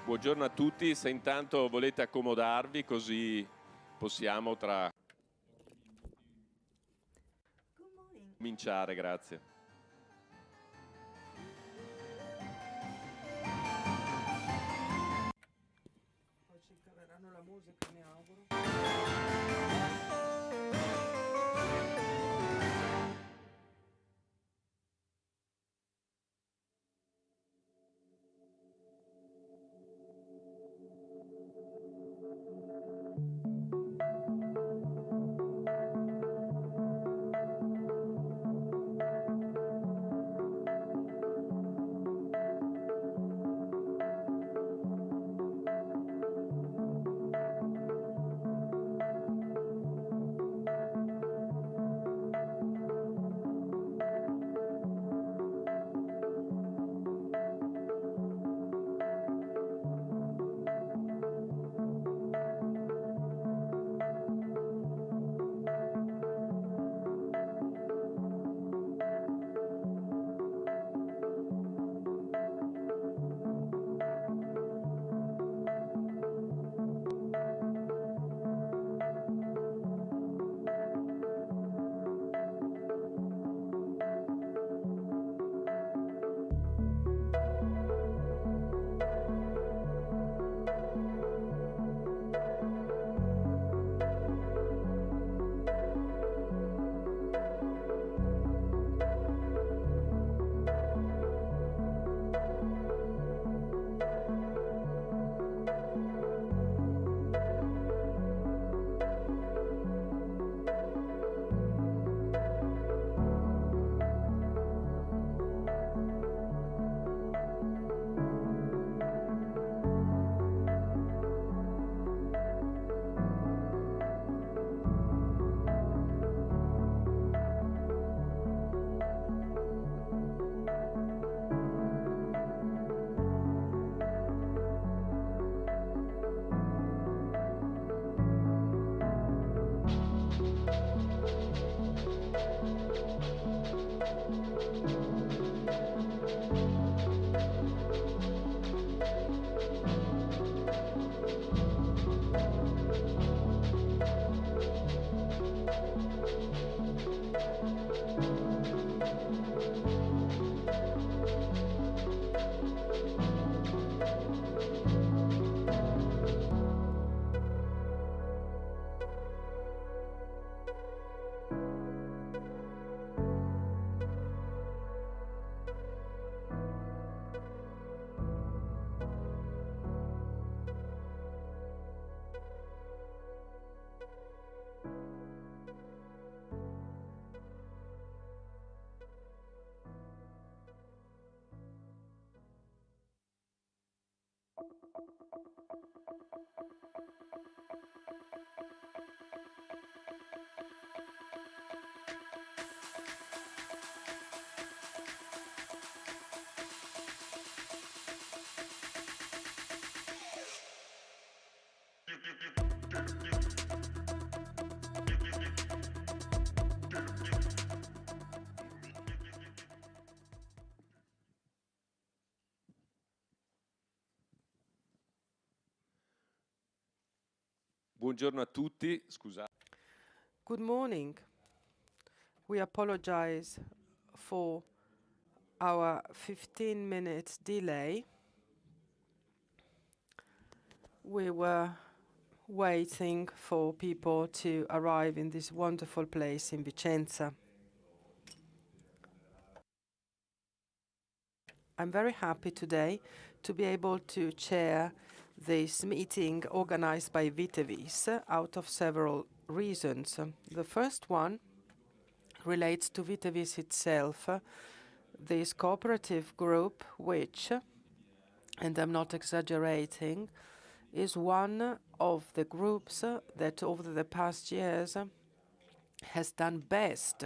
Buongiorno a tutti, se intanto volete accomodarvi così possiamo cominciare, grazie. Poi ci caveranno la musica, mi auguro. Buongiorno a tutti, scusate. Good morning. We apologize for our 15 minutes delay. We were waiting for people to arrive in this wonderful place in Vicenza. I'm very happy today to be able to chair this meeting organized by Vitevis out of several reasons. The first one relates to Vitevis itself, this cooperative group which, and I'm not exaggerating, is one of the groups that over the past years has done best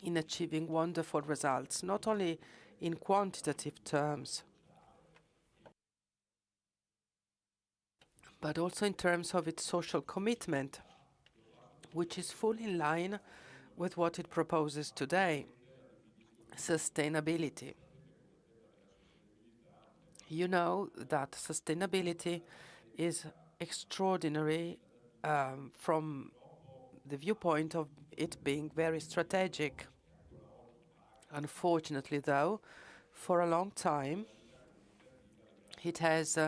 in achieving wonderful results, not only in quantitative terms, but also in terms of its social commitment, which is fully in line with what it proposes today. Sustainability. You know that sustainability is extraordinary from the viewpoint of it being very strategic. Unfortunately, though, for a long time, it has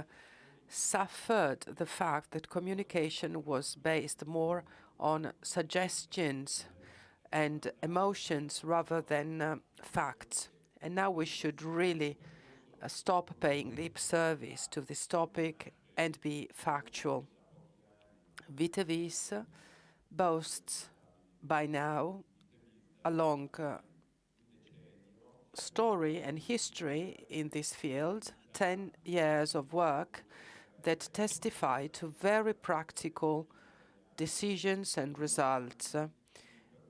suffered the fact that communication was based more on suggestions and emotions rather than facts. And now we should really stop paying lip service to this topic and be factual. Vitevis boasts by now a long story and history in this field, 10 years of work that testify to very practical decisions and results.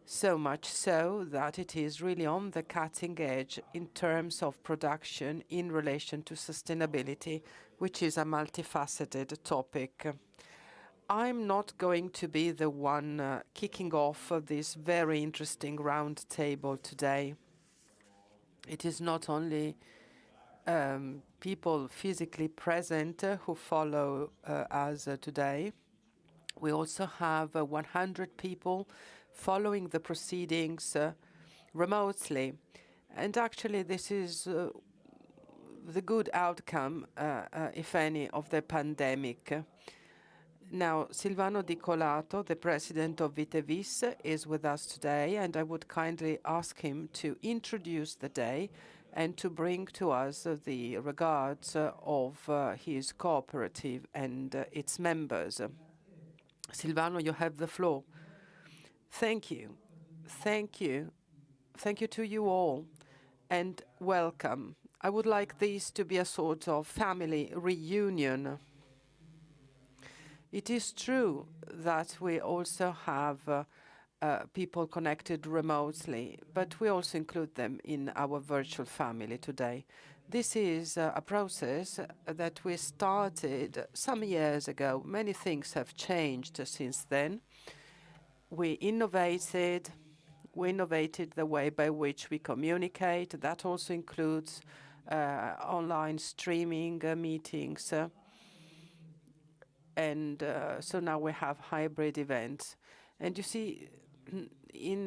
So much so that it is really on the cutting edge in terms of production in relation to sustainability, which is a multifaceted topic. I'm not going to be the one kicking off this very interesting round table today. It is not only people physically present who follow us today. We also have 100 people following the proceedings remotely. And actually, this is the good outcome, if any, of the pandemic. Now, Silvano Di Colato, the president of Vitevis, is with us today, and I would kindly ask him to introduce the day and to bring to us the regards of his cooperative and its members. Silvano, you have the floor. Thank you. Thank you. Thank you to you all, and welcome. I would like this to be a sort of family reunion. It is true that we also have people connected remotely, but we also include them in our virtual family today. This is a process that we started some years ago. Many things have changed since then. We innovated the way by which we communicate. That also includes online streaming meetings. And so now we have hybrid events. And you see, in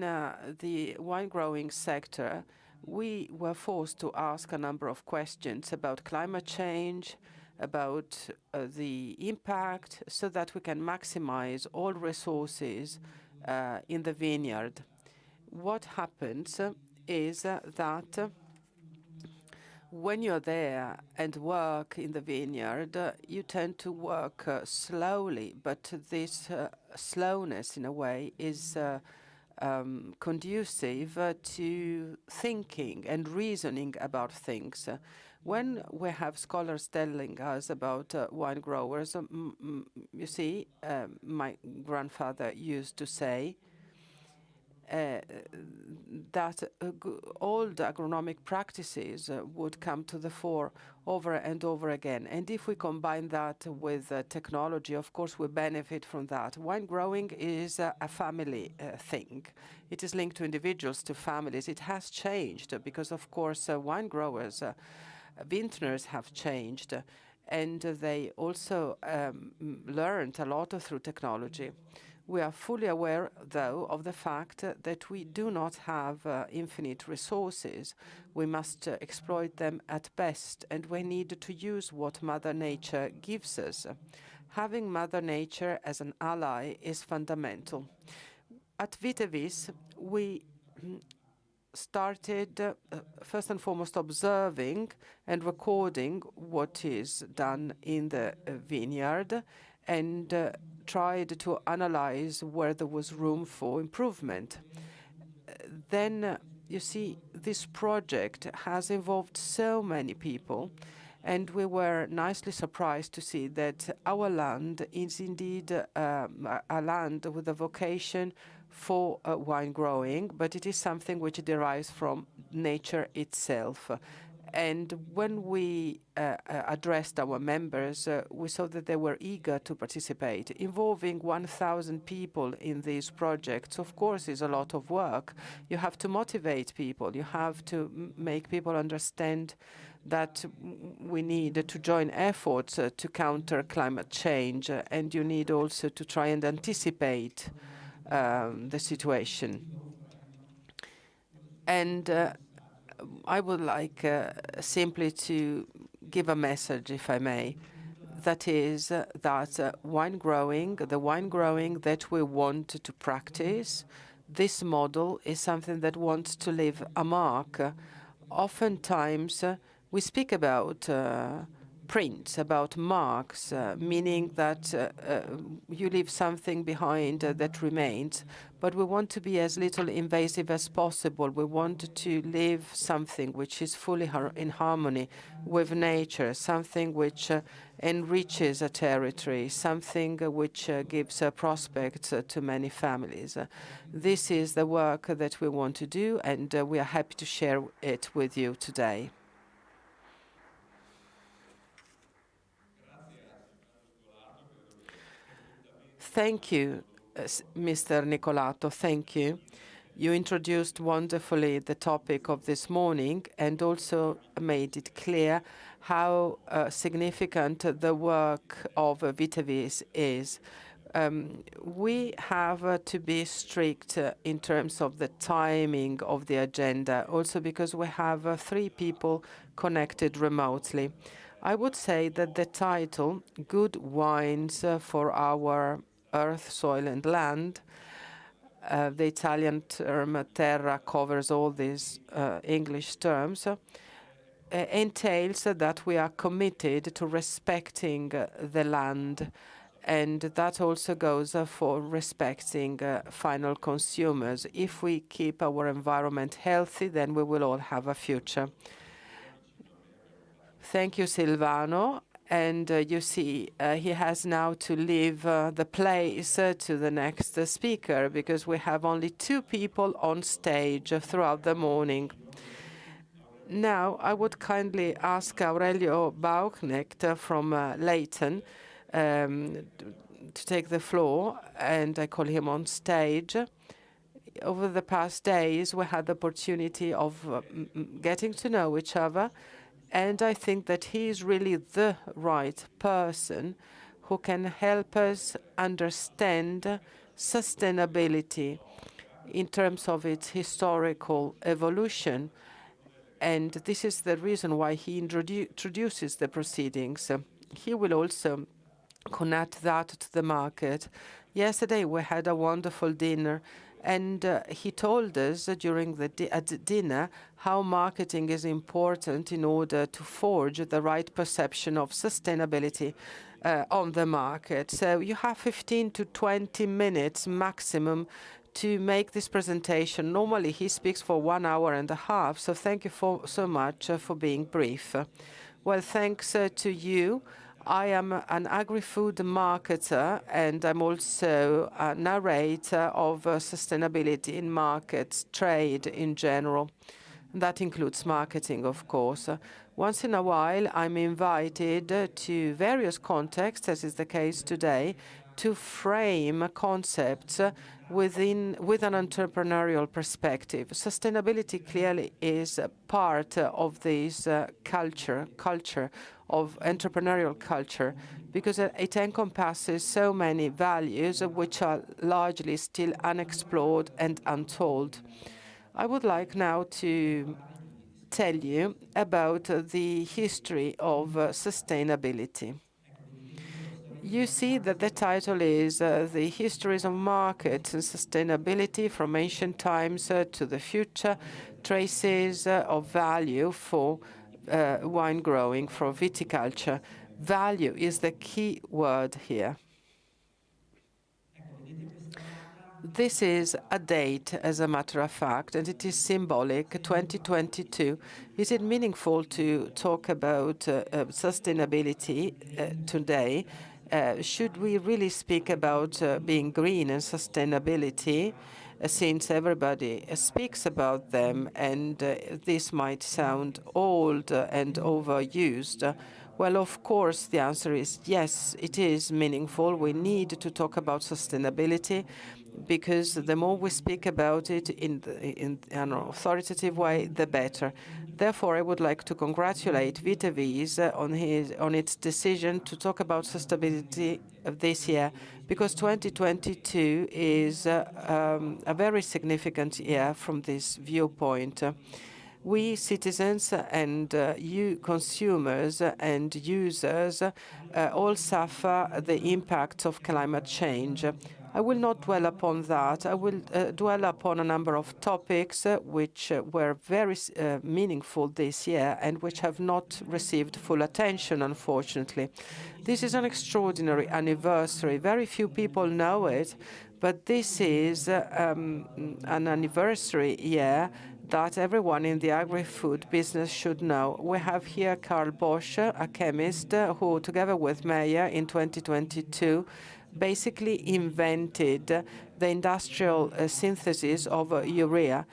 the wine growing sector, we were forced to ask a number of questions about climate change, about the impact, so that we can maximize all resources in the vineyard. What happens is that when you're there and work in the vineyard, you tend to work slowly, but this slowness, in a way, is conducive to thinking and reasoning about things. When we have scholars telling us about wine growers, you see, my grandfather used to say that old agronomic practices would come to the fore over and over again. And if we combine that with technology, of course, we benefit from that. Wine growing is a family thing. It is linked to individuals, to families. It has changed because, of course, wine growers, vintners have changed. And they also learned a lot through technology. We are fully aware, though, of the fact that we do not have infinite resources. We must exploit them at best, and we need to use what Mother Nature gives us. Having Mother Nature as an ally is fundamental. At Vitevis, we started first and foremost observing and recording what is done in the vineyard, and tried to analyze where there was room for improvement. Then, you see, this project has involved so many people, and we were nicely surprised to see that our land is indeed a land with a vocation for wine growing, but it is something which derives from nature itself. And when we addressed our members, we saw that they were eager to participate. Involving 1,000 people in these projects, of course, is a lot of work. You have to motivate people. You have to make people understand that we need to join efforts to counter climate change, and you need also to try and anticipate the situation. And I would like simply to give a message, if I may. That is that the wine growing that we want to practice, this model is something that wants to leave a mark. Oftentimes, we speak about prints, about marks, meaning that you leave something behind that remains. But we want to be as little invasive as possible. We want to leave something which is fully in harmony with nature, something which enriches a territory, something which gives prospects to many families. This is the work that we want to do, and we are happy to share it with you today. Thank you, Mr. Nicolato. Thank you. You introduced wonderfully the topic of this morning and also made it clear how significant the work of Vitevis is. We have to be strict in terms of the timing of the agenda, also because we have 3 people connected remotely. I would say that the title, Good Wines for Our Earth, Soil and Land, the Italian term terra covers all these English terms, entails that we are committed to respecting the land, and that also goes for respecting final consumers. If we keep our environment healthy, then we will all have a future. Thank you, Silvano. And you see, he has now to leave the place to the next speaker, because we have only 2 people on stage throughout the morning. Now, I would kindly ask Aurelio Bauknecht from Leighton to take the floor, and I call him on stage. Over the past days, we had the opportunity of getting to know each other, and I think that he is really the right person who can help us understand sustainability in terms of its historical evolution. And this is the reason why he introduces the proceedings. He will also connect that to the market. Yesterday, we had a wonderful dinner, and he told us during the dinner how marketing is important in order to forge the right perception of sustainability on the market. So you have 15 to 20 minutes maximum to make this presentation. Normally, he speaks for 1 hour and a half, so thank you so much for being brief. Well, thanks to you. I am an agri-food marketer, and I'm also a narrator of sustainability in markets, trade in general. That includes marketing, of course. Once in a while, I'm invited to various contexts, as is the case today, to frame concepts with an entrepreneurial perspective. Sustainability clearly is a part of this culture of entrepreneurial culture, because it encompasses so many values which are largely still unexplored and untold. I would like now to tell you about the history of sustainability. You see that the title is The Histories of Markets and Sustainability from Ancient Times to the Future, Traces of Value for Wine Growing, for Viticulture. Value is the key word here. This is a date, as a matter of fact, and it is symbolic, 2022. Is it meaningful to talk about sustainability today? Should we really speak about being green and sustainability? since everybody speaks about them, and this might sound old and overused. Well, of course, the answer is yes, it is meaningful. We need to talk about sustainability, because the more we speak about it in an authoritative way, the better. Therefore, I would like to congratulate Vitevis on its decision to talk about sustainability of this year, because 2022 is a very significant year from this viewpoint. We citizens and you consumers and users all suffer the impact of climate change. I will not dwell upon that. I will dwell upon a number of topics which were very meaningful this year and which have not received full attention, unfortunately. This is an extraordinary anniversary. Very few people know it, but this is an anniversary year that everyone in the agri-food business should know. We have here Karl Bosch, a chemist, who, together with Meyer in 2022, basically invented the industrial synthesis of urea,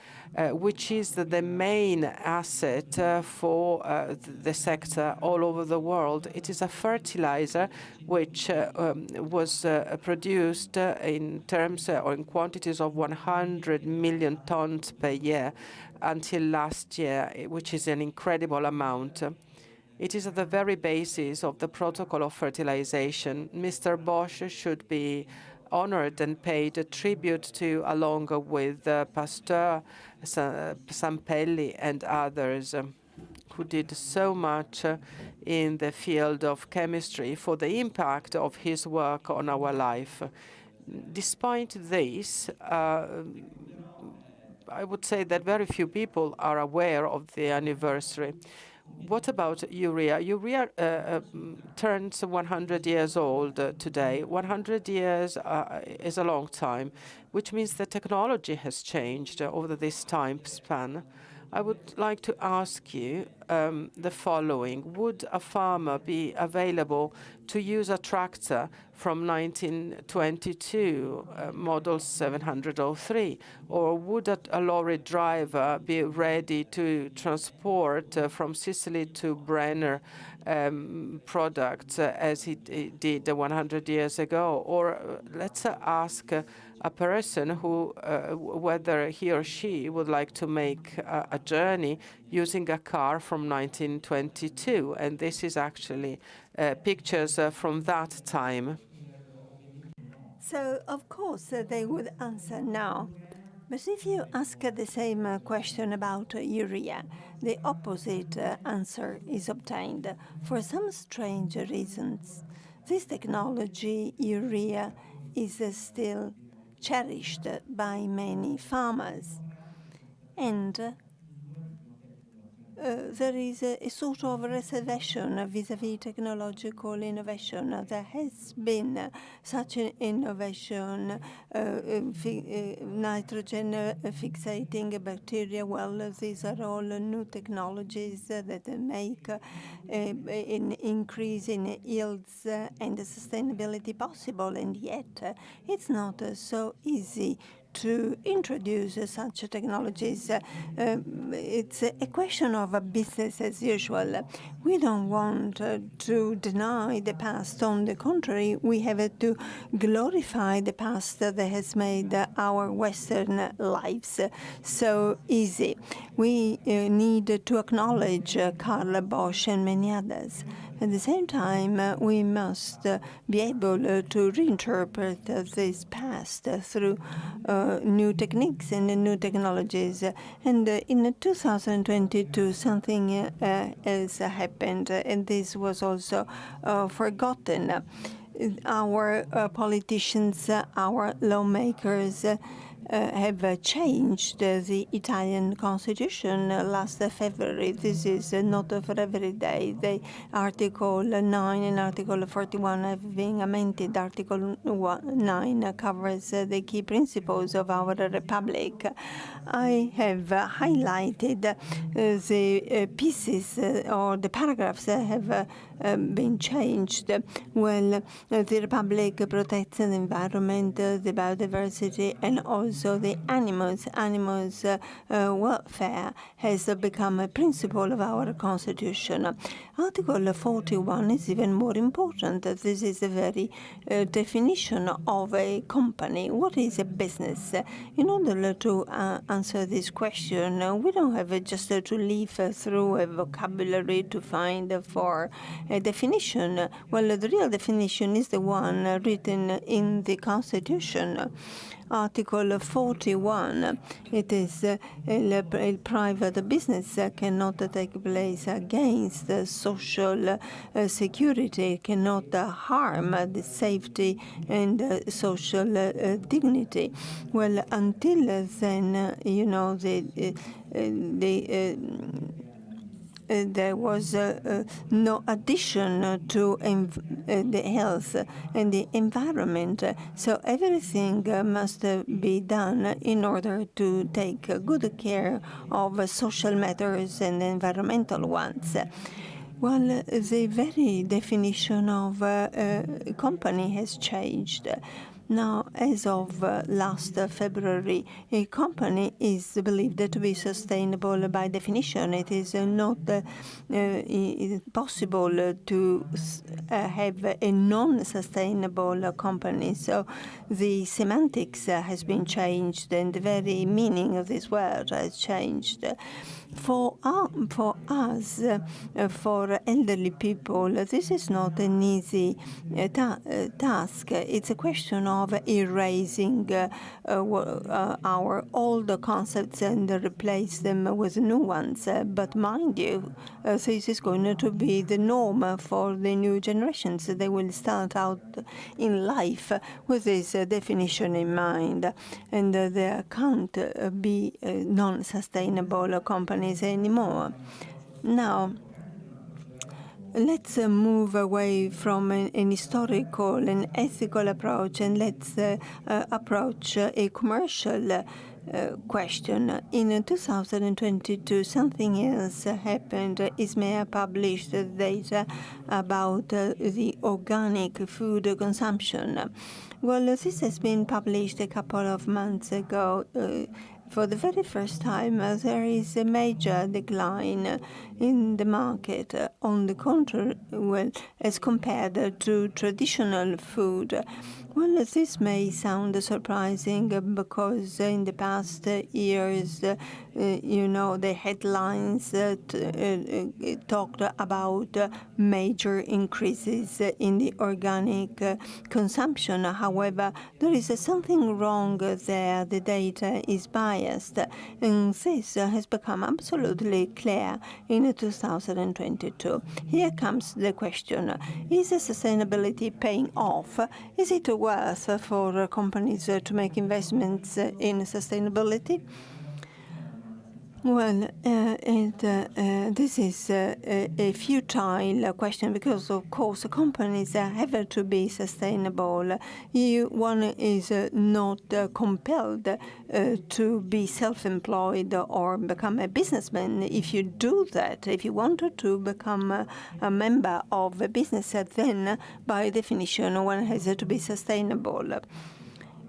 which is the main asset for the sector all over the world. It is a fertilizer which was produced in terms or in quantities of 100 million tons per year until last year, which is an incredible amount. It is at the very basis of the protocol of fertilization. Mr. Bosch should be honored and paid a tribute to, along with Pasteur, Sampelli, and others who did so much in the field of chemistry for the impact of his work on our life. Despite this, I would say that very few people are aware of the anniversary. What about urea? Urea turns 100 years old today. 100 years is a long time, which means the technology has changed over this time span. I would like to ask you the following. Would a farmer be available to use a tractor from 1922, model 703? Or would a lorry driver be ready to transport from Sicily to Brenner products as he did 100 years ago? Or let's ask a person who, whether he or she would like to make a journey using a car from 1922. And this is actually pictures from that time. So, of course, they would answer no. But if you ask the same question about urea, the opposite answer is obtained. For some strange reasons, this technology, urea, is still cherished by many farmers. And there is a sort of reservation vis-à-vis technological innovation. There has been such an innovation, nitrogen fixating bacteria. Well, these are all new technologies that make an increase in yields and sustainability possible, and yet it's not so easy to introduce such technologies. It's a question of a business as usual. We don't want to deny the past. On the contrary, we have to glorify the past that has made our Western lives so easy. We need to acknowledge Karl Bosch and many others. At the same time, we must be able to reinterpret this past through new techniques and new technologies. And in 2022, something else happened, and this was also forgotten. Our politicians, our lawmakers, have changed the Italian constitution last February. This is not for every day. The Article 9 and Article 41 have been amended. Article 9 covers the key principles of our republic. I have highlighted the pieces or the paragraphs that have been changed. Well, the republic protects the environment, the biodiversity, and also So the animals' welfare has become a principle of our Constitution. Article 41 is even more important. This is the very definition of a company. What is a business? In order to answer this question, we don't have just to leaf through a vocabulary to find for a definition. Well, the real definition is the one written in the Constitution. Article 41, it is a private business cannot take place against social security, cannot harm the safety and social dignity. Well, until then, there was no addition to the health and the environment. So everything must be done in order to take good care of social matters and environmental ones. Well, the very definition of company has changed. Now, as of last February, a company is believed to be sustainable by definition. It is not possible to have a non-sustainable company. So the semantics has been changed and the very meaning of this word has changed. For us, for elderly people, this is not an easy task. It's a question of erasing our old concepts and replace them with new ones. But mind you, this is going to be the norm for the new generations. They will start out in life with this definition in mind, and there can't be non-sustainable companies anymore. Now, let's move away from an historical and ethical approach, and let's approach a commercial question. In 2022, something else happened. ISMEA published data about the organic food consumption. Well, this has been published a couple of months ago. For the very first time, there is a major decline in the market. On the contrary, well, as compared to traditional food. Well, this may sound surprising because in the past years, the headlines talked about major increases in the organic consumption. However, there is something wrong there. The data is biased, and this has become absolutely clear in 2022. Here comes the question: is sustainability paying off? Is it worth for companies to make investments in sustainability? Well, this is a futile question because, of course, companies have to be sustainable. One is not compelled to be self-employed or become a businessman. If you do that, if you wanted to become a member of a business, then by definition, one has to be sustainable.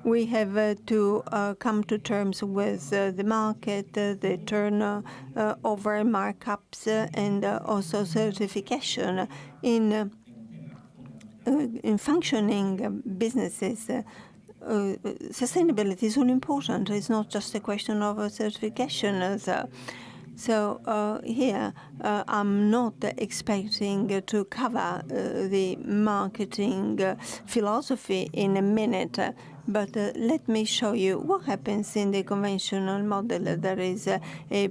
We have to come to terms with the market, the turnover markups, and also certification. In functioning businesses, sustainability is all important. It's not just a question of certification. So here, I'm not expecting to cover the marketing philosophy in a minute, but let me show you what happens in the conventional model. There is a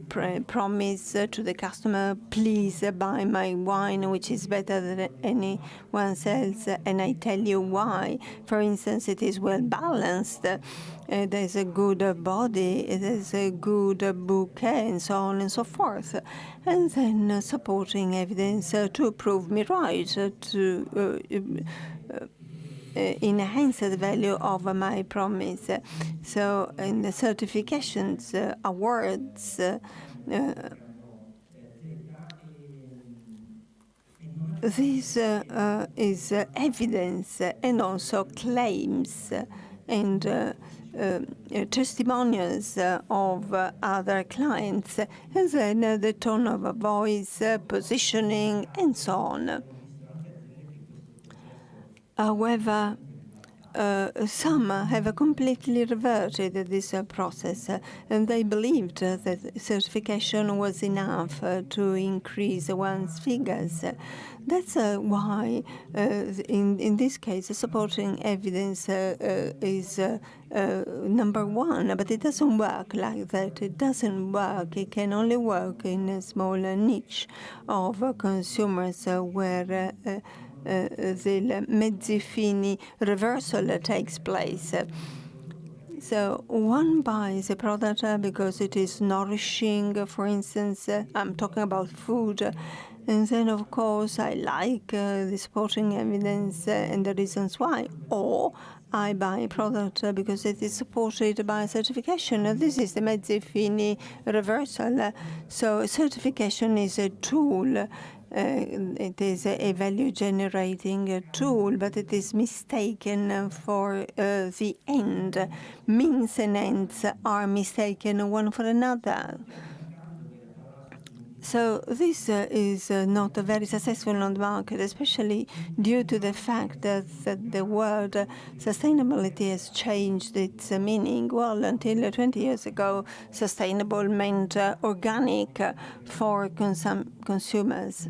promise to the customer, please buy my wine, which is better than anyone else, and I tell you why. For instance, it is well balanced. There's a good body, there's a good bouquet, and so on and so forth. And then supporting evidence to prove me right, to enhance the value of my promise. So in the certifications, awards, this is evidence and also claims. and testimonials of other clients, and then the tone of a voice, positioning, and so on. However, some have completely reverted this process, and they believed that certification was enough to increase one's figures. That's why, in this case, supporting evidence is number one, but it doesn't work like that. It doesn't work. It can only work in a small niche of consumers where the mezzi fini reversal takes place. So one buys a product because it is nourishing, for instance. I'm talking about food. And then, of course, I like the supporting evidence and the reasons why. Or I buy a product because it is supported by certification. This is the mezzi fini reversal. So certification is a tool. It is a value-generating tool, but it is mistaken for the end. Means and ends are mistaken one for another. So this is not very successful on the market, especially due to the fact that the word sustainability has changed its meaning. Well, until 20 years ago, sustainable meant organic for consumers.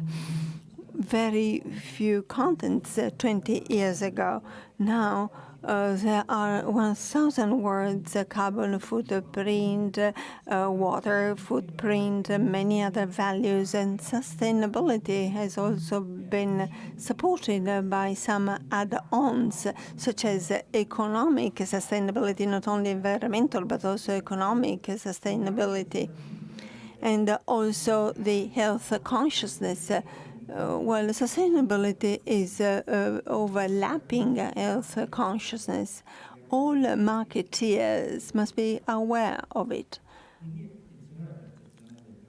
Very few contents 20 years ago. Now, there are 1,000 words: carbon footprint, water footprint, many other values, and sustainability has also been supported by some add-ons, such as economic sustainability, not only environmental, but also economic sustainability, and also the health consciousness. Well, sustainability is overlapping health consciousness. All marketeers must be aware of it.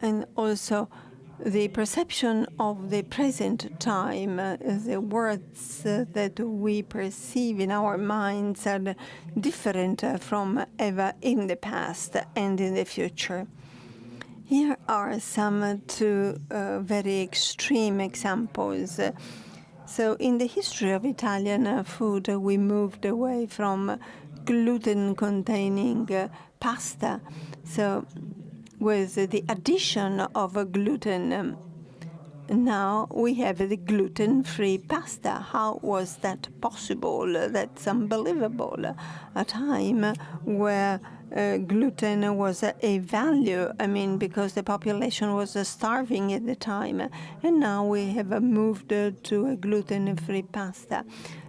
And also the perception of the present time, the words that we perceive in our minds are different from ever in the past and in the future. Here are some two very extreme examples. So in the history of Italian food, we moved away from gluten-containing pasta. So with the addition of gluten, now we have the gluten-free pasta. How was that possible? That's unbelievable. A time where gluten was a value, because the population was starving at the time. And now we have moved to a gluten-free pasta.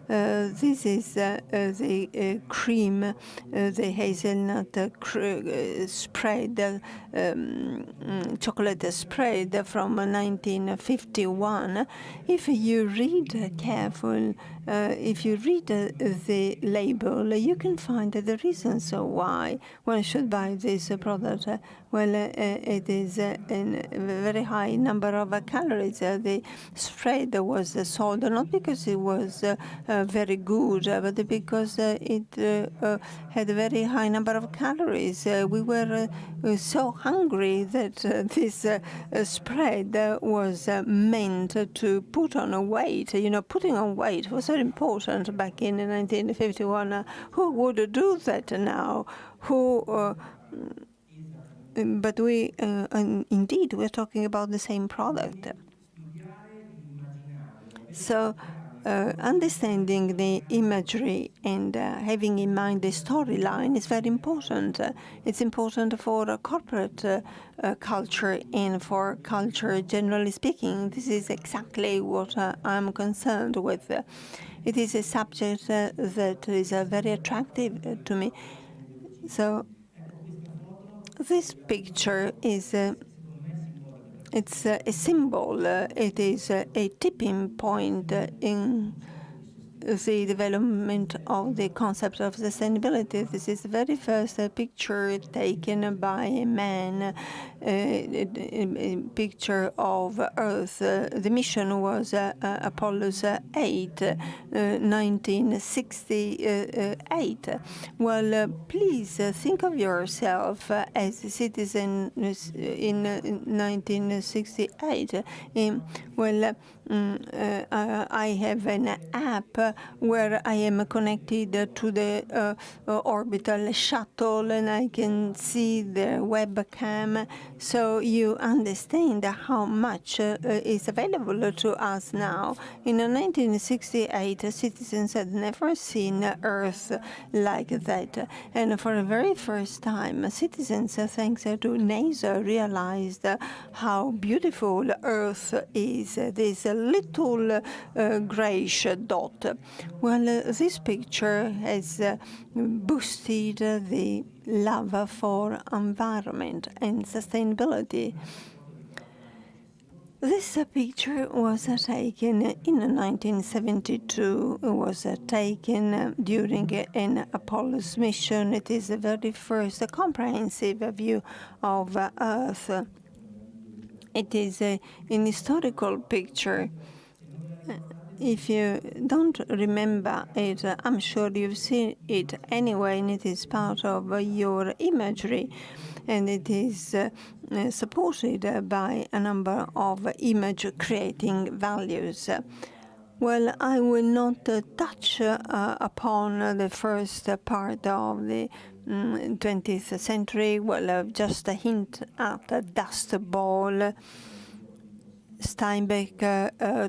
This is the cream, the hazelnut spread, chocolate spread from 1951. If you read carefully, if you read the label, you can find the reasons why one should buy this product. Well, it is a very high number of calories. The spread was sold not because it was very good, but because it had a very high number of calories. We were so hungry that this spread was meant to put on weight. Putting on weight was very important back in 1951. Who would do that now? But indeed, we're talking about the same product. So understanding the imagery and having in mind the storyline is very important. It's important for corporate culture and for culture generally speaking. This is exactly what I'm concerned with. It is a subject that is very attractive to me. So this picture is it's a symbol. It is a tipping point in the development of the concept of sustainability. This is the very first picture taken by a man, a picture of Earth. The mission was Apollo's 8, 1968. Well, please think of yourself as a citizen in 1968. I have an app where I am connected to the orbital shuttle, and I can see the webcam, so you understand how much is available to us now. In 1968, citizens had never seen Earth like that, and for the very first time, citizens, thanks to NASA, realized how beautiful Earth is. This little grayish dot. Well, this picture has boosted the love for environment and sustainability. This picture was taken in 1972. It was taken during an Apollo's mission. It is the very first comprehensive view of Earth. It is an historical picture. If you don't remember it, I'm sure you've seen it anyway, and it is part of your imagery, and it is supported by a number of image-creating values. Well, I will not touch upon the first part of the 20th century. Well, just a hint at a dust ball. Steinbeck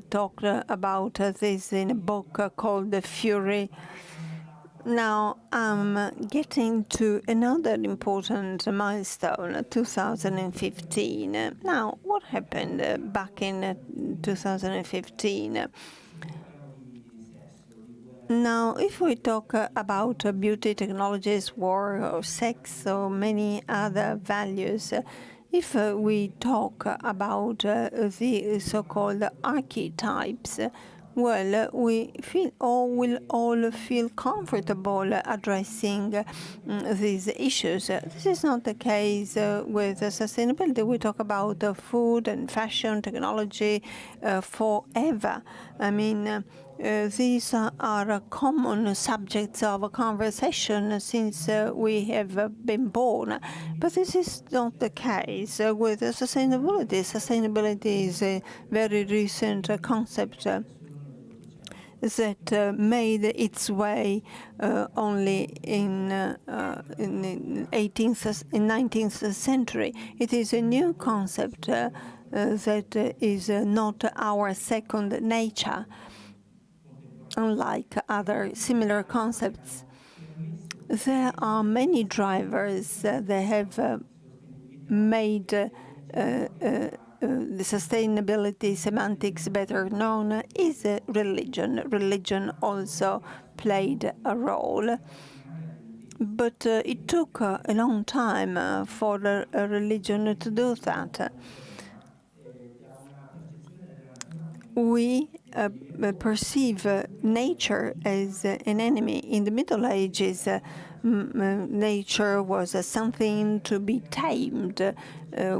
talked about this in a book called The Fury. Now I'm getting to another important milestone, 2015. Now, what happened back in 2015? Now, if we talk about beauty, technologies, war, or sex, or many other values, if we talk about the so-called archetypes, well, we will all feel comfortable addressing these issues. This is not the case with sustainability. We talk about food and fashion, technology forever. I mean, these are common subjects of conversation since we have been born. But this is not the case with sustainability. Sustainability is a very recent concept that made its way only in 19th century. It is a new concept that is not our second nature, unlike other similar concepts. There are many drivers that have made the sustainability semantics better known is religion. Religion also played a role. But it took a long time for a religion to do that. We perceive nature as an enemy. In the Middle Ages, nature was something to be tamed. The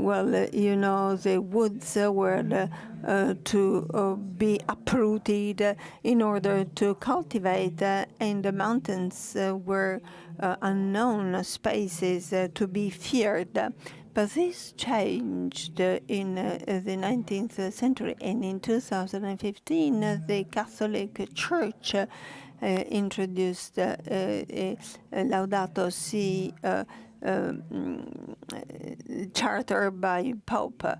woods were to be uprooted in order to cultivate, and the mountains were unknown spaces to be feared. But this changed in the 19th century, and in 2015, the Catholic Church introduced Laudato Si charter by Pope.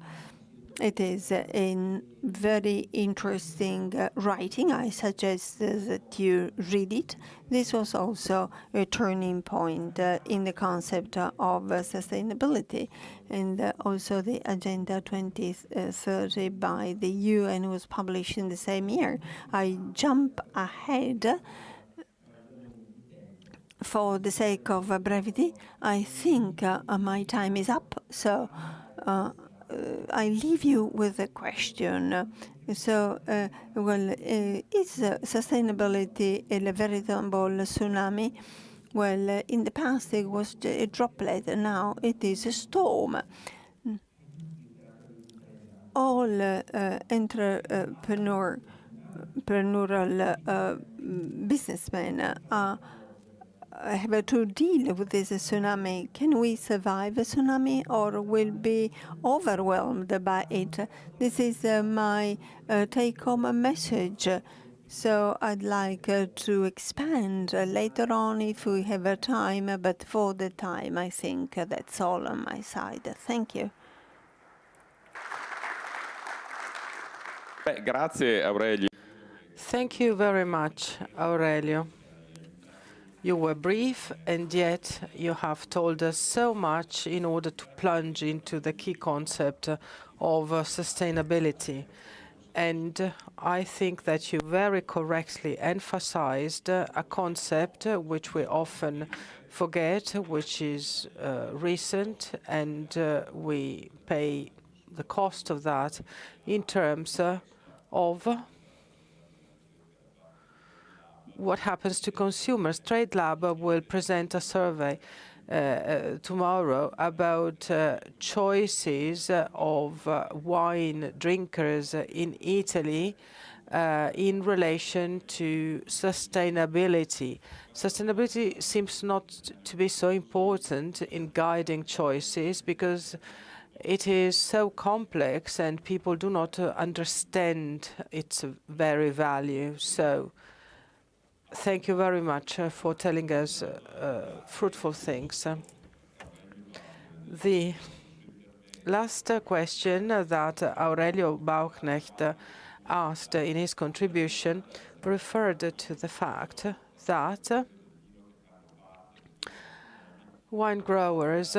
It is a very interesting writing. I suggest that you read it. This was also a turning point in the concept of sustainability, and also the Agenda 2030 by the UN was published in the same year. I jump ahead for the sake of brevity. I think my time is up, so I leave you with a question. Is sustainability a veritable tsunami? Well, in the past it was a droplet, and now it is a storm. All entrepreneurial businessmen have to deal with this tsunami. Can we survive a tsunami, or will be overwhelmed by it? This is my take-home message. So I'd like to expand later on if we have time, but for the time, I think that's all on my side. Thank you. Grazie Aurelio. Thank you very much, Aurelio. You were brief, and yet you have told us so much in order to plunge into the key concept of sustainability. And I think that you very correctly emphasized a concept which we often forget, which is recent, and we pay the cost of that in terms of what happens to consumers. Trade Lab will present a survey tomorrow about choices of wine drinkers in Italy in relation to sustainability. Sustainability seems not to be so important in guiding choices because it is so complex and people do not understand its very value. So thank you very much for telling us fruitful things. The last question that Aurelio Bauchnecht asked in his contribution referred to the fact that wine growers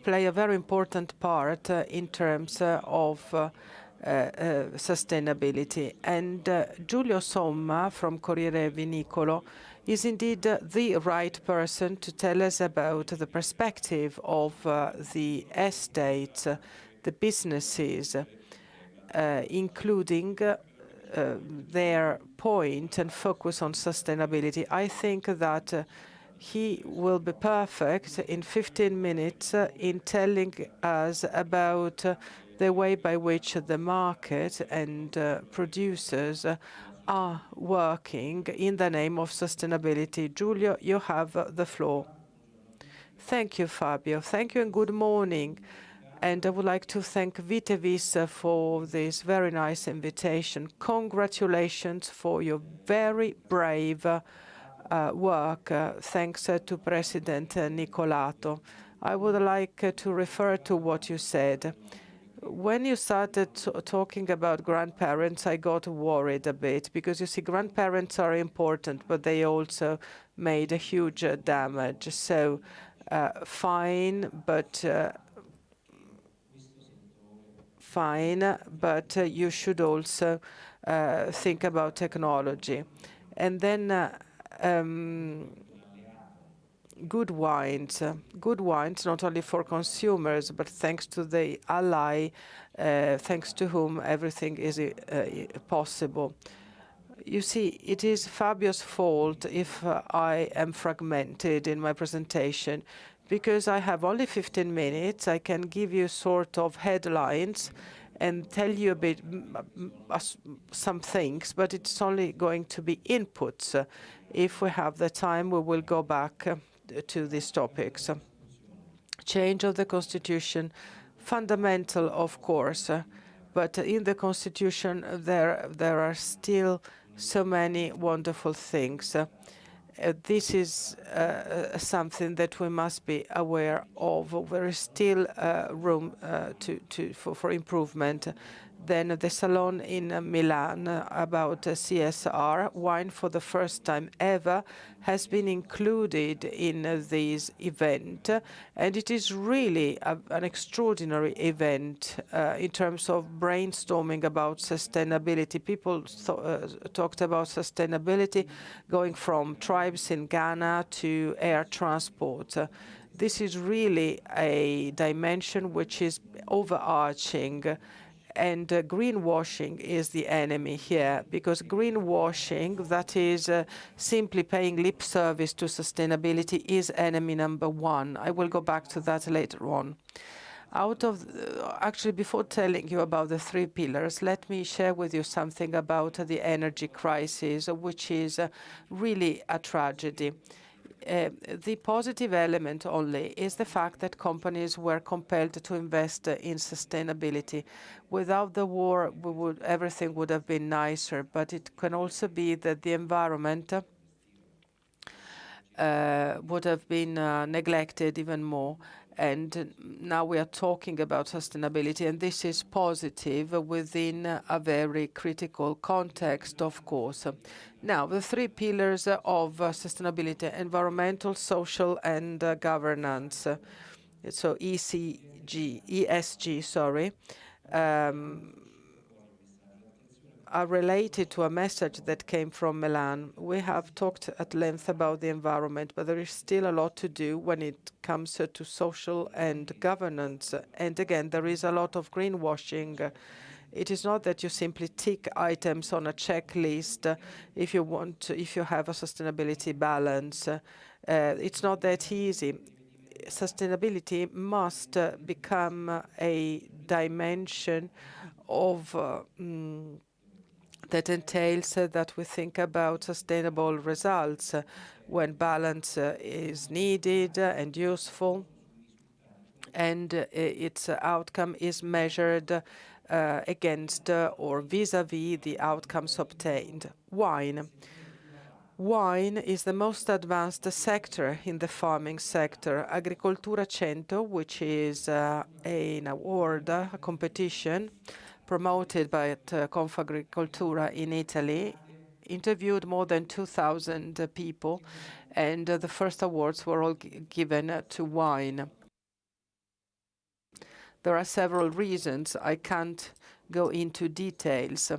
play a very important part in terms of sustainability. And Giulio Somma from Corriere Vinicolo is indeed the right person to tell us about the perspective of the estates, the businesses, including their point and focus on sustainability. I think that he will be perfect in 15 minutes in telling us about the way by which the market and producers are working in the name of sustainability. Giulio, you have the floor. Thank you, Fabio. Thank you and good morning. And I would like to thank Vitevis for this very nice invitation. Congratulations for your very brave work. Thanks to President Nicolato. I would like to refer to what you said. When you started talking about grandparents, I got worried a bit because, you see, grandparents are important, but they also made a huge damage. So fine, but you should also think about technology. And then good wines, not only for consumers, but thanks to the ally, thanks to whom everything is possible. You see, it is Fabio's fault if I am fragmented in my presentation, because I have only 15 minutes. I can give you sort of headlines and tell you a bit some things, but it's only going to be inputs. If we have the time, we will go back to these topics. Change of the Constitution, fundamental, of course, but in the Constitution there are still so many wonderful things. This is something that we must be aware of. There is still room for improvement. Then the salon in Milan about CSR, wine for the first time ever has been included in this event. And it is really an extraordinary event in terms of brainstorming about sustainability. People talked about sustainability going from tribes in Ghana to air transport. This is really a dimension which is overarching, and greenwashing is the enemy here, because greenwashing, that is simply paying lip service to sustainability, is enemy number one. I will go back to that later on. Actually, before telling you about the three pillars, let me share with you something about the energy crisis, which is really a tragedy. The positive element only is the fact that companies were compelled to invest in sustainability. Without the war, everything would have been nicer, but it can also be that the environment would have been neglected even more. And now we are talking about sustainability, and this is positive within a very critical context, of course. Now, the three pillars of sustainability: environmental, social, and governance. So ESG, sorry. Are related to a message that came from Milan. We have talked at length about the environment, but there is still a lot to do when it comes to social and governance. And again, there is a lot of greenwashing. It is not that you simply tick items on a checklist if you have a sustainability balance. It's not that easy. Sustainability must become a dimension of that entails that we think about sustainable results when balance is needed and useful, and its outcome is measured against or vis-à-vis the outcomes obtained. Wine. Wine is the most advanced sector in the farming sector. Agricoltura 100, which is an award, a competition promoted by Confagricoltura in Italy, interviewed more than 2,000 people, and the first awards were all given to wine. There are several reasons. I can't go into details,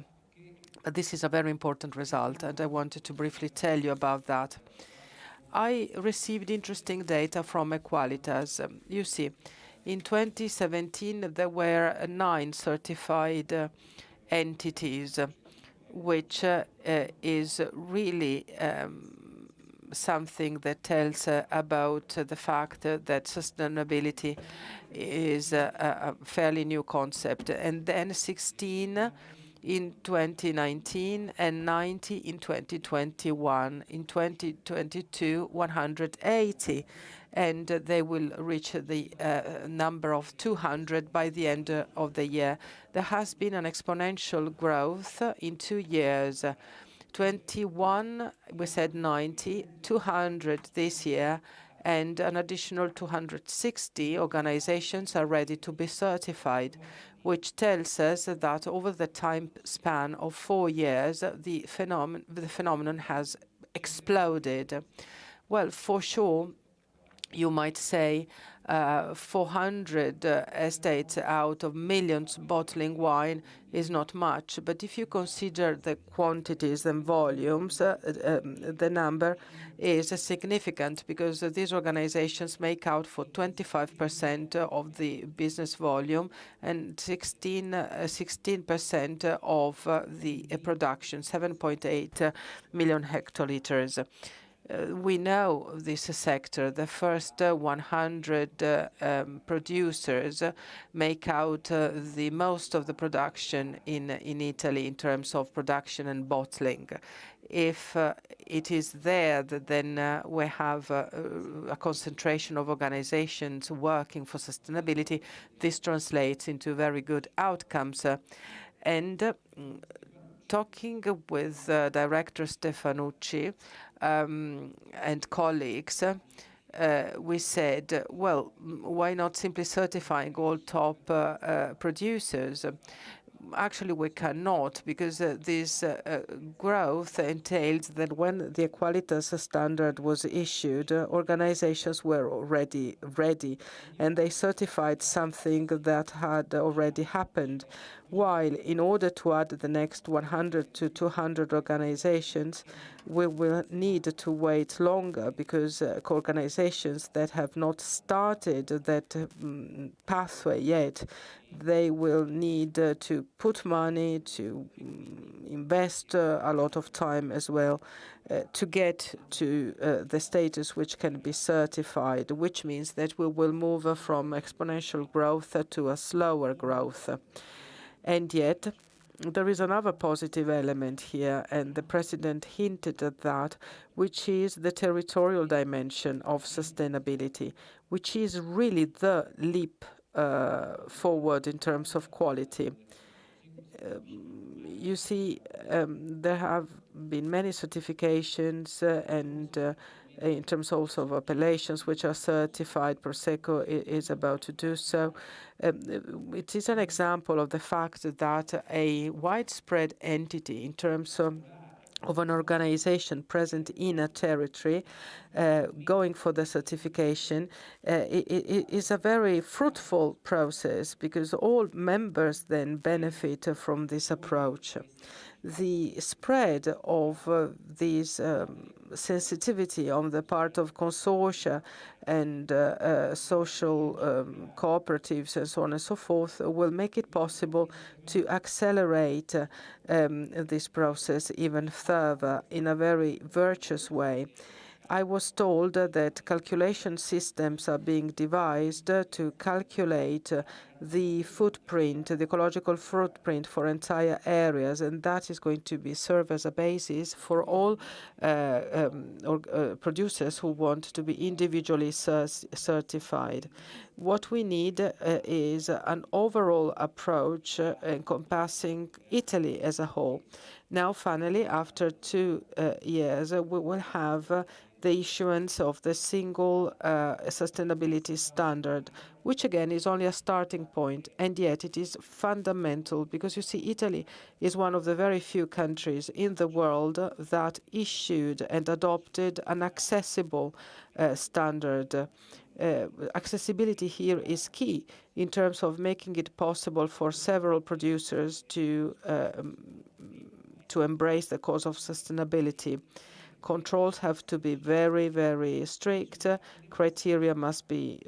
but this is a very important result, and I wanted to briefly tell you about that. I received interesting data from Equalitas. You see, in 2017, there were 9 certified entities, which is really something that tells about the fact that sustainability is a fairly new concept. And then 16 in 2019 and 90 in 2021. In 2022, 180. And they will reach the number of 200 by the end of the year. There has been an exponential growth in 2 years. 21, we said 90, 200 this year, and an additional 260 organizations are ready to be certified, which tells us that over the time span of 4 years, the phenomenon has exploded. Well, for sure, you might say 400 estates out of millions bottling wine is not much. But if you consider the quantities and volumes, the number is significant, because these organizations make out for 25% of the business volume and 16% of the production, 7.8 million hectoliters. We know this sector. The first 100 producers make out the most of the production in Italy in terms of production and bottling. If it is there, then we have a concentration of organizations working for sustainability. This translates into very good outcomes. Talking with Director Stefanucci and colleagues, we said, well, why not simply certifying all top producers? Actually, we cannot, because this growth entails that when the Equalitas standard was issued, organizations were already ready, and they certified something that had already happened. while in order to add the next 100 to 200 organizations, we will need to wait longer because organizations that have not started that pathway yet, they will need to put money, to invest a lot of time as well to get to the status which can be certified, which means that we will move from exponential growth to a slower growth. And yet, there is another positive element here, and the President hinted at that, which is the territorial dimension of sustainability, which is really the leap forward in terms of quality. You see, there have been many certifications and in terms also of appellations which are certified. Prosecco is about to do so. It is an example of the fact that a widespread entity in terms of an organization present in a territory going for the certification it is a very fruitful process because all members then benefit from this approach. The spread of this sensitivity on the part of consortia and social cooperatives and so on and so forth will make it possible to accelerate this process even further in a very virtuous way. I was told that calculation systems are being devised to calculate the footprint, the ecological footprint for entire areas, and that is going to serve as a basis for all producers who want to be individually certified. What we need is an overall approach encompassing Italy as a whole. Now, finally, after 2 years, we will have the issuance of the single sustainability standard, which again is only a starting point, and yet it is fundamental because you see, Italy is one of the very few countries in the world that issued and adopted an accessible standard. Accessibility here is key in terms of making it possible for several producers to embrace the cause of sustainability. Controls have to be very, very strict. Criteria must be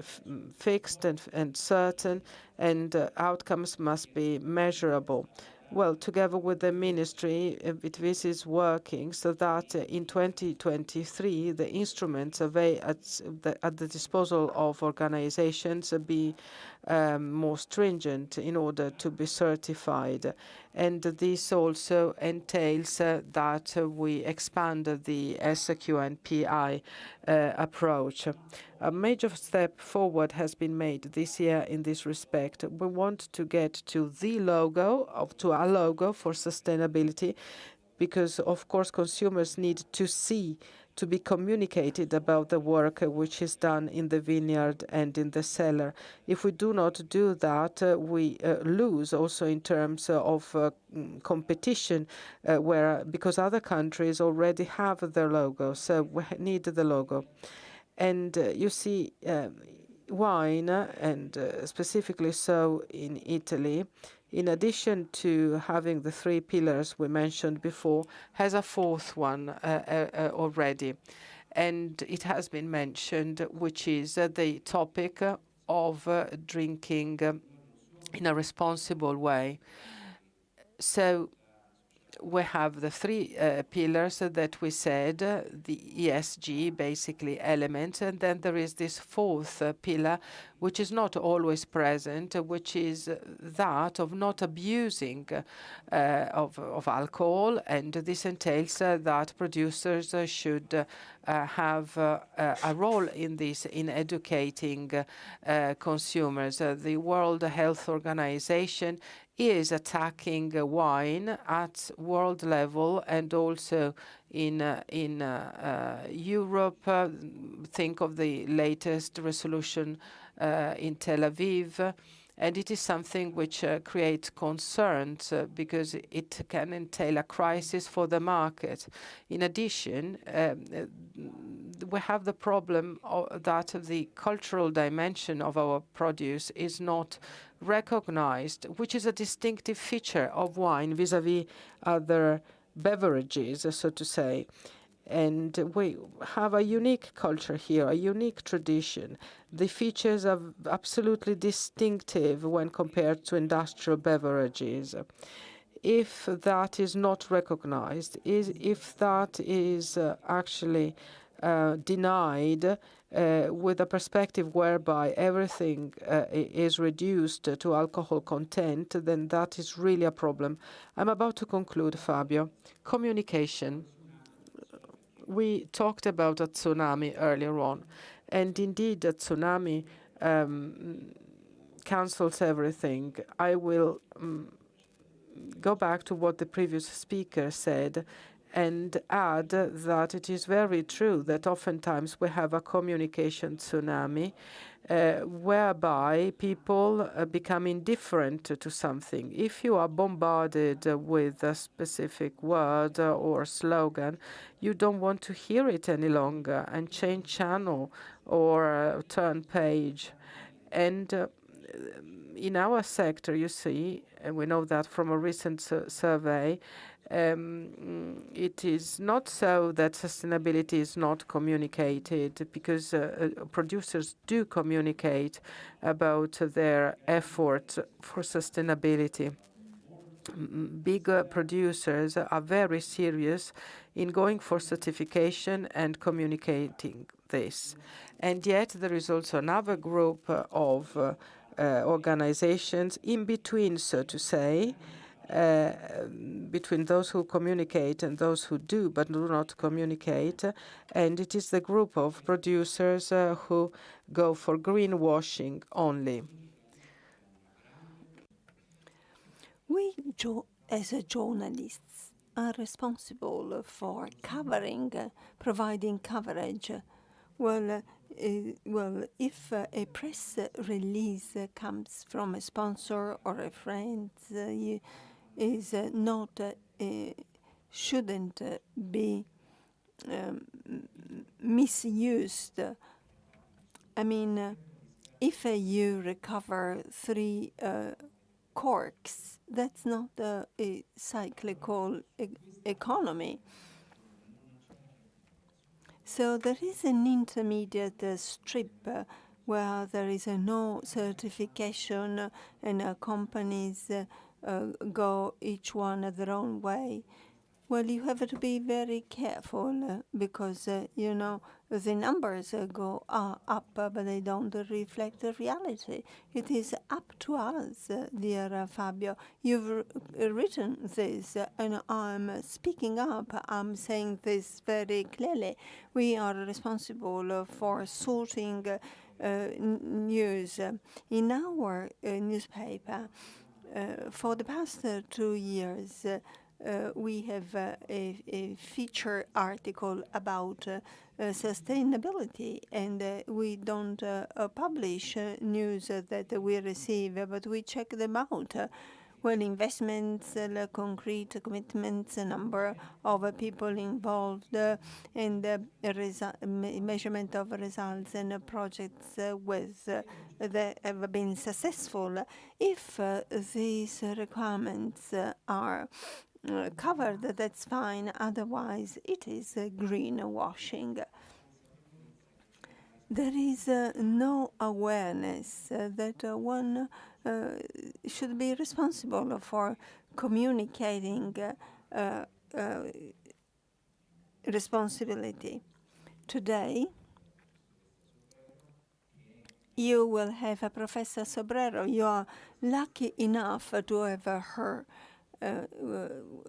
fixed and certain, and outcomes must be measurable. Well, together with the ministry, Vitevis is working so that in 2023, the instruments at the disposal of organizations be more stringent in order to be certified. And this also entails that we expand the SQ and PI approach. A major step forward has been made this year in this respect. We want to get to a logo for sustainability because, of course, consumers need to be communicated about the work which is done in the vineyard and in the cellar. If we do not do that, we lose also in terms of competition, because other countries already have their logo, so we need the logo. And you see, wine, and specifically so in Italy, in addition to having the 3 pillars we mentioned before, has a 4th one already. And it has been mentioned, which is the topic of drinking in a responsible way. So we have the 3 pillars that we said, the ESG basically elements, and then there is this 4th pillar, which is not always present, which is that of not abusing of alcohol, and this entails that producers should have a role in this, in educating consumers. The World Health Organization is attacking wine at world level and also in Europe. Think of the latest resolution in Tel Aviv. And it is something which creates concerns because it can entail a crisis for the market. In addition, we have the problem that the cultural dimension of our produce is not recognized, which is a distinctive feature of wine vis-à-vis other beverages, so to say. And we have a unique culture here, a unique tradition. The features are absolutely distinctive when compared to industrial beverages. If that is not recognized, if that is actually denied with a perspective whereby everything is reduced to alcohol content, then that is really a problem. I'm about to conclude, Fabio. Communication. We talked about a tsunami earlier on, and indeed a tsunami cancels everything. I will go back to what the previous speaker said and add that it is very true that oftentimes we have a communication tsunami whereby people become indifferent to something. If you are bombarded with a specific word or slogan, you don't want to hear it any longer and change channel or turn page. And in our sector, you see, and we know that from a recent survey, it is not so that sustainability is not communicated, because producers do communicate about their effort for sustainability. Bigger producers are very serious in going for certification and communicating this. And yet there is also another group of organizations in between, so to say, between those who communicate and those who do but do not communicate. And it is the group of producers who go for greenwashing only. We, as journalists, are responsible for covering, providing coverage. Well, if a press release comes from a sponsor or a friend, is not shouldn't be misused. I mean, if you recover 3 corks, that's not a cyclical economy. So there is an intermediate strip where there is no certification and companies go each one their own way. Well, you have to be very careful because, you know, the numbers go up, but they don't reflect the reality. It is up to us, dear Fabio. You've written this, and I'm speaking up. I'm saying this very clearly. We are responsible for sorting news. In our newspaper, for the past 2 years, we have a feature article about sustainability, and we don't publish news that we receive, but we check them out. Well, investments, concrete commitments, a number of people involved, and measurement of results and projects that have been successful. If these requirements are covered, that's fine. Otherwise, it is greenwashing. There is no awareness that one should be responsible for communicating responsibility. Today, you will have a Professor Sobrero. You are lucky enough to have her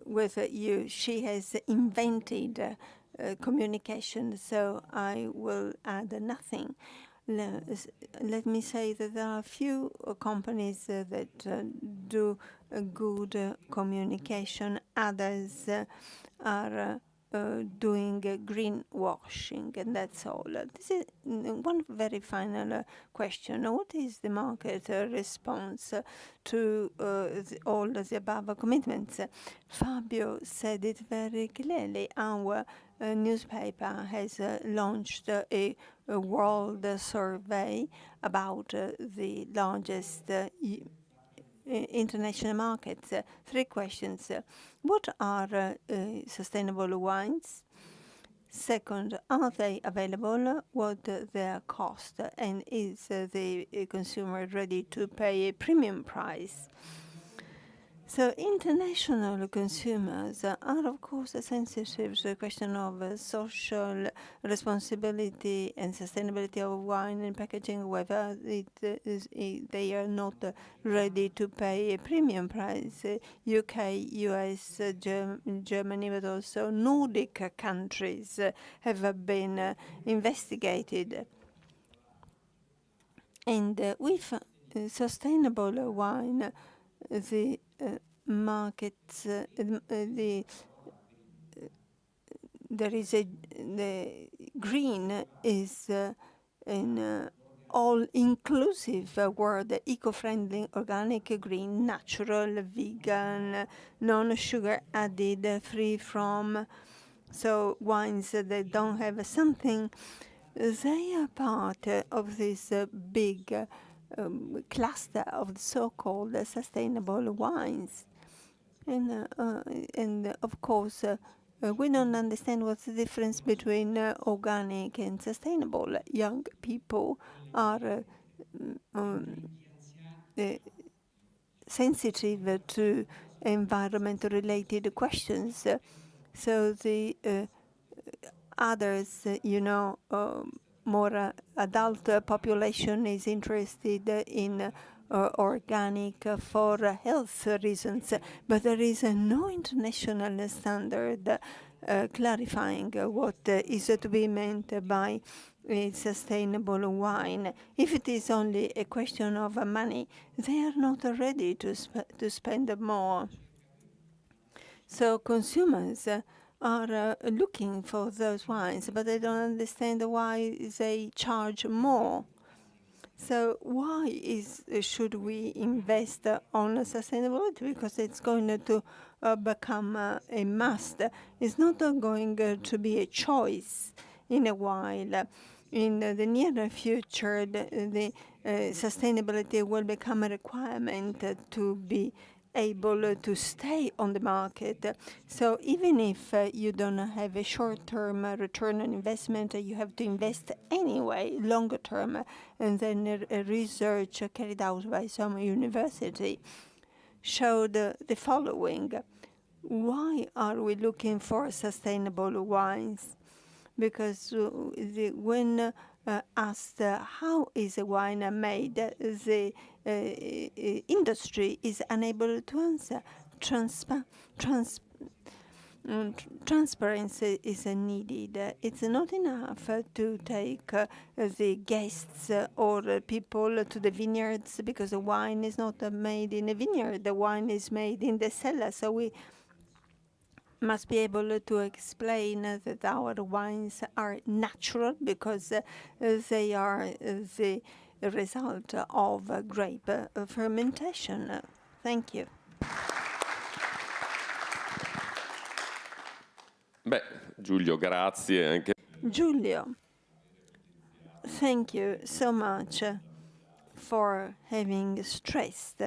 with you. She has invented communication, so I will add nothing. Let me say that there are a few companies that do good communication. Others are doing greenwashing, and that's all. This is one very final question. What is the market response to all the above commitments? Fabio said it very clearly. Our newspaper has launched a world survey about the largest international markets. Three questions. What are sustainable wines? Second, are they available? What their cost? And is the consumer ready to pay a premium price? So international consumers are, of course, sensitive to the question of social responsibility and sustainability of wine and packaging, whether they are not ready to pay a premium price. UK, US, Germany, but also Nordic countries have been investigated. And with sustainable wine, the markets, there is the green is an all-inclusive word, eco-friendly, organic, green, natural, vegan, non-sugar added, free from, so wines that don't have something, they are part of this big cluster of the so-called sustainable wines. And of course, we don't understand what's the difference between organic and sustainable. Young people are sensitive to environment-related questions. So the others, more adult population is interested in organic for health reasons, but there is no international standard clarifying what is to be meant by a sustainable wine. If it is only a question of money, they are not ready to spend more. So consumers are looking for those wines, but they don't understand why they charge more. So why should we invest on sustainability? Because it's going to become a must. It's not going to be a choice in a while. In the near future, the sustainability will become a requirement to be able to stay on the market. So even if you don't have a short-term return on investment, you have to invest anyway, longer term. And then research carried out by some university showed the following. Why are we looking for sustainable wines? Because when asked how is a wine made, the industry is unable to answer. Transparency is needed. It's not enough to take the guests or people to the vineyards, because the wine is not made in a vineyard. The wine is made in the cellar. So we must be able to explain that our wines are natural because they are the result of grape fermentation. Thank you. Beh, Giulio, grazie anche. Giulio, thank you so much for having stressed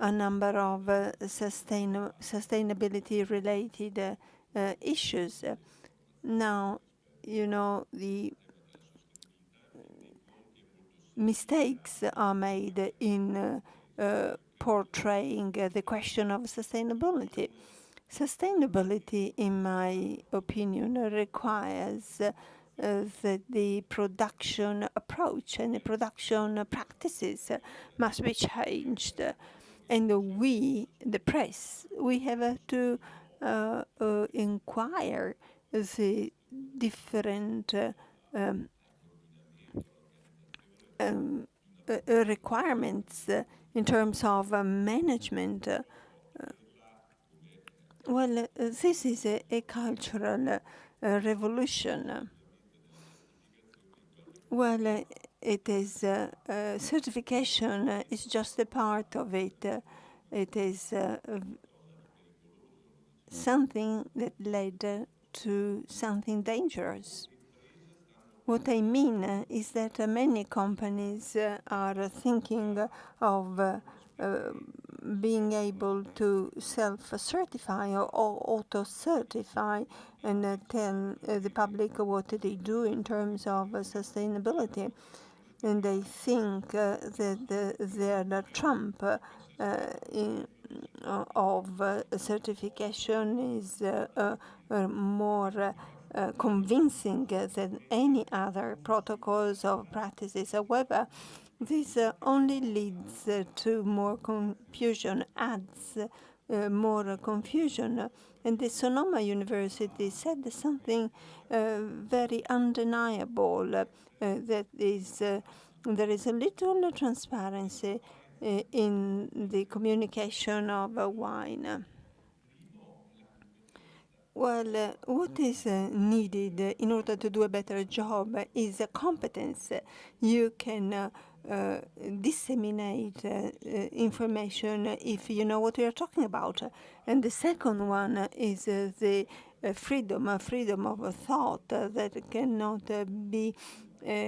a number of sustainability-related issues. Now, the mistakes are made in portraying the question of sustainability. Sustainability, in my opinion, requires that the production approach and the production practices must be changed. And we, the press, we have to inquire the different requirements in terms of management. Well, this is a cultural revolution. Well, it is certification is just a part of it. It is something that led to something dangerous. What I mean is that many companies are thinking of being able to self-certify or auto-certify and tell the public what they do in terms of sustainability. And they think that they're the trump of certification is more convincing than any other protocols or practices. However, this only leads to more confusion, adds more confusion. And the Sonoma University said something very undeniable, that is, there is a little transparency in the communication of wine. Well, what is needed in order to do a better job is competence. You can disseminate information if you know what you're talking about. And the second one is the freedom of thought that cannot be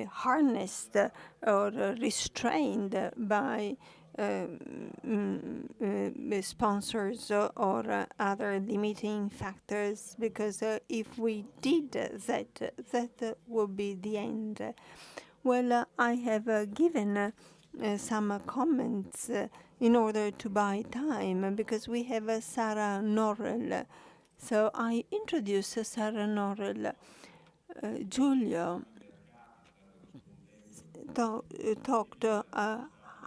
harnessed or restrained by sponsors or other limiting factors, because if we did that, that would be the end. Well, I have given some comments in order to buy time, because we have Sarah Norrell. So I introduce Sarah Norrell. Giulio talked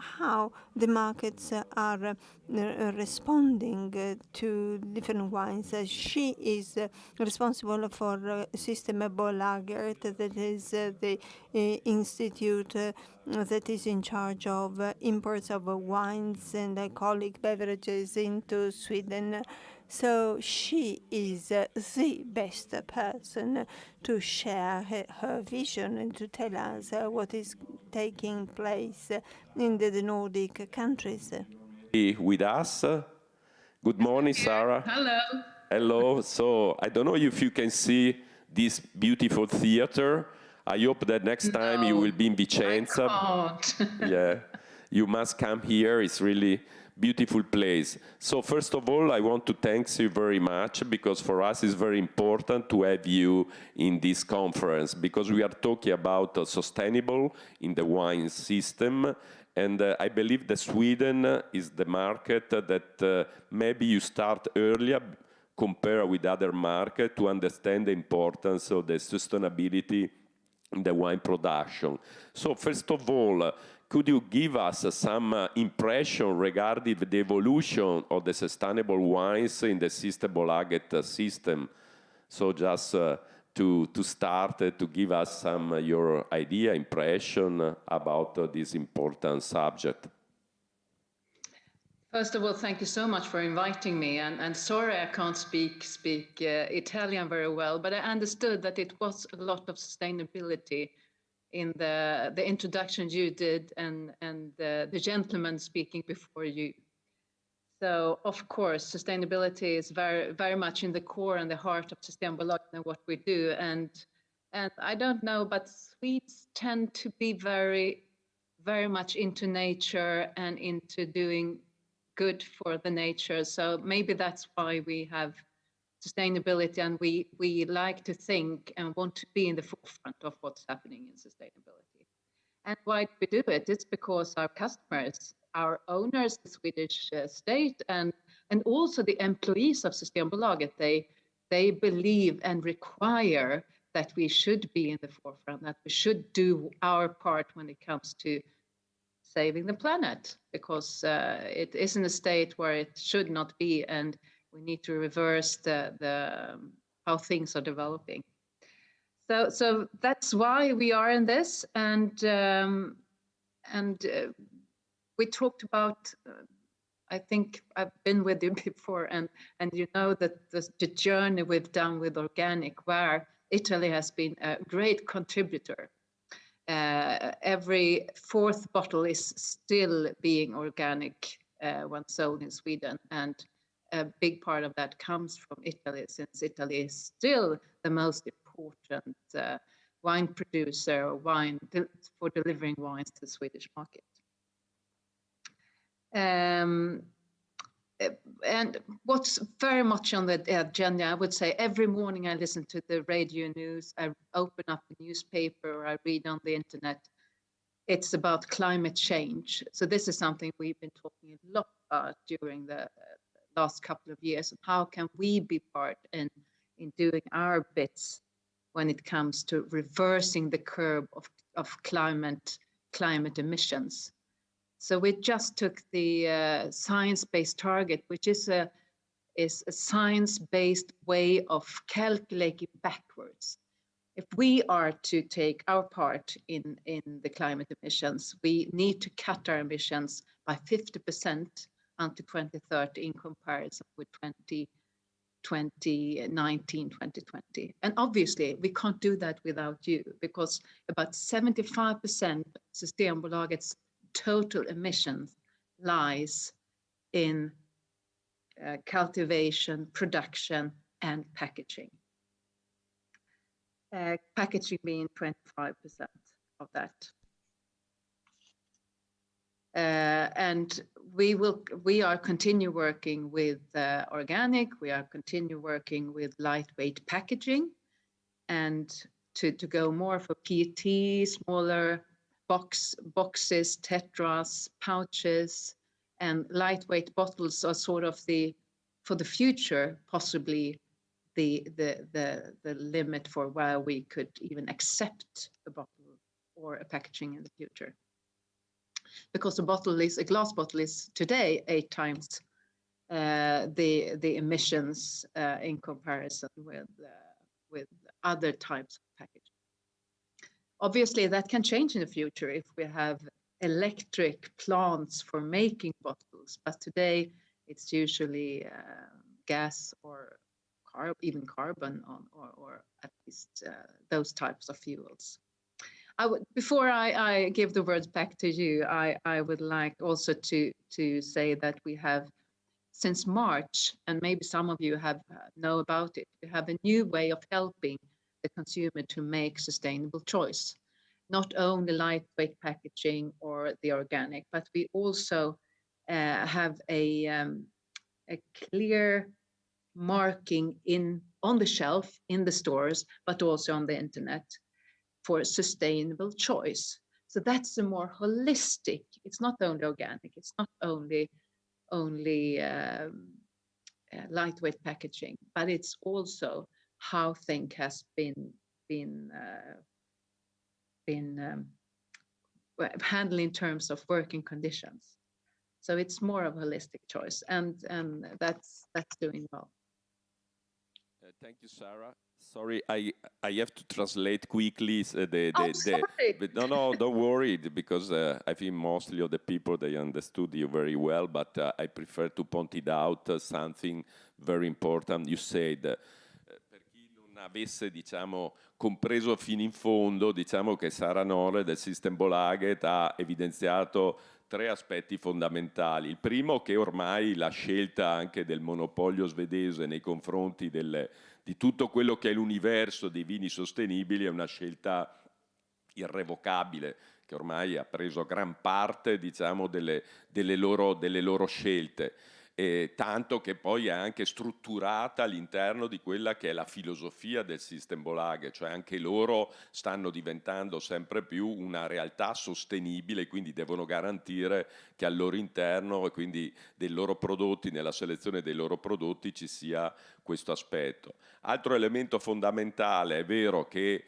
how the markets are responding to different wines. She is responsible for Systema Lager, that is the institute that is in charge of imports of wines and alcoholic beverages into Sweden. So she is the best person to share her vision and to tell us what is taking place in the Nordic countries. With us. Good morning, Sarah. Hello. Hello. So I don't know if you can see this beautiful theater. I hope that next time you will be in Vicenza. I can't. Yeah, you must come here. It's really beautiful place. So first of all, I want to thank you very much, because for us it's very important to have you in this conference, because we are talking about sustainable in the wine system. And I believe that Sweden is the market that maybe you start earlier compared with other markets to understand the importance of the sustainability in the wine production. So first of all, could you give us some impression regarding the evolution of the sustainable wines in the Systembolaget system? So just to start, to give us some your idea, impression about this important subject. First of all, thank you so much for inviting me. And sorry I can't speak Italian very well, but I understood that it was a lot of sustainability in the introduction you did and the gentleman speaking before you. So of course, sustainability is very, very much in the core and the heart of Systembolaget and what we do. And I don't know, but Swedes tend to be very, very much into nature and into doing good for the nature. So maybe that's why we have sustainability, and we like to think and want to be in the forefront of what's happening in sustainability. And why do we do it? It's because our customers, our owners, the Swedish state, and also the employees of Systembolaget, they believe and require that we should be in the forefront, that we should do our part when it comes to saving the planet, because it is in a state where it should not be, and we need to reverse the how things are developing. So that's why we are in this, and we talked about. I think I've been with you before, and you know that the journey we've done with organic, where Italy has been a great contributor. Every fourth bottle is still being organic when sold in Sweden, and a big part of that comes from Italy, since Italy is still the most important wine producer, for delivering wines to the Swedish market. and what's very much on the agenda, I would say every morning I listen to the radio news, I open up a newspaper, or I read on the internet. It's about climate change. So this is something we've been talking a lot about during the last couple of years. How can we be part in doing our bits when it comes to reversing the curve of climate emissions? So we just took the science-based target, which is a science-based way of calculating backwards. If we are to take our part in the climate emissions, we need to cut our emissions by 50% until 2030 in comparison with 2019, 2020. And obviously, we can't do that without you, because about 75% Systembolagets total emissions lies in cultivation, production, and packaging. Packaging being 25% of that. And we are continue working with organic, we are continue working with lightweight packaging, and to go more for PET, smaller boxes, tetras, pouches, and lightweight bottles are sort of for the future, possibly the limit for where we could even accept a bottle or a packaging in the future. Because a glass bottle is today 8 times the emissions in comparison with other types of packaging. Obviously, that can change in the future if we have electric plants for making bottles, but today it's usually gas or even carbon or at least those types of fuels. Before I give the words back to you, I would like also to say that we have, since March, and maybe some of you know about it, we have a new way of helping the consumer to make sustainable choice. Not only lightweight packaging or the organic, but we also have a clear marking on the shelf in the stores, but also on the internet, for sustainable choice. So that's a more holistic. It's not only organic. It's not only lightweight packaging, but it's also how things has been handled in terms of working conditions. So it's more of a holistic choice, and that's doing well. Thank you, Sarah. Sorry, I have to translate quickly. Sorry. No, don't worry, because I think mostly of the people, they understood you very well, but I prefer to point it out something very important. You said, per chi non avesse, diciamo, compreso fino in fondo, diciamo che Sara Nore del Systembolaget ha evidenziato 3 aspetti fondamentali. Il primo, che ormai la scelta anche del monopolio svedese nei confronti di tutto quello che è l'universo dei vini sostenibili è una scelta irrevocabile, che ormai ha preso gran parte, diciamo, delle loro scelte. Tanto che poi è anche strutturata all'interno di quella che è la filosofia del Systembolaget, cioè anche loro stanno diventando sempre più una realtà sostenibile, quindi devono garantire che al loro interno e quindi dei loro prodotti, nella selezione dei loro prodotti ci sia questo aspetto. Altro elemento fondamentale, è vero che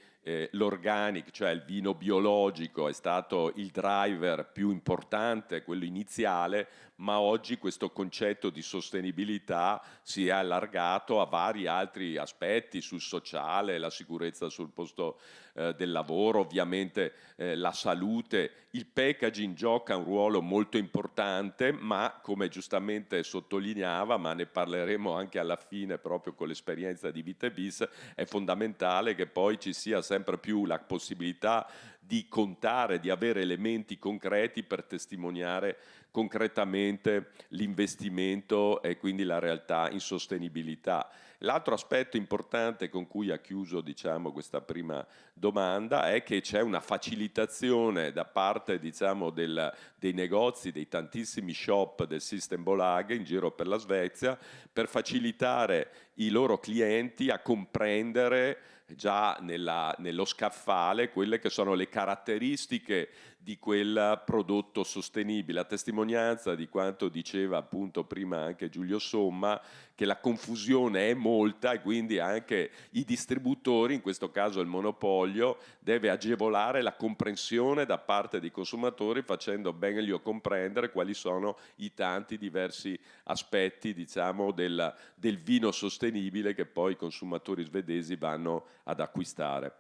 l'organic, cioè il vino biologico, è stato il driver più importante, quello iniziale, ma oggi questo concetto di sostenibilità si è allargato a vari altri aspetti, sul sociale, la sicurezza sul posto del lavoro, ovviamente la salute. Il packaging gioca un ruolo molto importante, ma come giustamente sottolineava, ma ne parleremo anche alla fine proprio con l'esperienza di Vitevis, è fondamentale che poi ci sia sempre più la possibilità di contare, di avere elementi concreti per testimoniare concretamente l'investimento e quindi la realtà in sostenibilità. L'altro aspetto importante con cui ha chiuso, diciamo, questa prima domanda è che c'è una facilitazione da parte, diciamo, dei negozi, dei tantissimi shop del Systembolaget in giro per la Svezia, per facilitare i loro clienti a comprendere già nello scaffale quelle che sono le caratteristiche di quel prodotto sostenibile, a testimonianza di quanto diceva appunto prima anche Giulio Somma, che la confusione è molta e quindi anche i distributori, in questo caso il monopolio, deve agevolare la comprensione da parte dei consumatori facendo meglio comprendere quali sono i tanti diversi aspetti, diciamo, del vino sostenibile che poi i consumatori svedesi vanno ad acquistare.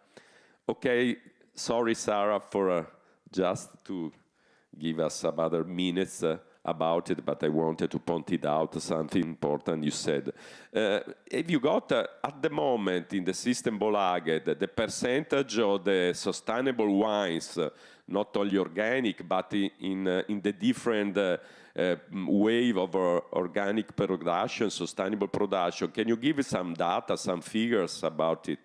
Ok, sorry Sarah for just to give us some other minutes about it, but I wanted to point it out, something important you said. Have you got, at the moment in the Systembolaget, the percentage of the sustainable wines, not only organic, but in the different wave of organic production, sustainable production? Can you give some data, some figures about it?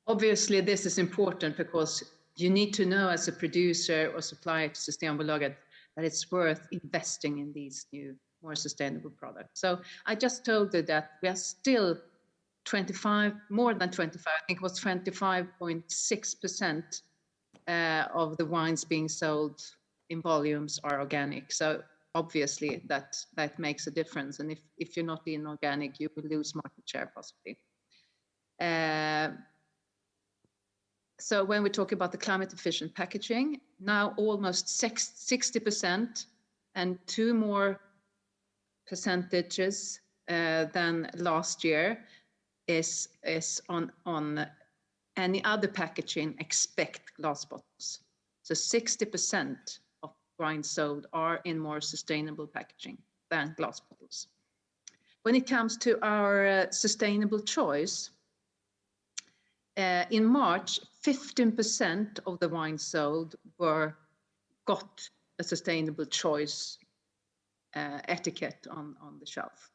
Obviously, this is important because you need to know as a producer or supplier to Systembolaget that it's worth investing in these new, more sustainable products. So I just told you that we are still 25, more than 25, I think it was 25.6% of the wines being sold in volumes are organic. So obviously that makes a difference. And if you're not in organic, you will lose market share possibly. So when we talk about the climate efficient packaging, now almost 60% and 2 more percentages than last year is on any other packaging except glass bottles. So 60% of wine sold are in more sustainable packaging than glass bottles. When it comes to our sustainable choice, in March, 15% of the wine sold got a sustainable choice etiquette on the shelf.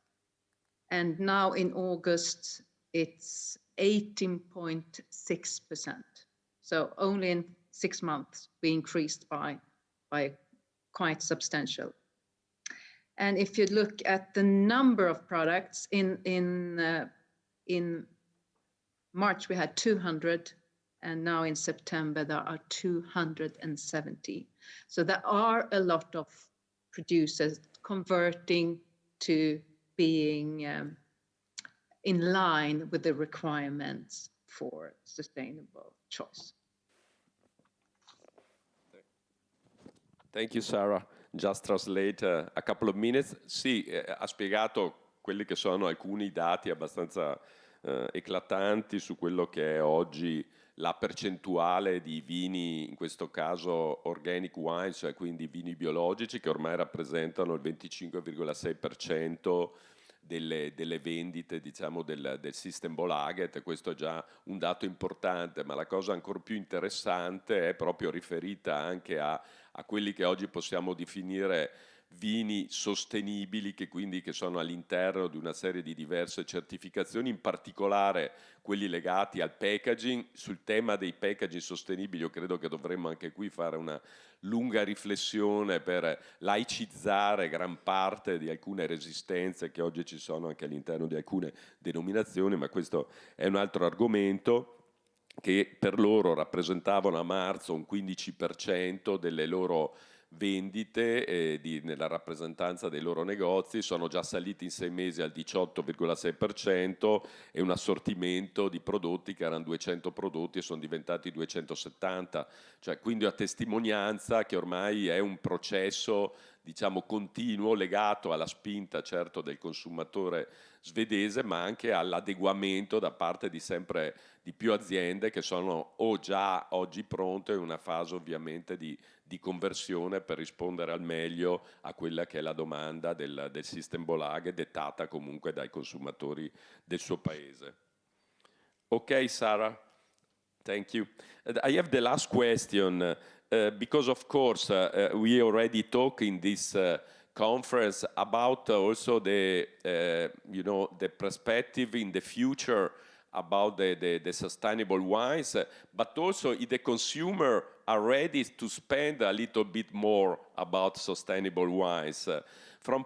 And now in August, it's 18.6%. So only in 6 months, we increased by quite substantial. And if you look at the number of products in March, we had 200, and now in September, there are 270. So there are a lot of producers converting to being in line with the requirements for sustainable choice. Thank you, Sarah. Just translate a couple of minutes. Sì, ha spiegato quelli che sono alcuni dati abbastanza eclatanti su quello che è oggi la percentuale di vini, in questo caso organic wine, cioè quindi vini biologici, che ormai rappresentano il 25,6% delle vendite, diciamo, del Systembolaget. Questo è già un dato importante, ma la cosa ancora più interessante è proprio riferita anche a quelli che oggi possiamo definire vini sostenibili, che sono all'interno di una serie di diverse certificazioni, in particolare quelli legati al packaging. Sul tema dei packaging sostenibili io credo che dovremmo anche qui fare una lunga riflessione per laicizzare gran parte di alcune resistenze che oggi ci sono anche all'interno di alcune denominazioni, ma questo è un altro argomento, che per loro rappresentavano a marzo un 15% delle loro vendite nella rappresentanza dei loro negozi, sono già saliti in 6 mesi al 18,6% e un assortimento di prodotti che erano 200 prodotti e sono diventati 270, cioè quindi a testimonianza che ormai è un processo, diciamo, continuo, legato alla spinta certo del consumatore svedese, ma anche all'adeguamento da parte di sempre di più aziende che sono o già oggi pronte in una fase ovviamente di conversione per rispondere al meglio a quella che è la domanda del Systembolaget, dettata comunque dai consumatori del suo paese. Ok, Sarah, thank you. I have the last question because of course we already talk in this conference about also the the perspective in the future about the sustainable wines, but also if the consumer are ready to spend a little bit more about sustainable wines. From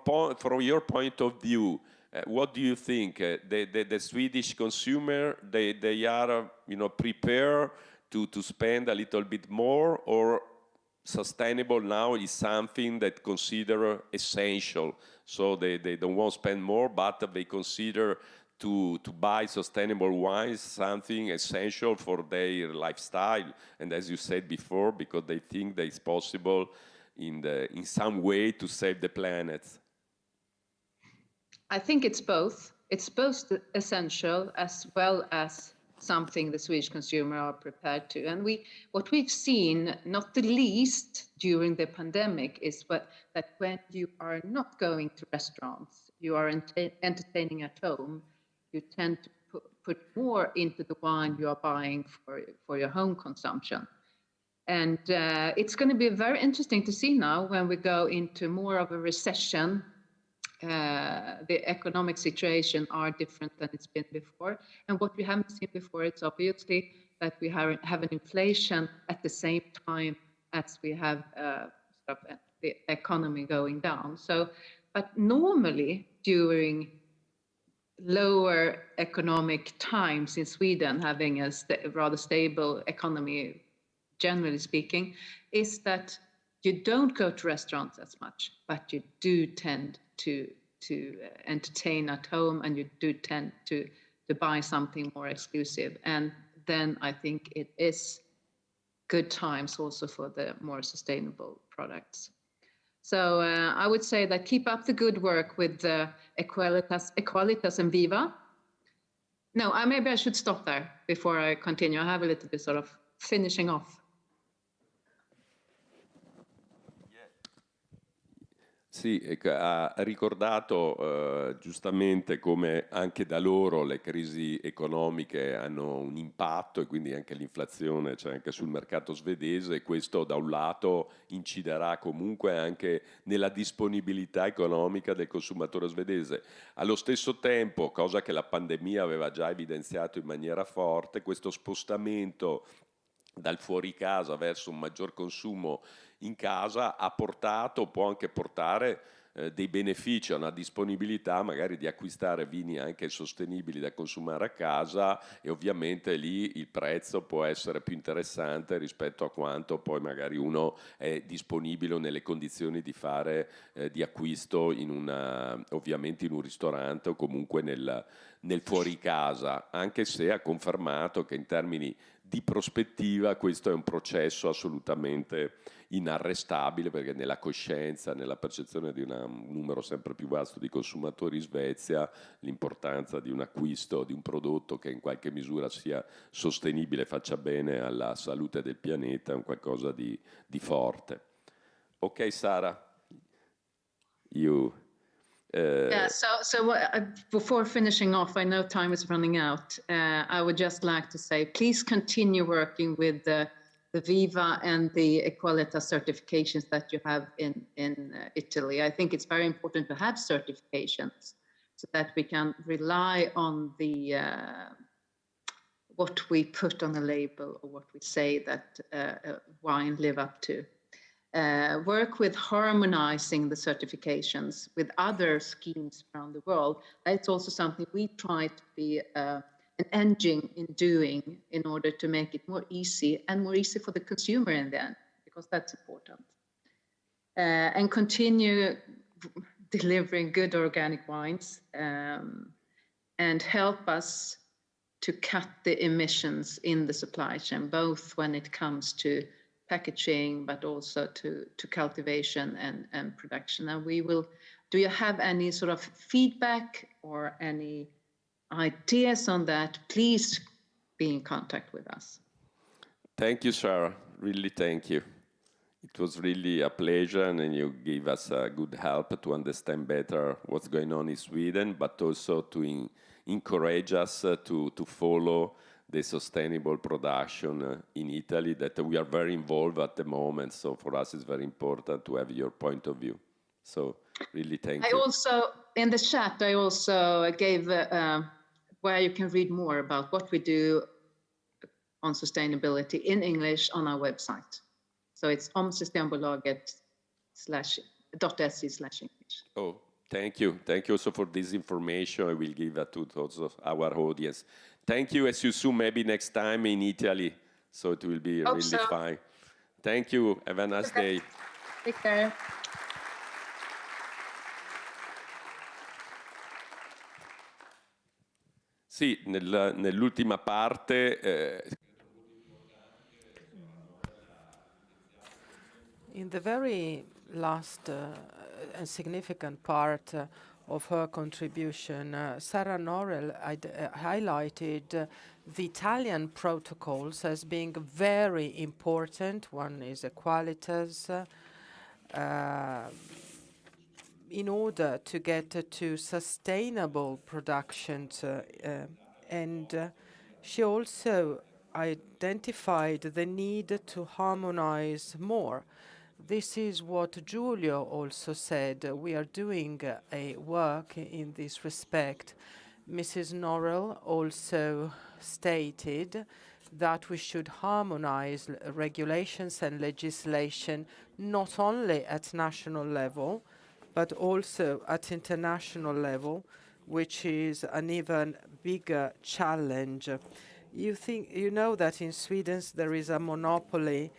your point of view, what do you think? The Swedish consumer, they are prepared to spend a little bit more, or sustainable now is something that consider essential, so they don't want to spend more, but they consider to buy sustainable wines something essential for their lifestyle, and as you said before, because they think that it's possible in some way to save the planet. I think it's both. It's both essential as well as something the Swedish consumer are prepared to. And what we've seen, not the least during the pandemic, is that when you are not going to restaurants, you are entertaining at home, you tend to put more into the wine you are buying for your home consumption. And it's going to be very interesting to see now when we go into more of a recession. The economic situation are different than it's been before. And what we haven't seen before, it's obviously that we have an inflation at the same time as we have the economy going down. So, but normally during lower economic times in Sweden, having a rather stable economy, generally speaking, is that you don't go to restaurants as much, but you do tend to entertain at home, and you do tend to buy something more exclusive. And then I think it is good times also for the more sustainable products. So I would say that keep up the good work with Equalitas and Viva. No, maybe I should stop there before I continue. I have a little bit sort of finishing off. Sì, ha ricordato giustamente come anche da loro le crisi economiche hanno un impatto, e quindi anche l'inflazione c'è anche sul mercato svedese, e questo da un lato inciderà comunque anche nella disponibilità economica del consumatore svedese. Allo stesso tempo, cosa che la pandemia aveva già evidenziato in maniera forte, questo spostamento dal fuori casa verso un maggior consumo in casa può anche portare dei benefici, a una disponibilità magari di acquistare vini anche sostenibili da consumare a casa, e ovviamente lì il prezzo può essere più interessante rispetto a quanto poi magari uno è disponibile nelle condizioni di fare di acquisto ovviamente in un ristorante o comunque nel fuori casa, anche se ha confermato che in termini di prospettiva questo è un processo assolutamente inarrestabile, perché nella coscienza, nella percezione di un numero sempre più vasto di consumatori in Svezia, l'importanza di un acquisto di un prodotto che in qualche misura sia sostenibile, faccia bene alla salute del pianeta, è un qualcosa di forte. Ok, Sara, Yeah, so before finishing off, I know time is running out. I would just like to say, please continue working with the Viva and the Equalitas certifications that you have in Italy. I think it's very important to have certifications so that we can rely on the what we put on the label, or what we say that wine live up to. Work with harmonizing the certifications with other schemes around the world. That's also something we try to be an engine in doing, in order to make it more easy for the consumer in the end, because that's important. And continue delivering good organic wines, and help us to cut the emissions in the supply chain, both when it comes to packaging, but also to cultivation and production. And do you have any sort of feedback or any ideas on that? Please be in contact with us. Thank you, Sarah. Really, thank you. It was really a pleasure, and you gave us a good help to understand better what's going on in Sweden, but also to encourage us to follow the sustainable production in Italy, that we are very involved at the moment. So for us, it's very important to have your point of view. So really thank I you. also, in the chat, I also gave where you can read more about what we do on sustainability in English on our website. So it's omsystembolaget.se/English. Oh, thank you. Thank you also for this information. I will give that to also our audience. Thank you. As you soon, maybe next time in Italy. So it will be Hope really so. fine. Thank you. Have a nice day. Take care. Sì, nell'ultima parte In the very last and significant part of her contribution, Sarah Norrell highlighted the Italian protocols as being very important. One is Equalitas, in order to get to sustainable productions. And she also identified the need to harmonize more. This is what Giulio also said. We are doing a work in this respect. Mrs. Norrell also stated that we should harmonize regulations and legislation not only at national level, but also at international level, which is an even bigger challenge. You know that in Sweden there is a monopoly,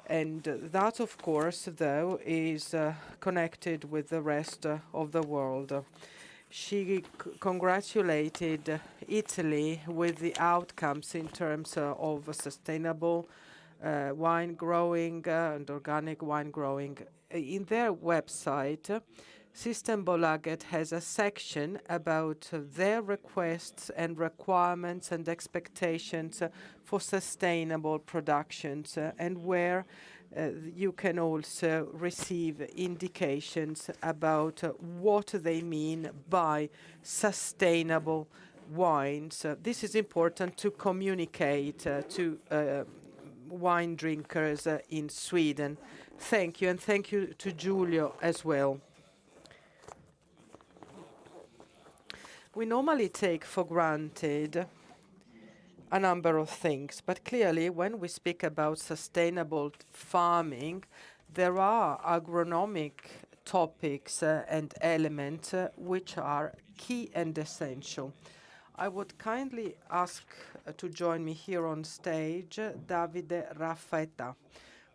and that, of course, though, is connected with the rest of the world. She congratulated Italy with the outcomes in terms of sustainable wine growing and organic wine growing. In their website, Systembolaget has a section about their requests and requirements and expectations for sustainable productions, and where you can also receive indications about what they mean by sustainable wines. This is important to communicate to wine drinkers in Sweden. Thank you, and thank you to Giulio as well. We normally take for granted a number of things, but clearly when we speak about sustainable farming, there are agronomic topics and elements which are key and essential. I would kindly ask to join me here on stage Davide Raffaetta,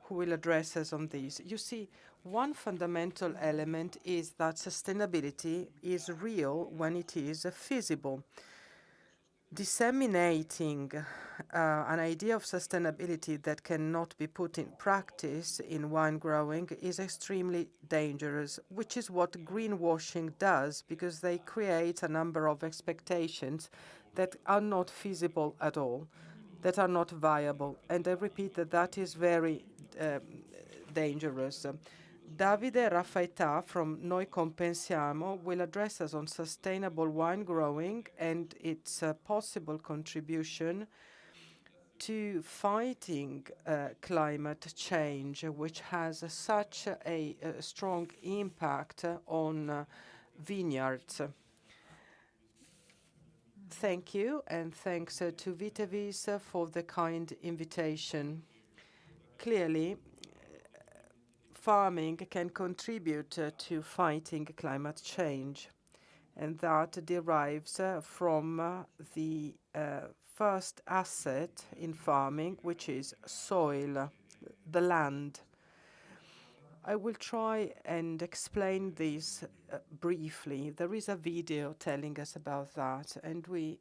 who will address us on this. You see, one fundamental element is that sustainability is real when it is feasible. Disseminating an idea of sustainability that cannot be put in practice in wine growing is extremely dangerous, which is what greenwashing does, because they create a number of expectations that are not feasible at all, that are not viable. And I repeat that that is very dangerous. Davide Raffaetta from Noi Compensiamo will address us on sustainable wine growing and its possible contribution to fighting climate change, which has such a strong impact on vineyards. Thank you, and thanks to Vitevis for the kind invitation. Clearly, farming can contribute to fighting climate change, and that derives from the first asset in farming, which is soil, the land. I will try and explain this briefly. There is a video telling us about that, and we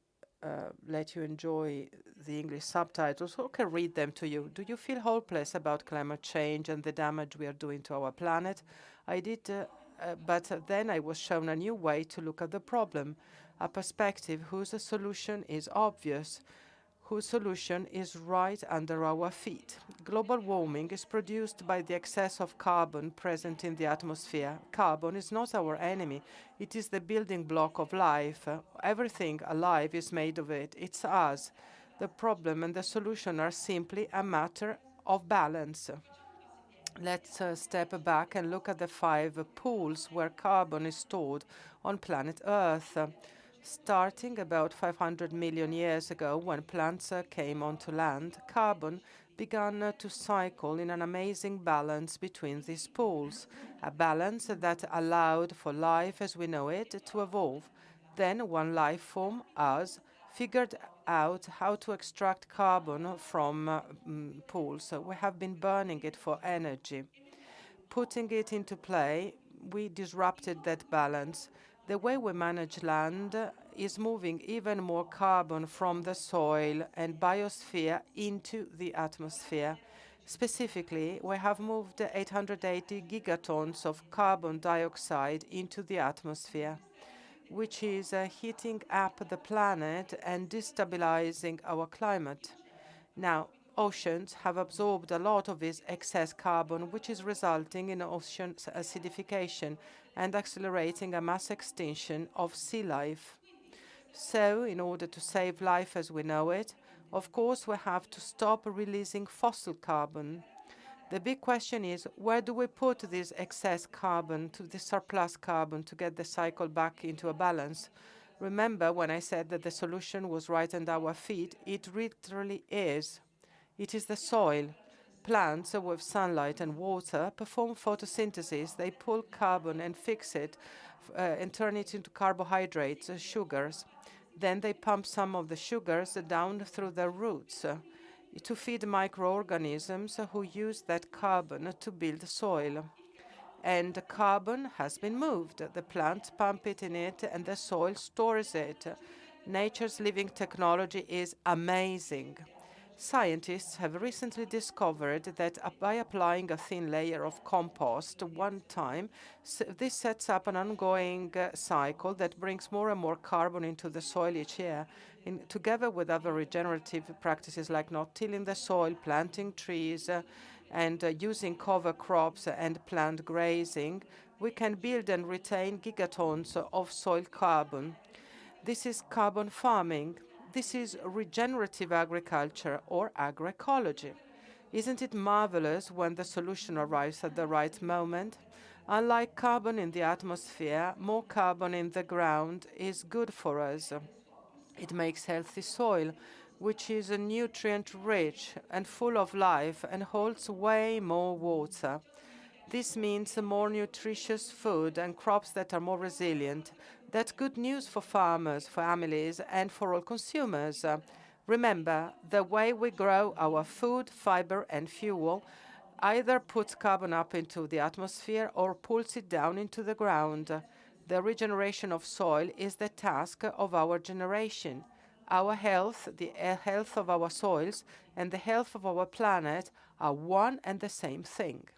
let you enjoy the English subtitles. Who can read them to you? Do you feel hopeless about climate change and the damage we are doing to our planet? I did, but then I was shown a new way to look at the problem, a perspective whose solution is obvious, whose solution is right under our feet. Global warming is produced by the excess of carbon present in the atmosphere. Carbon is not our enemy. It is the building block of life. Everything alive is made of it. It's us. The problem and the solution are simply a matter of balance. Let's step back and look at the 5 pools where carbon is stored on planet Earth. Starting about 500 million years ago, when plants came onto land, carbon began to cycle in an amazing balance between these pools, a balance that allowed for life as we know it to evolve. Then one life form, us, figured out how to extract carbon from pools. So we have been burning it for energy. Putting it into play, we disrupted that balance. The way we manage land is moving even more carbon from the soil and biosphere into the atmosphere. Specifically, we have moved 880 gigatons of carbon dioxide into the atmosphere, which is heating up the planet and destabilizing our climate. Now, oceans have absorbed a lot of this excess carbon, which is resulting in ocean acidification and accelerating a mass extinction of sea life. So, in order to save life as we know it, of course, we have to stop releasing fossil carbon. The big question is, where do we put this excess carbon, to the surplus carbon, to get the cycle back into a balance? Remember when I said that the solution was right under our feet? It literally is. It is the soil. Plants with sunlight and water perform photosynthesis. They pull carbon and fix it and turn it into carbohydrates, sugars. Then they pump some of the sugars down through their roots to feed microorganisms who use that carbon to build soil. And the carbon has been moved. The plants pump it in it, and the soil stores it. Nature's living technology is amazing. Scientists have recently discovered that by applying a thin layer of compost one time, this sets up an ongoing cycle that brings more and more carbon into the soil each year. Together with other regenerative practices like not tilling the soil, planting trees, and using cover crops and plant grazing, we can build and retain gigatons of soil carbon. This is carbon farming. This is regenerative agriculture or agroecology. Isn't it marvelous when the solution arrives at the right moment? Unlike carbon in the atmosphere, more carbon in the ground is good for us. It makes healthy soil, which is nutrient rich and full of life and holds way more water. This means more nutritious food and crops that are more resilient. That's good news for farmers, families, and for all consumers. Remember, the way we grow our food, fiber, and fuel either puts carbon up into the atmosphere or pulls it down into the ground. The regeneration of soil is the task of our generation. Our health, the health of our soils, and the health of our planet are one and the same thing.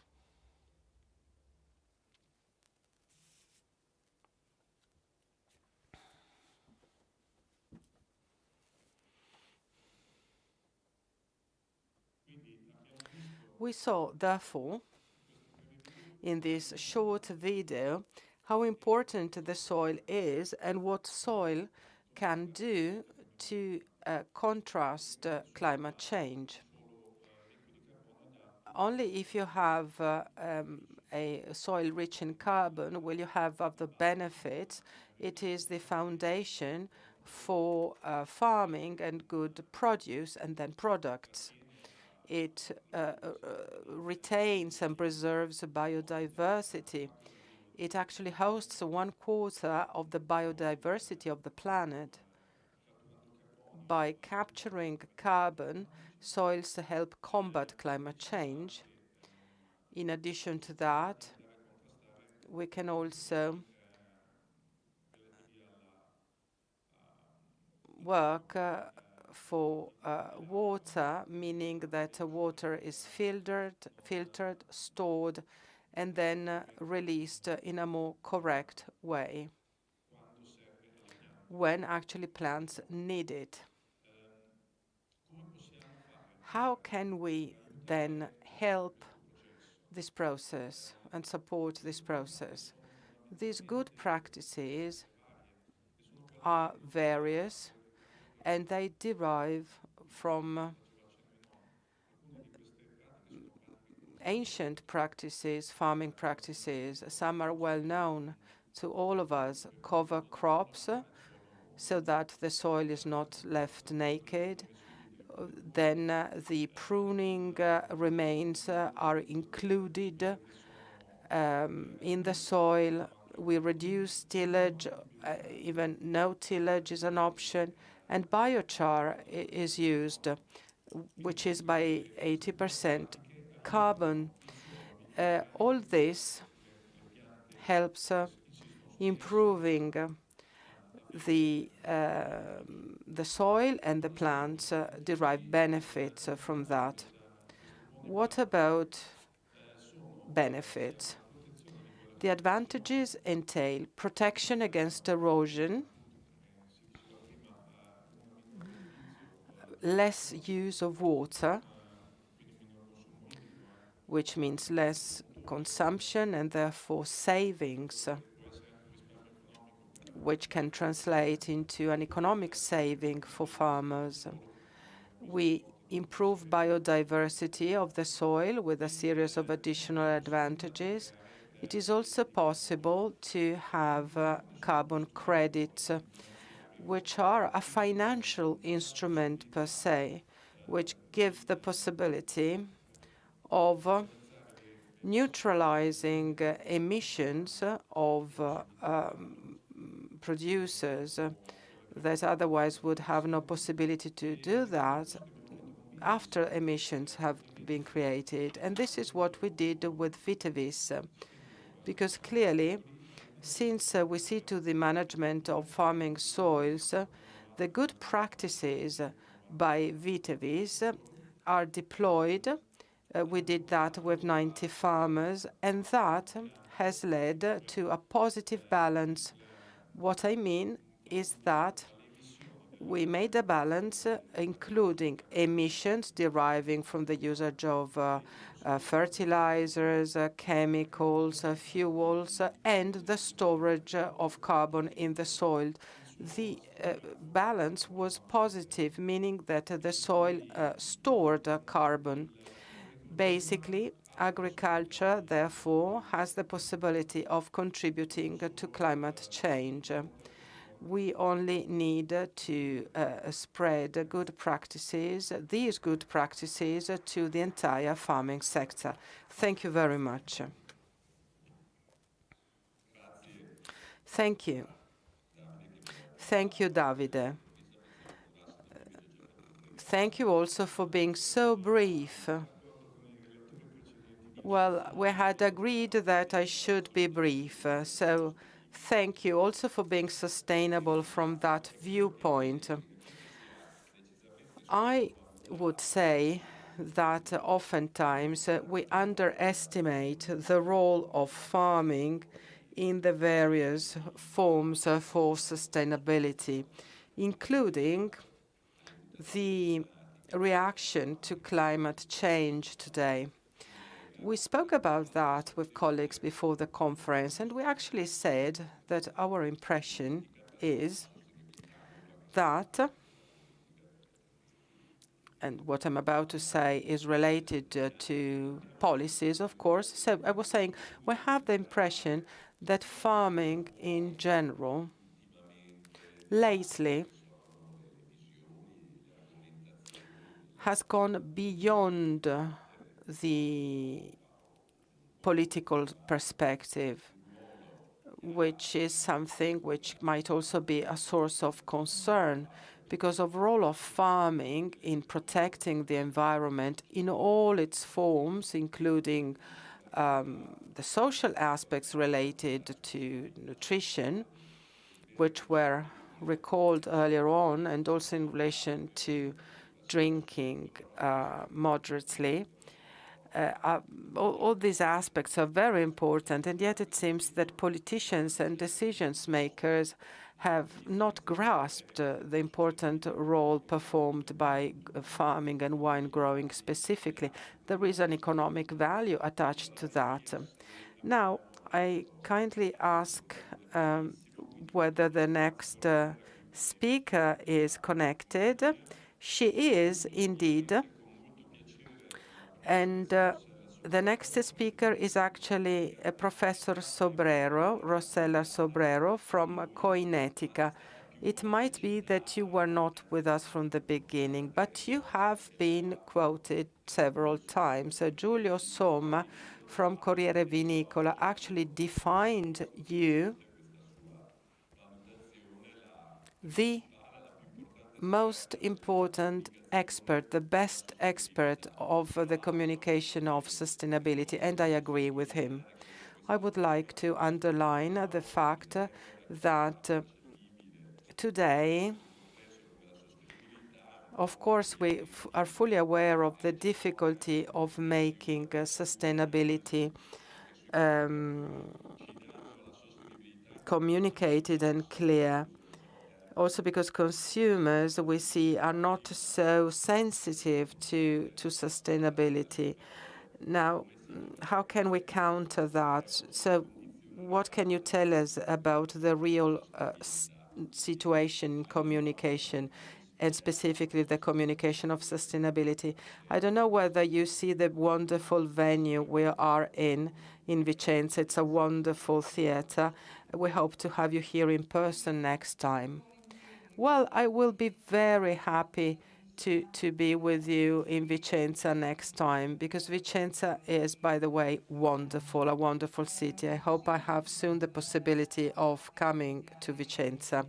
We saw, therefore, in this short video, how important the soil is and what soil can do to contrast climate change. Only if you have a soil rich in carbon will you have other benefits. It is the foundation for farming and good produce and then products. It retains and preserves biodiversity. It actually hosts 1/4 of the biodiversity of the planet. By capturing carbon, soils help combat climate change. In addition to that, we can also work for water, meaning that water is filtered, stored, and then released in a more correct way when actually plants need it. How can we then help this process and support this process? These good practices are various and they derive from ancient practices, farming practices. Some are well known to all of us. Cover crops so that the soil is not left naked. Then the pruning remains are included in the soil. We reduce tillage, even no tillage is an option, and biochar is used, which is by 80% carbon. All this helps improving the soil, and the plants derive benefits from that. What about benefits? The advantages entail protection against erosion, less use of water, which means less consumption and therefore savings, which can translate into an economic saving for farmers. We improve biodiversity of the soil with a series of additional advantages. It is also possible to have carbon credits, which are a financial instrument per se, which give the possibility of neutralizing emissions of producers that otherwise would have no possibility to do that after emissions have been created. And this is what we did with Vitevis, because clearly, since we see to the management of farming soils, the good practices by Vitevis are deployed. We did that with 90 farmers, and that has led to a positive balance. What I mean is that we made a balance, including emissions deriving from the usage of fertilizers, chemicals, fuels, and the storage of carbon in the soil. The balance was positive, meaning that the soil stored carbon. Basically, agriculture, therefore, has the possibility of contributing to climate change. We only need to spread good practices, these good practices, to the entire farming sector. Thank you very much. Thank you. Thank you, Davide. Thank you also for being so brief. Well, we had agreed that I should be brief, so thank you also for being sustainable from that viewpoint. I would say that oftentimes we underestimate the role of farming in the various forms for sustainability, including the reaction to climate change today. We spoke about that with colleagues before the conference, and we actually said that our impression is that, and what I'm about to say is related to policies, of course. So I was saying we have the impression that farming in general lately has gone beyond the political perspective, which is something which might also be a source of concern because of the role of farming in protecting the environment in all its forms, including the social aspects related to nutrition, which were recalled earlier on, and also in relation to drinking moderately. All these aspects are very important, and yet it seems that politicians and decisions makers have not grasped the important role performed by farming and wine growing specifically. There is an economic value attached to that. Now, I kindly ask whether the next speaker is connected. She is indeed. And The next speaker is actually Professor Sobrero, Rossella Sobrero from Coinetica. It might be that you were not with us from the beginning, but you have been quoted several times. Giulio Somma from Corriere Vinicola actually defined you the most important expert, the best expert of the communication of sustainability, and I agree with him. I would like to underline the fact that today, of course, we are fully aware of the difficulty of making sustainability communicated and clear. Also because consumers, we see, are not so sensitive to sustainability. Now, how can we counter that? So what can you tell us about the real situation in communication, and specifically the communication of sustainability? I don't know whether you see the wonderful venue we are in Vicenza. It's a wonderful theater. We hope to have you here in person next time. Well, I will be very happy to be with you in Vicenza next time, because Vicenza is, by the way, wonderful, a wonderful city. I hope I have soon the possibility of coming to Vicenza.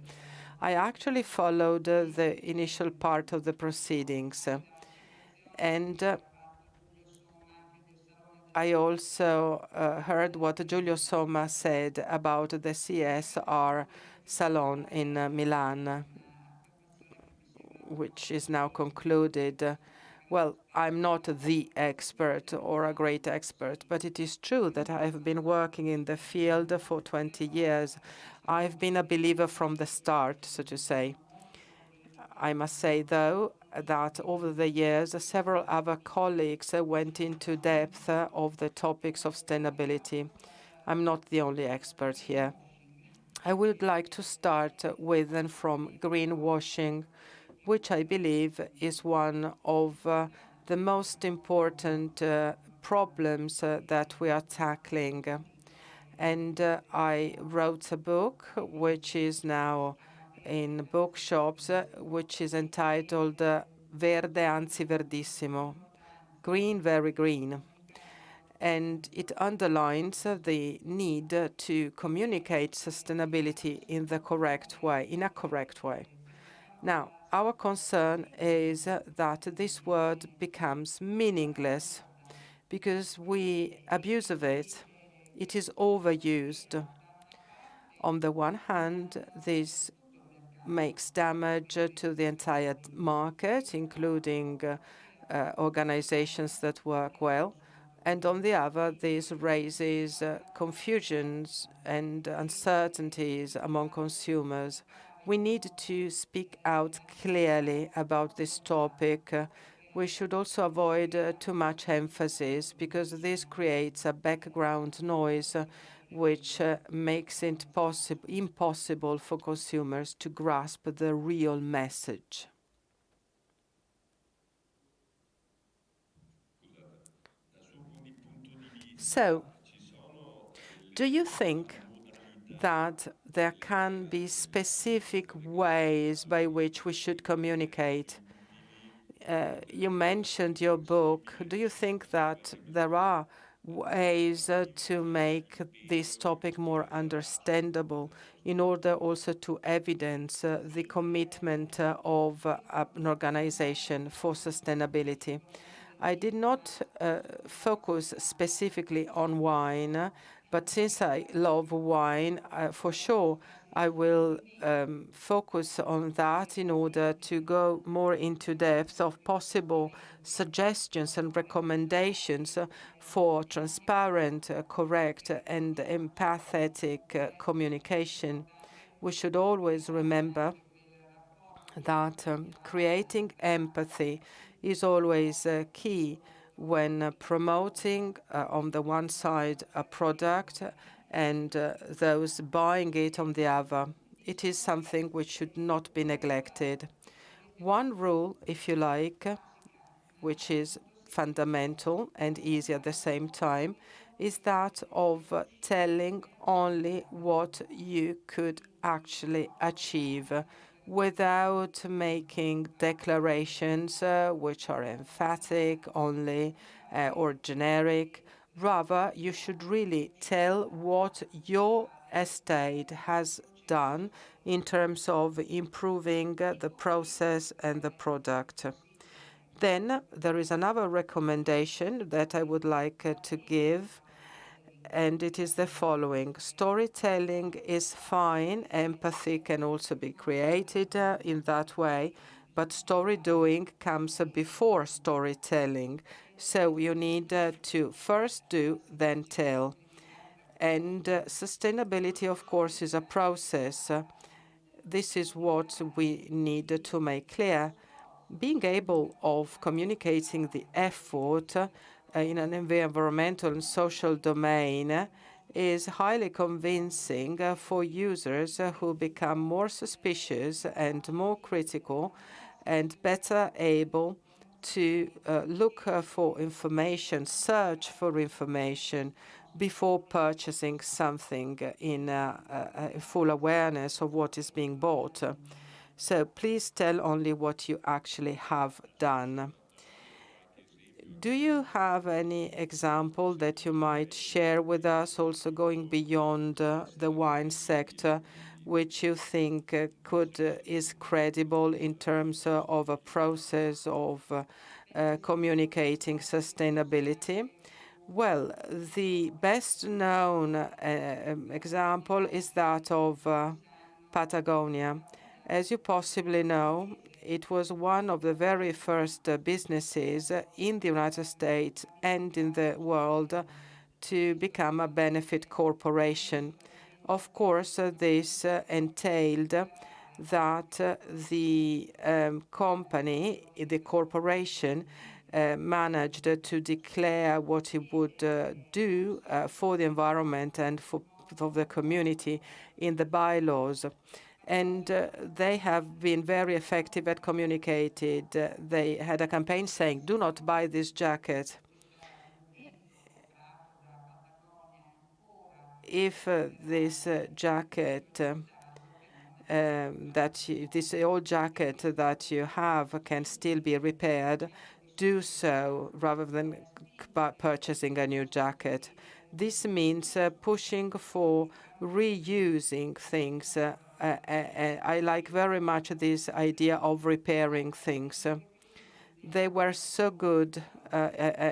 I actually followed the initial part of the proceedings, and I also heard what Giulio Somma said about the CSR Salon in Milan, which is now concluded. Well, I'm not the expert or a great expert, but it is true that I have been working in the field for 20 years. I've been a believer from the start, so to say. I must say, though, that over the years, several other colleagues went into depth of the topics of sustainability. I'm not the only expert here. I would like to start with and from greenwashing, which I believe is one of the most important problems that we are tackling. And I wrote a book, which is now in bookshops, which is entitled Verde anzi verdissimo, green, very green. And it underlines the need to communicate sustainability in the correct way, in a correct way. Now, our concern is that this word becomes meaningless because we abuse of it. It is overused. On the one hand, this makes damage to the entire market, including organizations that work well. And on the other, this raises confusions and uncertainties among consumers. We need to speak out clearly about this topic. We should also avoid too much emphasis, because this creates a background noise which makes it impossible for consumers to grasp the real message. So, do you think that there can be specific ways by which we should communicate? You mentioned your book. Do you think that there are ways to make this topic more understandable in order also to evidence the commitment of an organization for sustainability? I did not focus specifically on wine, but since I love wine, for sure I will focus on that in order to go more into depth of possible suggestions and recommendations for transparent, correct, and empathetic communication. We should always remember that creating empathy is always key when promoting, on the one side, a product and those buying it on the other. It is something which should not be neglected. One rule, if you like, which is fundamental and easy at the same time, is that of telling only what you could actually achieve without making declarations which are emphatic only or generic. Rather, you should really tell what your estate has done in terms of improving the process and the product. Then there is another recommendation that I would like to give, and it is the following. Storytelling is fine. Empathy can also be created in that way, but story doing comes before storytelling. So you need to first do, then tell. And sustainability, of course, is a process. This is what we need to make clear. Being able of communicating the effort in an environmental and social domain is highly convincing for users who become more suspicious and more critical and better able to look for information, search for information before purchasing something in full awareness of what is being bought. So please tell only what you actually have done. Do you have any example that you might share with us, also going beyond the wine sector, which you think is credible in terms of a process of communicating sustainability? Well, the best known example is that of Patagonia. As you possibly know, it was one of the very first businesses in the United States and in the world to become a benefit corporation. Of course, this entailed that the company, the corporation, managed to declare what it would do for the environment and for the community in the bylaws. And they have been very effective at communicating. They had a campaign saying, "Do not buy this jacket. If this jacket this old jacket that you have can still be repaired, do so rather than purchasing a new jacket." This means pushing for reusing things. I like very much this idea of repairing things. They were so good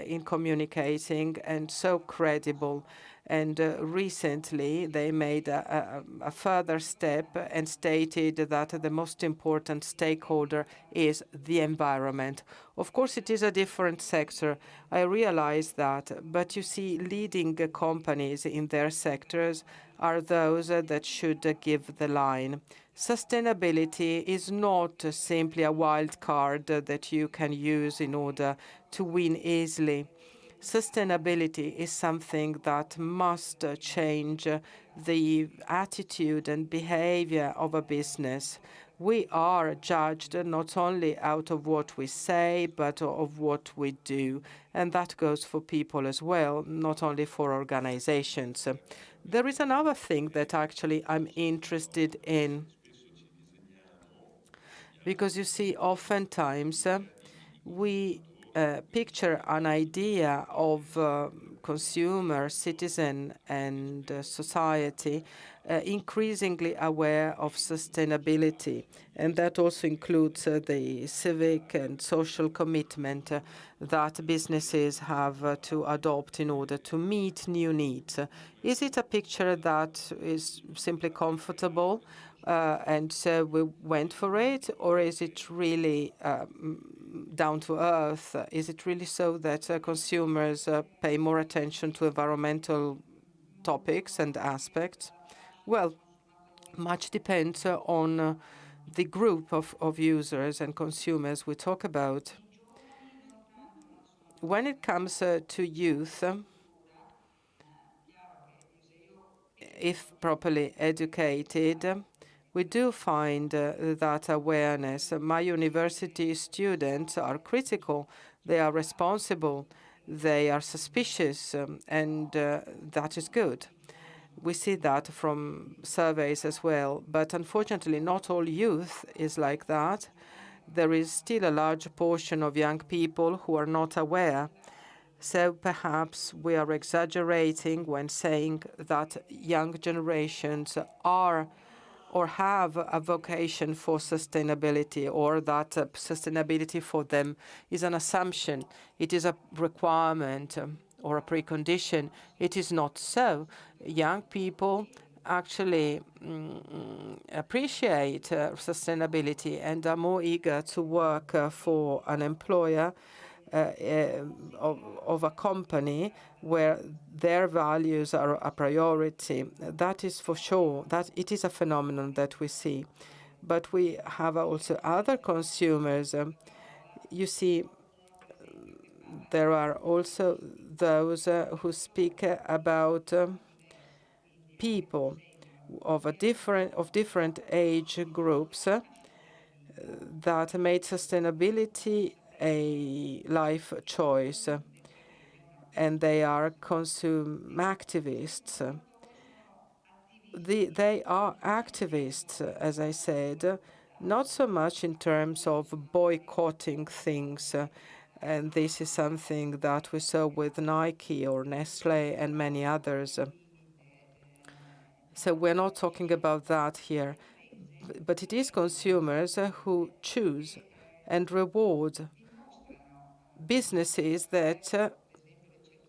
in communicating and so credible. And recently, they made a further step and stated that the most important stakeholder is the environment. Of course, it is a different sector. I realize that. But you see, leading companies in their sectors are those that should give the line. Sustainability is not simply a wild card that you can use in order to win easily. Sustainability is something that must change the attitude and behavior of a business. We are judged not only out of what we say, but of what we do. And that goes for people as well, not only for organizations. There is another thing that actually I'm interested in. Because you see, oftentimes we picture an idea of consumer, citizen, and society increasingly aware of sustainability. And that also includes the civic and social commitment that businesses have to adopt in order to meet new needs. Is it a picture that is simply comfortable? And so we went for it, or is it really down to earth? Is it really so that consumers pay more attention to environmental topics and aspects? Well, much depends on the group of users and consumers we talk about. When it comes to youth, if properly educated, we do find that awareness. My university students are critical. They are responsible, they are suspicious, and that is good. We see that from surveys as well, but unfortunately not all youth is like that. There is still a large portion of young people who are not aware. So perhaps we are exaggerating when saying that young generations are or have a vocation for sustainability, or that sustainability for them is an assumption, it is a requirement or a precondition. It is not so. Young people actually appreciate sustainability and are more eager to work for an employer of a company where their values are a priority. That is for sure. That it is a phenomenon that we see. But we have also other consumers. You see, there are also those who speak about people of different age groups that made sustainability a life choice, and they are consume activists. They are activists, as I said, not so much in terms of boycotting things, and this is something that we saw with Nike or Nestle and many others. So we're not talking about that here, but it is consumers who choose and reward businesses that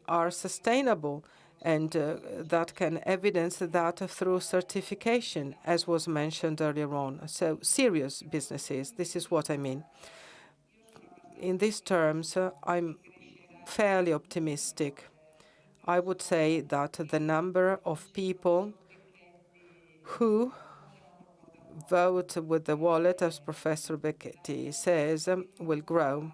are sustainable, and that can evidence that through certification, as was mentioned earlier on. So serious businesses, this is what I mean. In these terms, I'm fairly optimistic. I would say that the number of people who vote with the wallet, as Professor Becchetti says, will grow.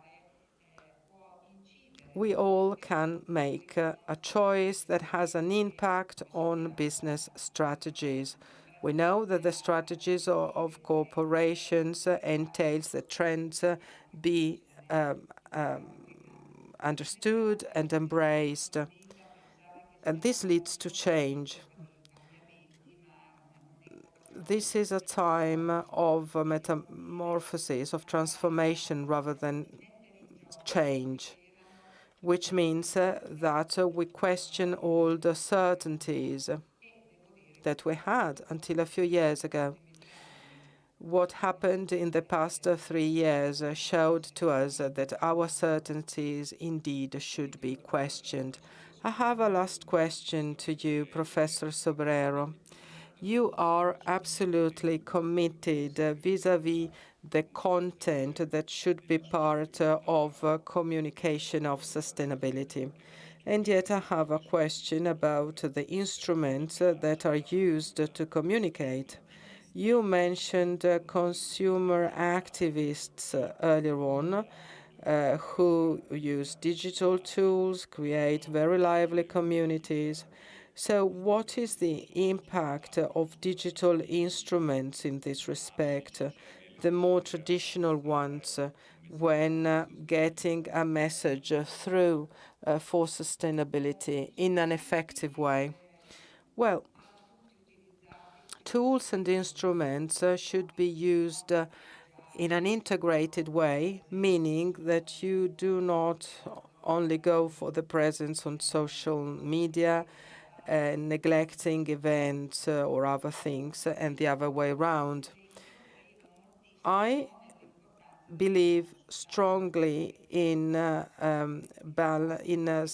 We all can make a choice that has an impact on business strategies. We know that the strategies of corporations entails that trends be understood and embraced, and this leads to change. This is a time of metamorphosis, of transformation rather than change, which means that we question all the certainties that we had until a few years ago. What happened in the past 3 years showed to us that our certainties indeed should be questioned. I have a last question to you, Professor Sobrero. You are absolutely committed vis-à-vis the content that should be part of communication of sustainability. And yet I have a question about the instruments that are used to communicate. You mentioned consumer activists earlier on who use digital tools, create very lively communities. So what is the impact of digital instruments in this respect, the more traditional ones, when getting a message through for sustainability in an effective way? Well, tools and instruments should be used in an integrated way, meaning that you do not only go for the presence on social media, neglecting events or other things, and the other way around. I believe strongly in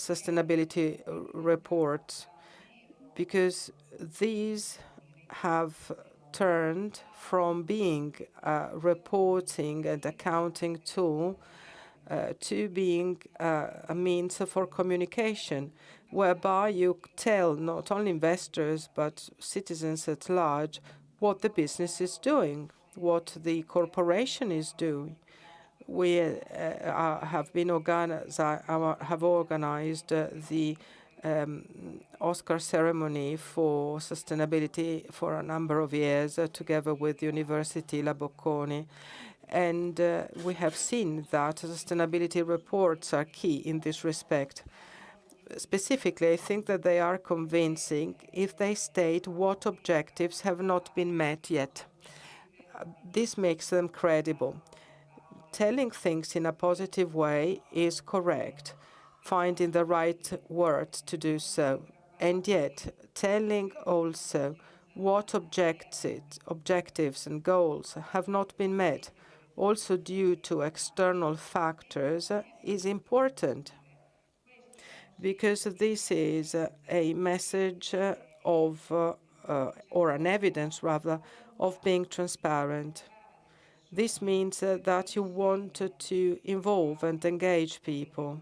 sustainability reports, because these have turned from being a reporting and accounting tool to being a means for communication, whereby you tell not only investors but citizens at large what the business is doing, what the corporation is doing. We have organized the Oscar ceremony for sustainability for a number of years, together with University La Bocconi. And we have seen that sustainability reports are key in this respect. Specifically, I think that they are convincing if they state what objectives have not been met yet. This makes them credible. Telling things in a positive way is correct, finding the right words to do so. And yet, telling also what objectives and goals have not been met, also due to external factors, is important, because this is a message or an evidence rather, of being transparent. This means that you want to involve and engage people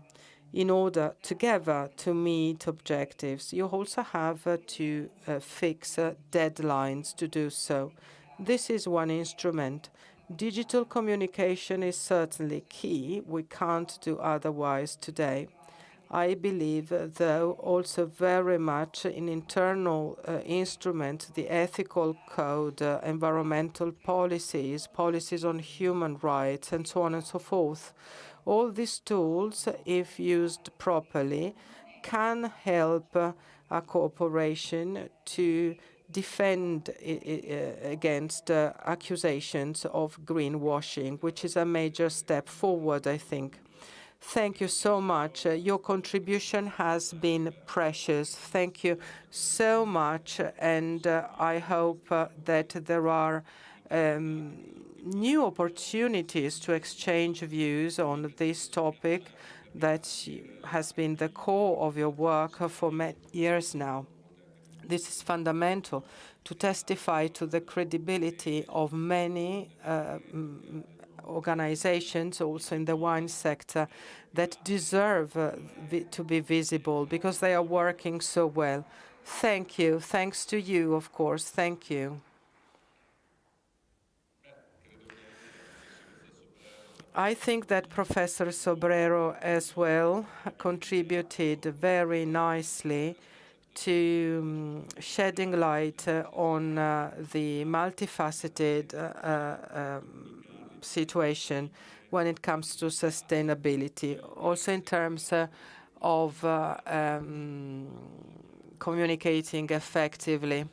in order together to meet objectives. You also have to fix deadlines to do so. This is one instrument. Digital communication is certainly key. We can't do otherwise today. I believe, though, also very much in internal instruments, the ethical code, environmental policies, policies on human rights, and so on and so forth. All these tools, if used properly, can help a corporation to defend against accusations of greenwashing, which is a major step forward, I think. Thank you so much. Your contribution has been precious. Thank you so much. And I hope that there are new opportunities to exchange views on this topic that has been the core of your work for many years now. This is fundamental to testify to the credibility of many organizations also in the wine sector that deserve to be visible because they are working so well. Thank you. Thanks to you, of course. Thank you. I think that Professor Sobrero as well contributed very nicely to shedding light on the multifaceted situation when it comes to sustainability, also in terms of communicating effectively.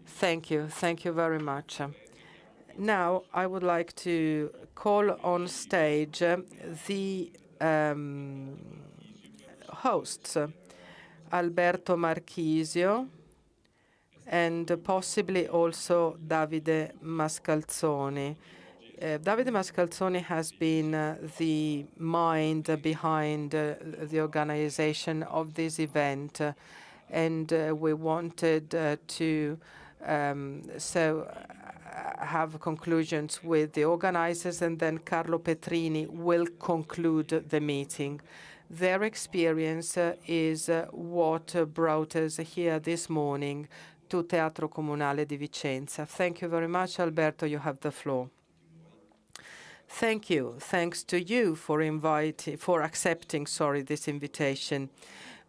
Thank you. Thank you very much. Now, I would like to call on stage the hosts, Alberto Marchisio, and possibly also Davide Mascalzoni. Davide Mascalzoni has been the mind behind the organization of this event, and we wanted to have conclusions with the organizers, and then Carlo Petrini will conclude the meeting. Their experience is what brought us here this morning to Teatro Comunale di Vicenza. Thank you very much. Alberto, you have the floor. Thank you. Thanks to you for accepting this invitation,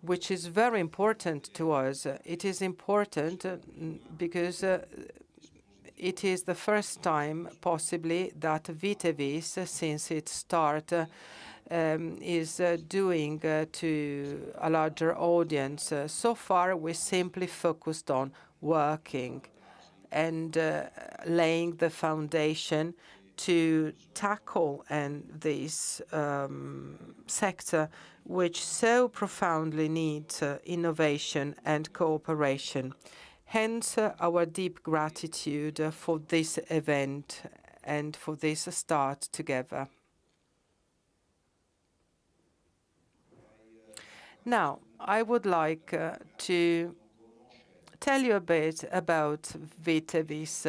which is very important to us. It is important because it is the first time, possibly, that Vitevis, since its start, is doing to a larger audience. So far, we simply focused on working and laying the foundation to tackle this sector, which so profoundly needs innovation and cooperation. Hence, our deep gratitude for this event and for this start together. Now, I would like to tell you a bit about Vitevis.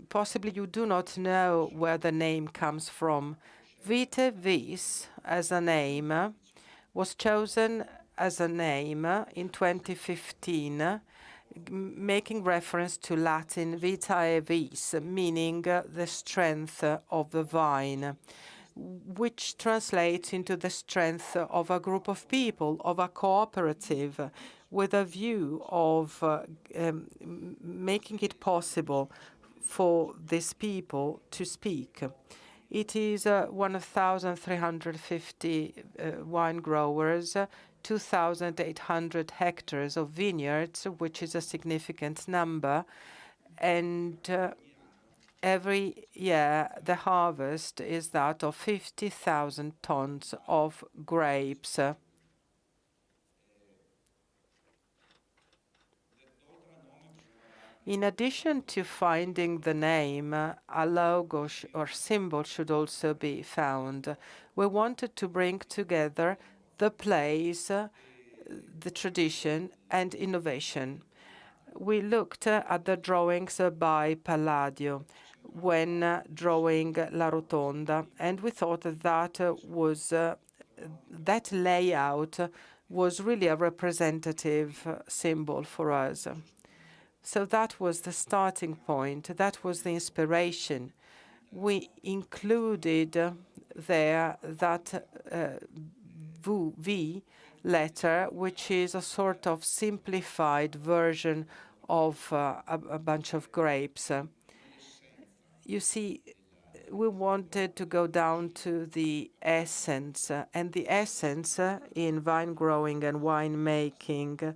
Possibly you do not know where the name comes from. Vitevis, as a name, was chosen as a name in 2015, making reference to Latin vitae vis, meaning the strength of the vine, which translates into the strength of a group of people, of a cooperative, with a view of making it possible for these people to speak. It is 1,350 wine growers, 2,800 hectares of vineyards, which is a significant number. And every year, the harvest is that of 50,000 tons of grapes. In addition to finding the name, a logo or symbol should also be found. We wanted to bring together the place, the tradition, and innovation. We looked at the drawings by Palladio when drawing La Rotonda, and we thought that that layout was really a representative symbol for us. So that was the starting point. That was the inspiration. We included there that V letter, which is a sort of simplified version of a bunch of grapes. You see, we wanted to go down to the essence, and the essence in vine growing and wine making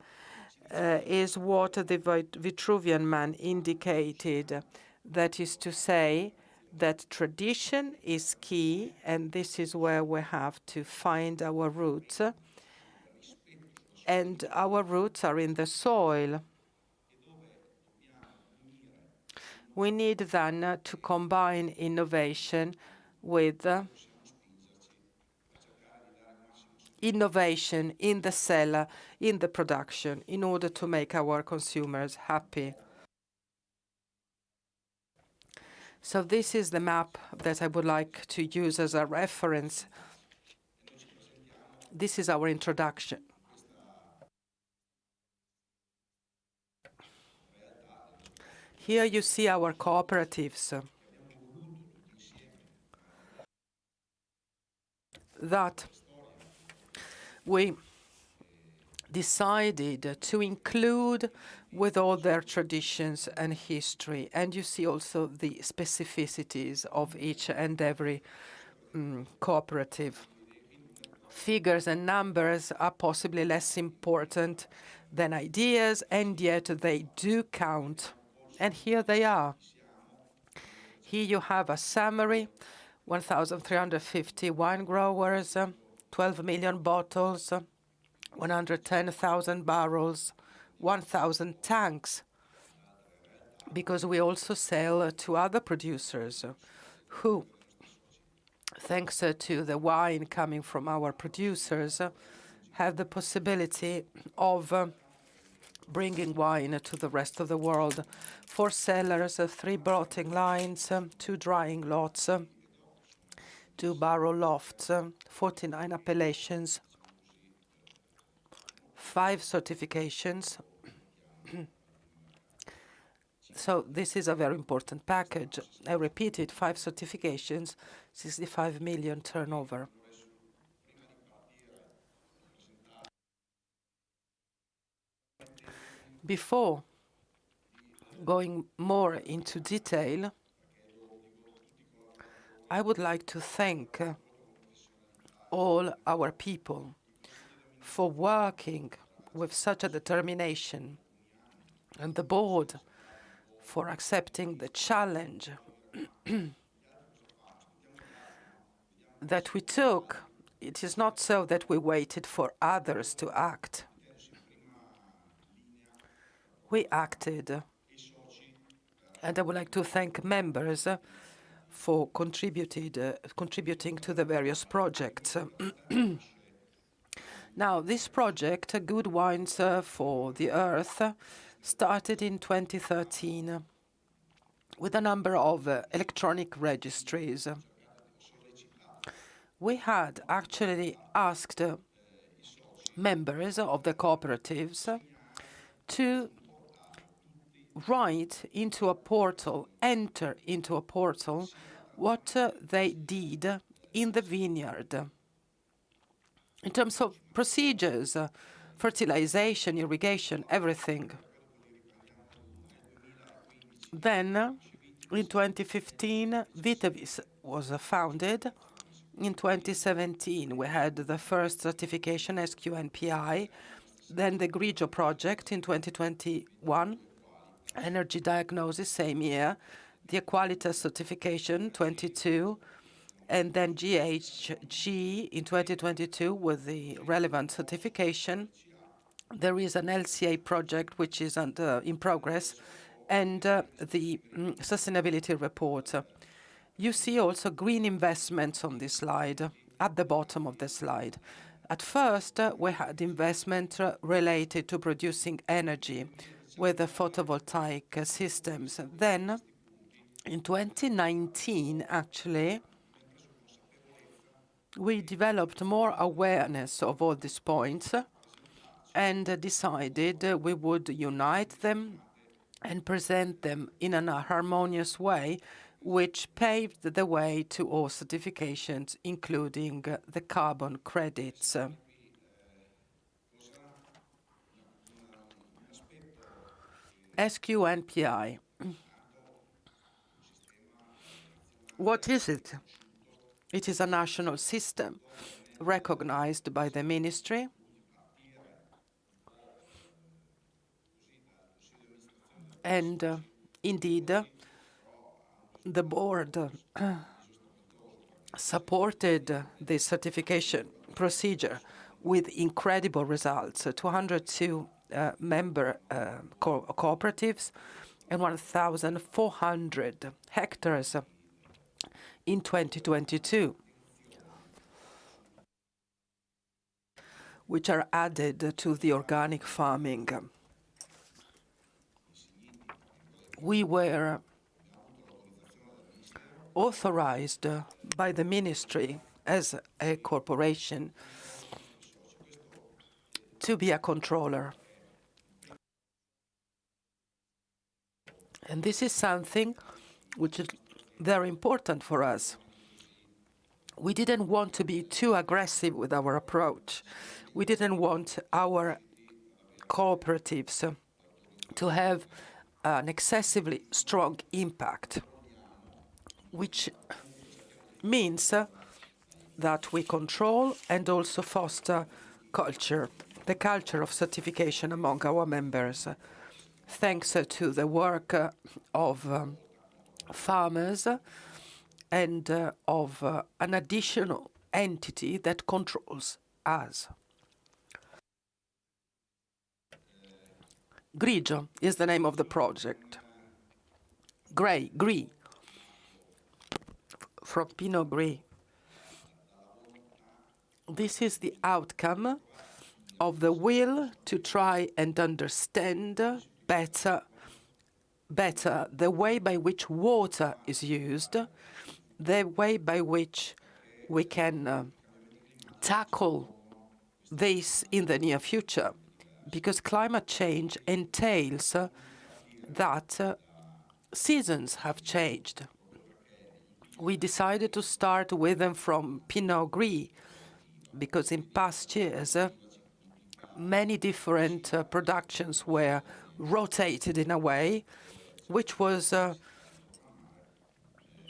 is what the Vitruvian man indicated. That is to say, that tradition is key, and this is where we have to find our roots. And our roots are in the soil. We need then to combine innovation with innovation in the cellar, in the production, in order to make our consumers happy. So this is the map that I would like to use as a reference. This is our introduction. Here you see our cooperatives that we decided to include with all their traditions and history. And you see also the specificities of each and every cooperative. Figures and numbers are possibly less important than ideas, and yet they do count. And here they are. Here you have a summary, 1,350 wine growers, 12 million bottles, 110,000 barrels, 1,000 tanks, because we also sell to other producers who, thanks to the wine coming from our producers, have the possibility of bringing wine to the rest of the world. 4 cellars, 3 blotting lines, 2 drying lots, 2 barrel lofts, 49 appellations, 5 certifications. So this is a very important package. I repeat it, 5 certifications, 65 million turnover. Before going more into detail, I would like to thank all our people for working with such a determination, and the board for accepting the challenge that we took. It is not so that we waited for others to act. We acted, and I would like to thank members for contributing to the various projects. Now, this project, Good Wines for the Earth, started in 2013 with a number of electronic registries. We had actually asked members of the cooperatives to write into a portal, enter into a portal, what they did in the vineyard in terms of procedures, fertilization, irrigation, everything. Then In 2015, Vitevis was founded. In 2017, we had the first certification, SQNPI, then the Grigio project in 2021, energy diagnosis, same year, the Equalitas certification, 22, and then GHG in 2022 with the relevant certification. There is an LCA project which is in progress, and the sustainability report. You see also green investments on this slide, at the bottom of the slide. At first, we had investment related to producing energy with the photovoltaic systems. Then, in 2019, actually, we developed more awareness of all these points and decided we would unite them and present them in a harmonious way, which paved the way to all certifications, including the carbon credits. SQNPI. What is it? It is a national system recognized by the ministry. And indeed, the board supported this certification procedure with incredible results, 202 member cooperatives and 1,400 hectares in 2022, which are added to the organic farming. We were authorized by the ministry as a corporation to be a controller. And this is something which is very important for us. We didn't want to be too aggressive with our approach. We didn't want our cooperatives to have an excessively strong impact, which means that we control and also foster culture, the culture of certification among our members, thanks to the work of farmers and of an additional entity that controls us. Grigio is the name of the project. Gris, from Pinot Gris. This is the outcome of the will to try and understand better the way by which water is used, the way by which we can tackle this in the near future, because climate change entails that seasons have changed. We decided to start with them from Pinot Gris, because in past years, many different productions were rotated in a way which was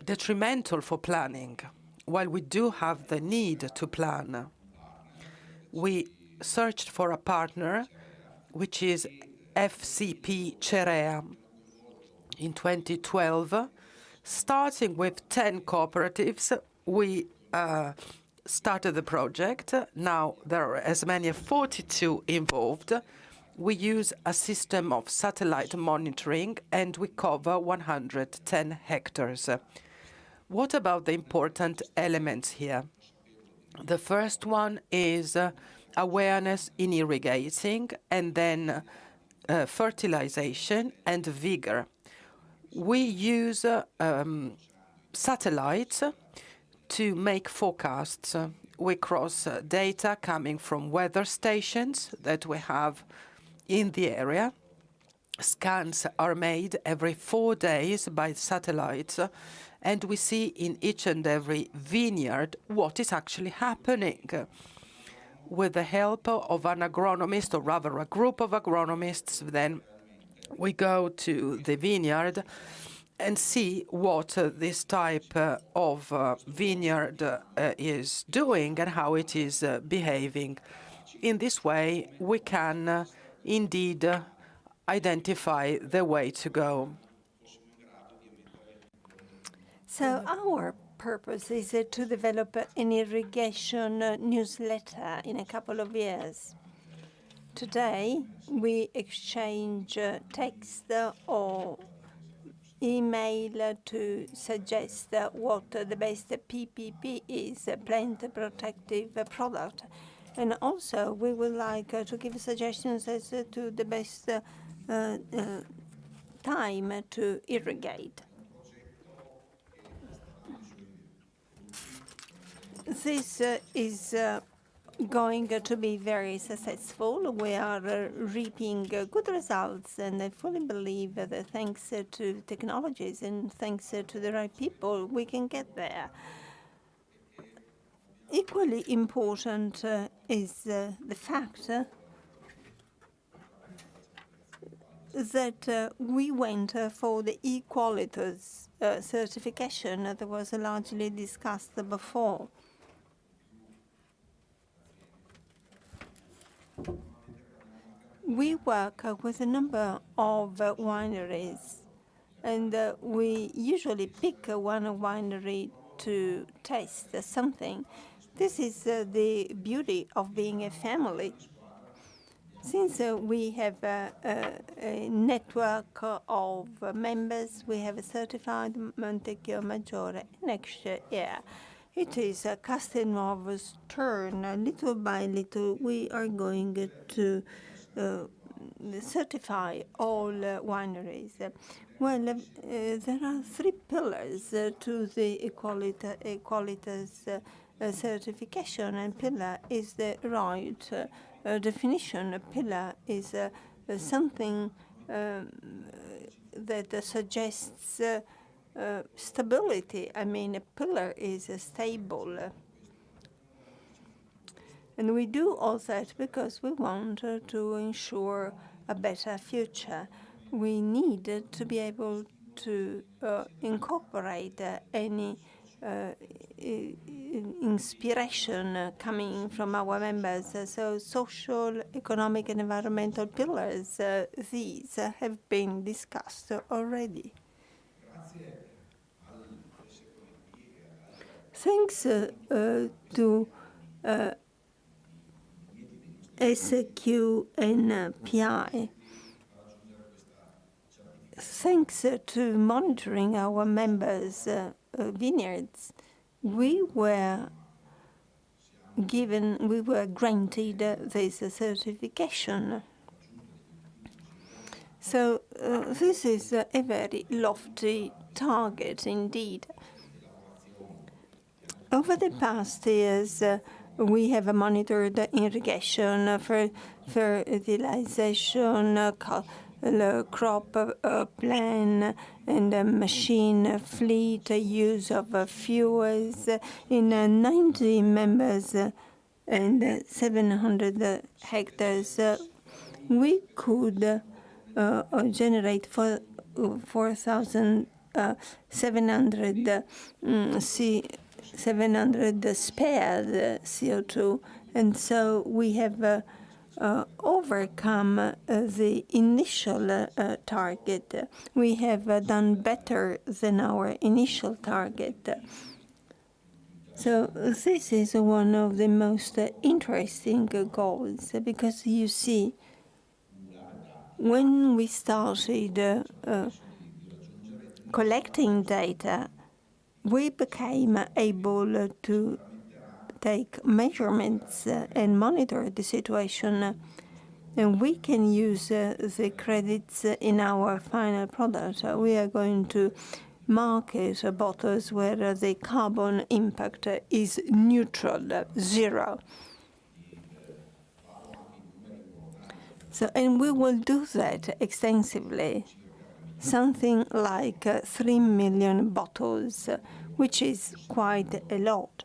detrimental for planning. While we do have the need to plan, we searched for a partner, which is FCP Cerea. In 2012, starting with 10 cooperatives, we started the project. Now there are as many as 42 involved. We use a system of satellite monitoring, and we cover 110 hectares. What about the important elements here? The first one is awareness in irrigating, and then fertilization and vigor. We use satellites to make forecasts. We cross data coming from weather stations that we have in the area. Scans are made every 4 days by satellites, and we see in each and every vineyard what is actually happening. With the help of an agronomist, or rather a group of agronomists, then we go to the vineyard and see what this type of vineyard is doing and how it is behaving. In this way, we can indeed identify the way to go. So our purpose is to develop an irrigation newsletter in a couple of years. Today, we exchange text or email to suggest what the best PPP is, plant protective product. And also, we would like to give suggestions as to the best time to irrigate. This is going to be very successful. We are reaping good results, and I fully believe that thanks to technologies and thanks to the right people, we can get there. Equally important is the fact that we went for the equalities certification that was largely discussed before. We work with a number of wineries, and we usually pick one winery to taste something. This is the beauty of being a family. Since we have a network of members, we have a certified Montecchio Maggiore next year. It is Castelnuovo's turn. Little by little, we are going to certify all wineries. Well, there are three pillars to the Equalitas certification, and pillar is the right definition. A pillar is something that suggests stability. I mean, a pillar is stable. And we do all that because we want to ensure a better future. We need to be able to incorporate any inspiration coming from our members. So social, economic, and environmental pillars, these have been discussed already. Thanks to SQ and PI, thanks to monitoring our members' vineyards, we were granted this certification. So this is a very lofty target indeed. Over the past years, we have monitored irrigation, fertilization, crop plan, and machine fleet, use of fuels in 90 members and 700 hectares. We could generate 4,700 spared CO2, and so we have overcome the initial target. We have done better than our initial target. So this is one of the most interesting goals, because you see, when we started collecting data, we became able to take measurements and monitor the situation, and we can use the credits in our final product. We are going to market bottles where the carbon impact is neutral, zero. So, and we will do that extensively, something like 3 million bottles, which is quite a lot.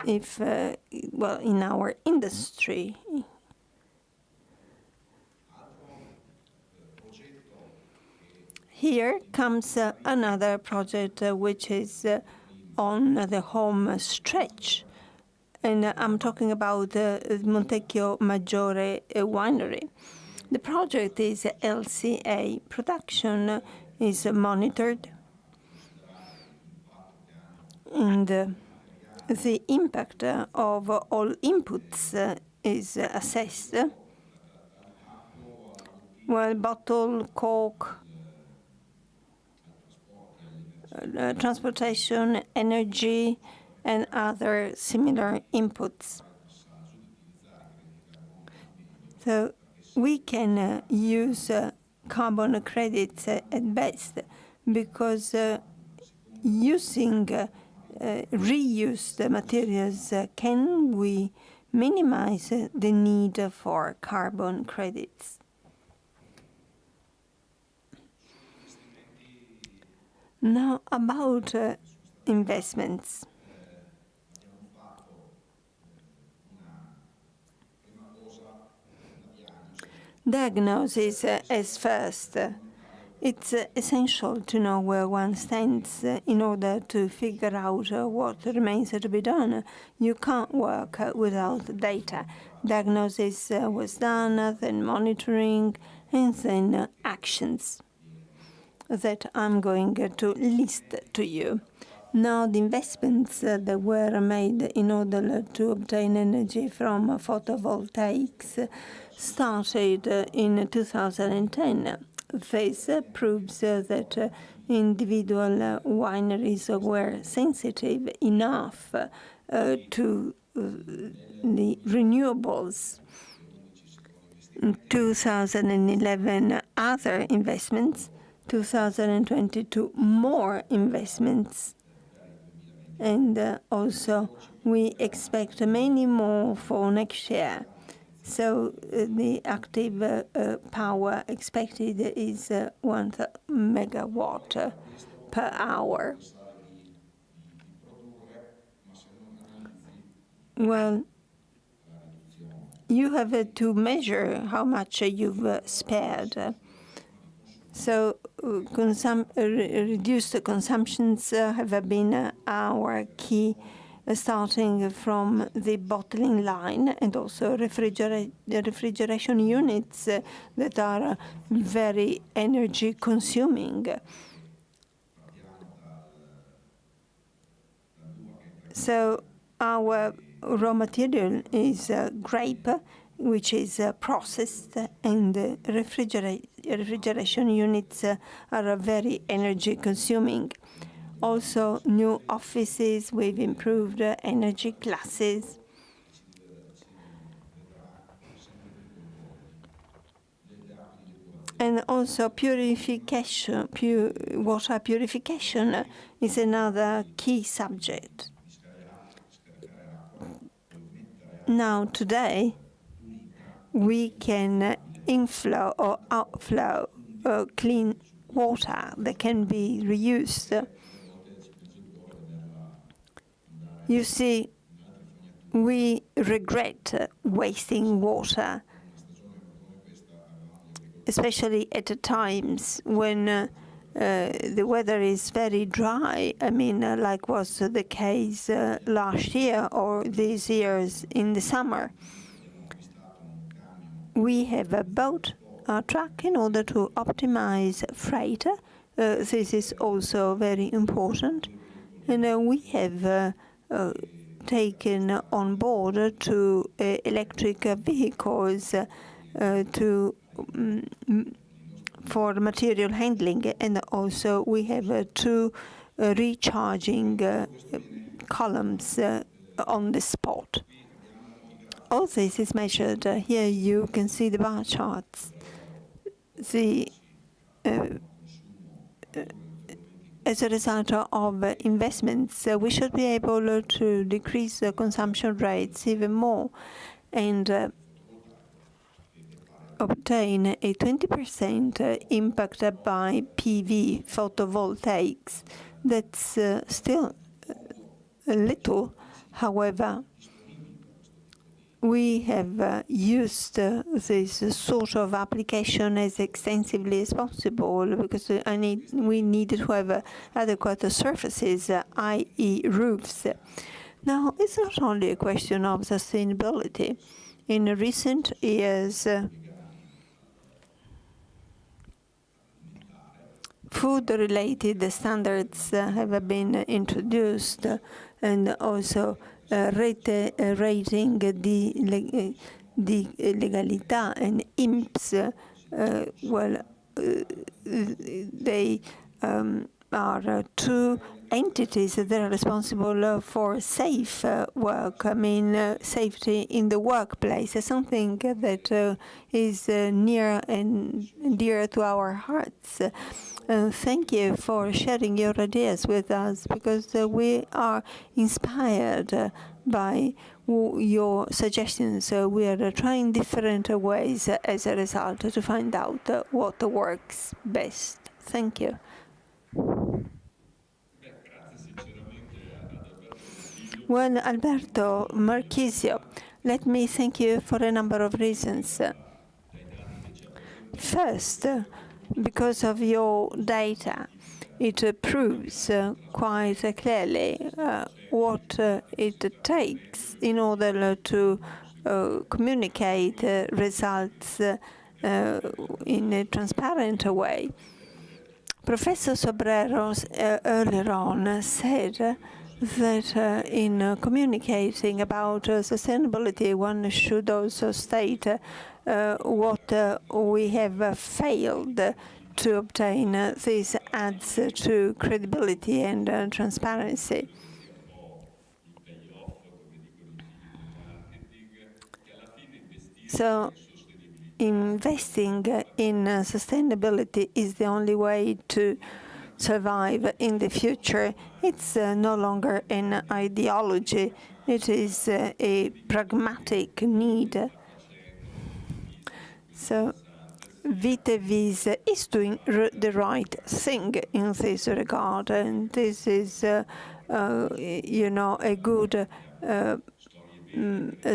If, well, in our industry. Here comes another project which is on the home stretch. And I'm talking about Montecchio Maggiore winery. The project is LCA. Production is monitored, and the impact of all inputs is assessed. Well, bottle, cork, transportation, energy, and other similar inputs. So we can use carbon credits at best because using reused materials can we minimize the need for carbon credits. Now about investments. Diagnosis as first. It's essential to know where one stands in order to figure out what remains to be done. You can't work without data. Diagnosis was done, then monitoring, and then actions that I'm going to list to you. Now, the investments that were made in order to obtain energy from photovoltaics started in 2010. This proves that individual wineries were sensitive enough to the renewables. In 2011, other investments. 2022, more investments. And also, we expect many more for next year. So the active power expected is 1 megawatt per hour. Well, you have to measure how much you've spared. So reduced consumptions have been our key, starting from the bottling line and also refrigeration units that are very energy consuming. So our raw material is grape, which is processed, and refrigeration units are very energy consuming. Also, new offices with improved energy classes. And also purification, water purification is another key subject. Now, today, we can inflow or outflow clean water that can be reused. You see, we regret wasting water, especially at times when the weather is very dry. I mean, like was the case last year or these years in the summer. We have a boat, a truck, in order to optimize freight. This is also very important. And we have taken on board 2 electric vehicles for material handling, and also we have 2 recharging columns on the spot. All this is measured. Here you can see the bar charts. As a result of investments, we should be able to decrease the consumption rates even more and obtain a 20% impact by PV photovoltaics. That's still a little. However, we have used this sort of application as extensively as possible because we needed to have adequate surfaces, i.e. roofs. Now, it's not only a question of sustainability. In recent years, food-related standards have been introduced, and also rating di legalità and IMPS. They are two entities that are responsible for safe work. I mean, safety in the workplace is something that is near and dear to our hearts. Thank you for sharing your ideas with us, because we are inspired by your suggestions. We are trying different ways as a result to find out what works best. Thank you. Well, Alberto Marchisio, let me thank you for a number of reasons. First, because of your data, it proves quite clearly what it takes in order to communicate results in a transparent way. Professor Sobreros earlier on said that in communicating about sustainability, one should also state what we have failed to obtain. This adds to credibility and transparency. So investing in sustainability is the only way to survive in the future. It's no longer an ideology. It is a pragmatic need. So Vitevis is doing the right thing in this regard, and this is, a good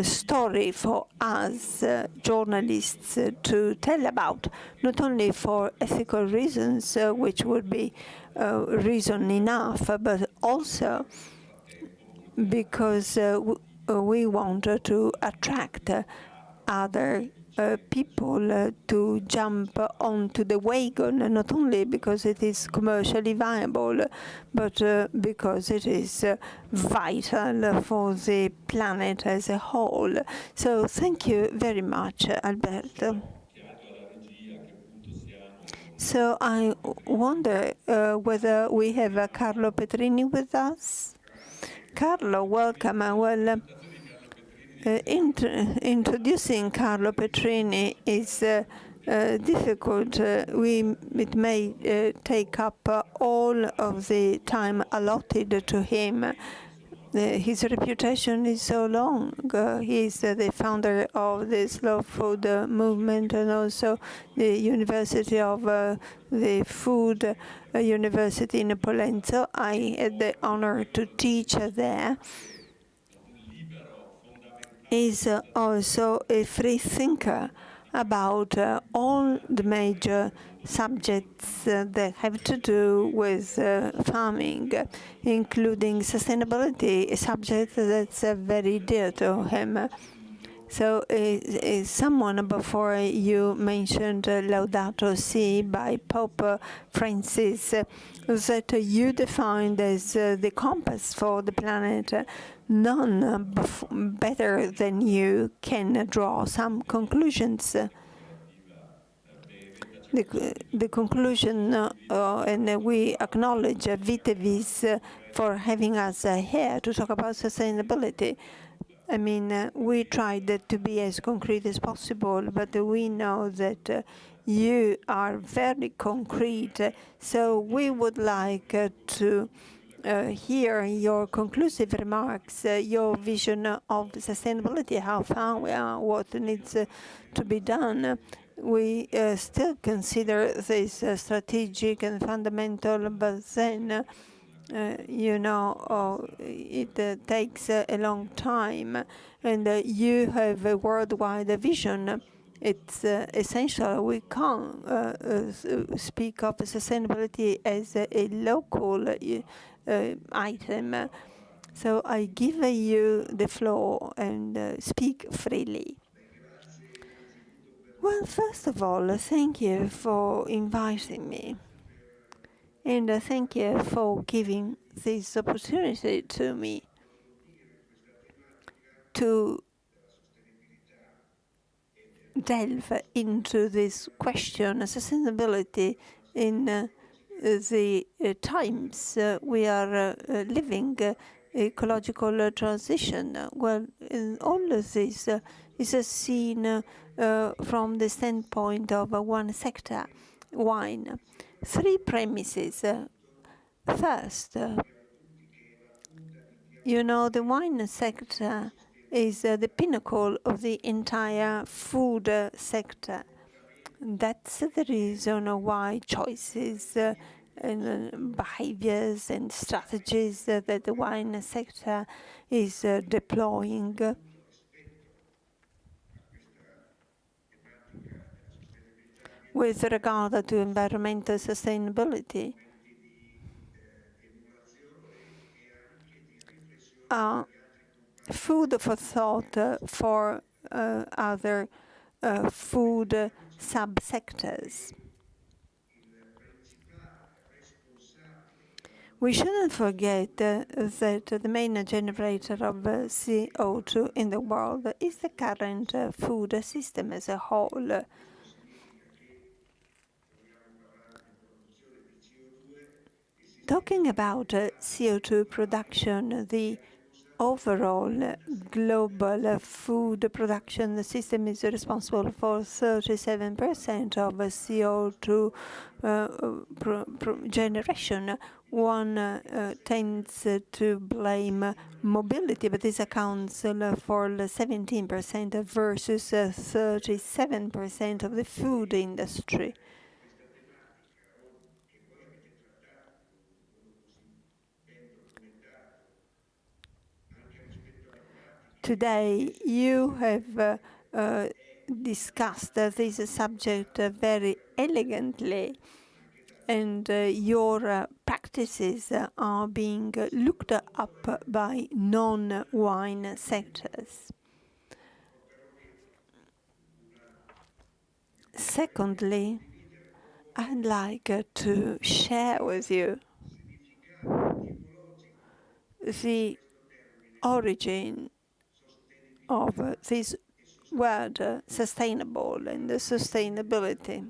story for us journalists to tell about, not only for ethical reasons, which would be reason enough, but also because we want to attract other people to jump onto the wagon, not only because it is commercially viable, but because it is vital for the planet as a whole. So thank you very much, Alberto. So I wonder whether we have Carlo Petrini with us. Carlo, welcome. Well, introducing Carlo Petrini is difficult. It may take up all of the time allotted to him. His reputation is so long. He's the founder of the slow food movement, and also the University of the Food University in Pollenzo. I had the honor to teach there. Is also a free thinker about all the major subjects that have to do with farming, including sustainability, a subject that's very dear to him. So someone before you mentioned Laudato Si by Pope Francis that you defined as the compass for the planet. None better than you can draw some conclusions. The conclusion, and we acknowledge Vitevis for having us here to talk about sustainability. I mean, we tried to be as concrete as possible, but we know that you are very concrete. So we would like to hear your conclusive remarks, your vision of sustainability, how far we are, what needs to be done. We still consider this strategic and fundamental, but then it takes a long time, and you have a worldwide vision. It's essential. We can't speak of sustainability as a local item. So I give you the floor and speak freely. Well, first of all, thank you for inviting me. And thank you for giving this opportunity to me to delve into this question of sustainability in the times we are living, ecological transition. Well, all of this is seen from the standpoint of one sector, wine. Three premises. First, the wine sector is the pinnacle of the entire food sector. That's the reason why choices and behaviors and strategies that the wine sector is deploying with regard to environmental sustainability are food for thought for other food subsectors. We shouldn't forget that the main generator of CO2 in the world is the current food system as a whole. Talking about CO2 production, the overall global food production system is responsible for 37% of CO2 generation. One tends to blame mobility, but this accounts for 17% versus 37% of the food industry. Today, you have discussed this subject very elegantly, and your practices are being looked up by non-wine sectors. Secondly, I'd like to share with you the origin of this word sustainable and sustainability.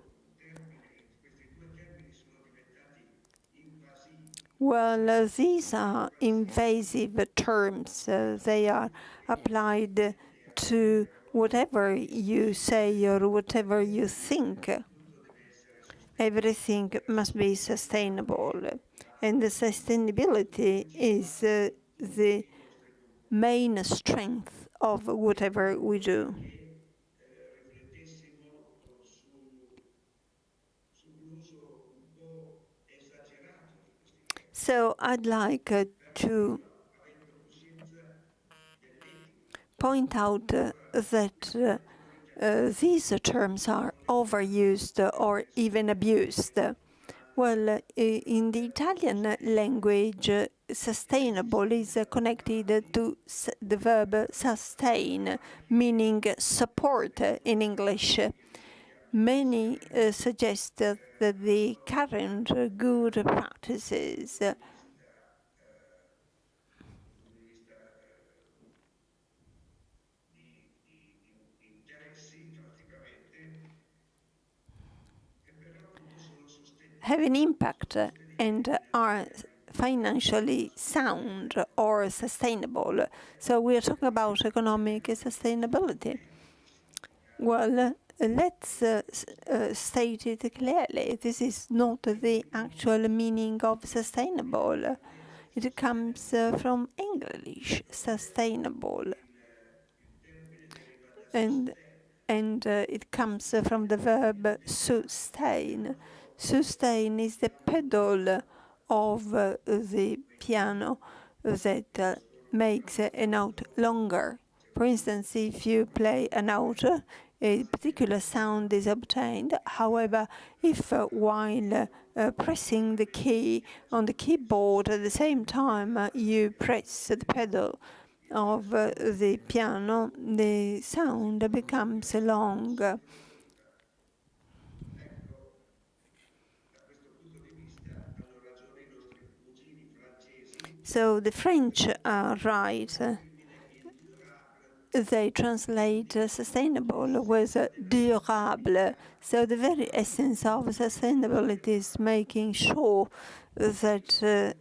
Well, these are invasive terms. They are applied to whatever you say or whatever you think. Everything must be sustainable. And the sustainability is the main strength of whatever we do. So I'd like to point out that these terms are overused or even abused. Well, in the Italian language, sustainable is connected to the verb sustain, meaning support in English. Many suggest that the current good practices have an impact and are financially sound or sustainable. So we are talking about economic sustainability. Well, let's state it clearly. This is not the actual meaning of sustainable. It comes from English, sustainable. And it comes from the verb sustain. Sustain is the pedal of the piano that makes a note longer. For instance, if you play a note, a particular sound is obtained. However, if while pressing the key on the keyboard at the same time you press the pedal of the piano, the sound becomes long. So the French are right. They translate sustainable with durable. So the very essence of sustainability is making sure that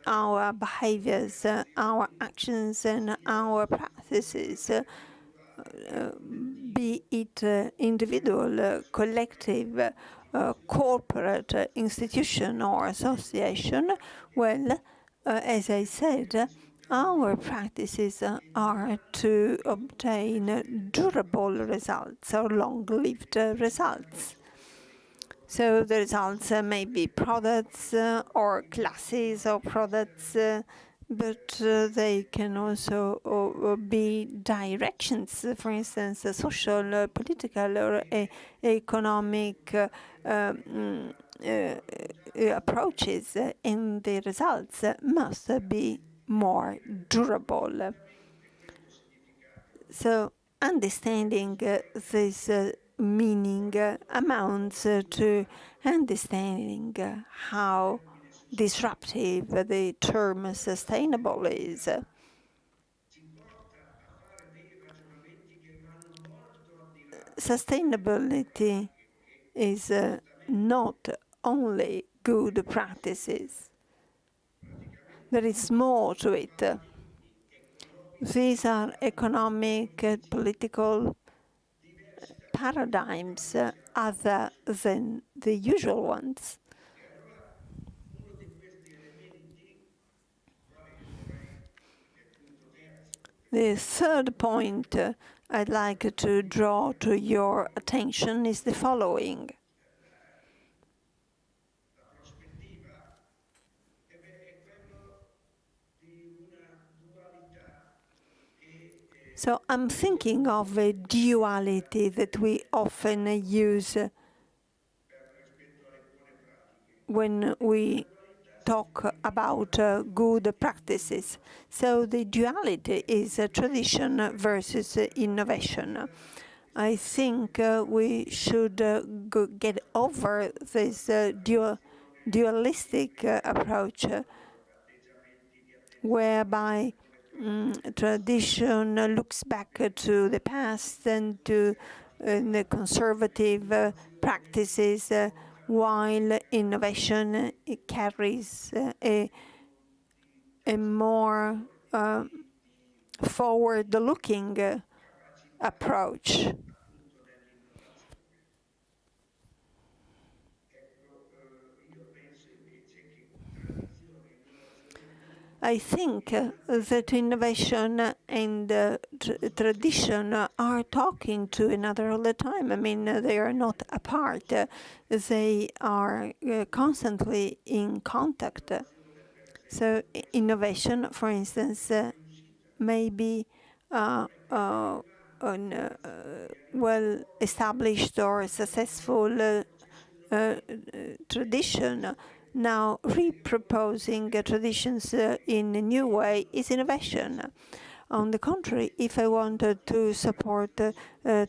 our behaviors, our actions, and our practices, be it individual, collective, corporate, institution, or association, well, as I said, our practices are to obtain durable results or long-lived results. So the results may be products or classes of products, but they can also be directions, for instance, social, political, or economic approaches, and the results must be more durable. So understanding this meaning amounts to understanding how disruptive the term sustainable is. Sustainability is not only good practices. There is more to it. These are economic, political paradigms other than the usual ones. The third point I'd like to draw to your attention is the following. So I'm thinking of a duality that we often use when we talk about good practices. So the duality is tradition versus innovation. I think we should get over this dualistic approach whereby tradition looks back to the past and to the conservative practices, while innovation carries a more forward-looking approach. I think that innovation and tradition are talking to another all the time. I mean, they are not apart. They are constantly in contact. So innovation, for instance, may be well-established or successful tradition. Now, reproposing traditions in a new way is innovation. On the contrary, if I wanted to support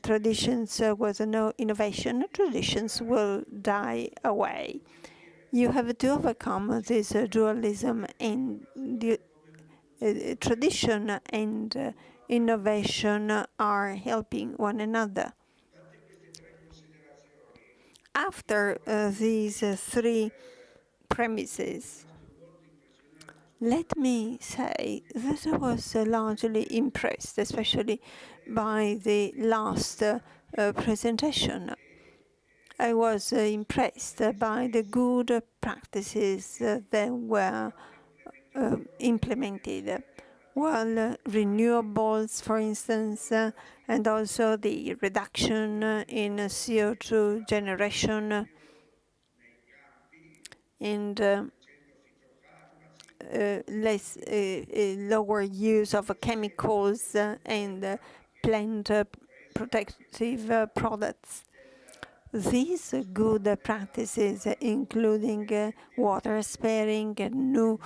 traditions with no innovation, traditions will die away. You have to overcome this dualism in the tradition and innovation are helping one another. After these three premises, let me say that I was largely impressed, especially by the last presentation. I was impressed by the good practices that were implemented. Well, renewables, for instance, and also the reduction in CO2 generation and lower use of chemicals and plant protective products. These good practices, including water sparing and new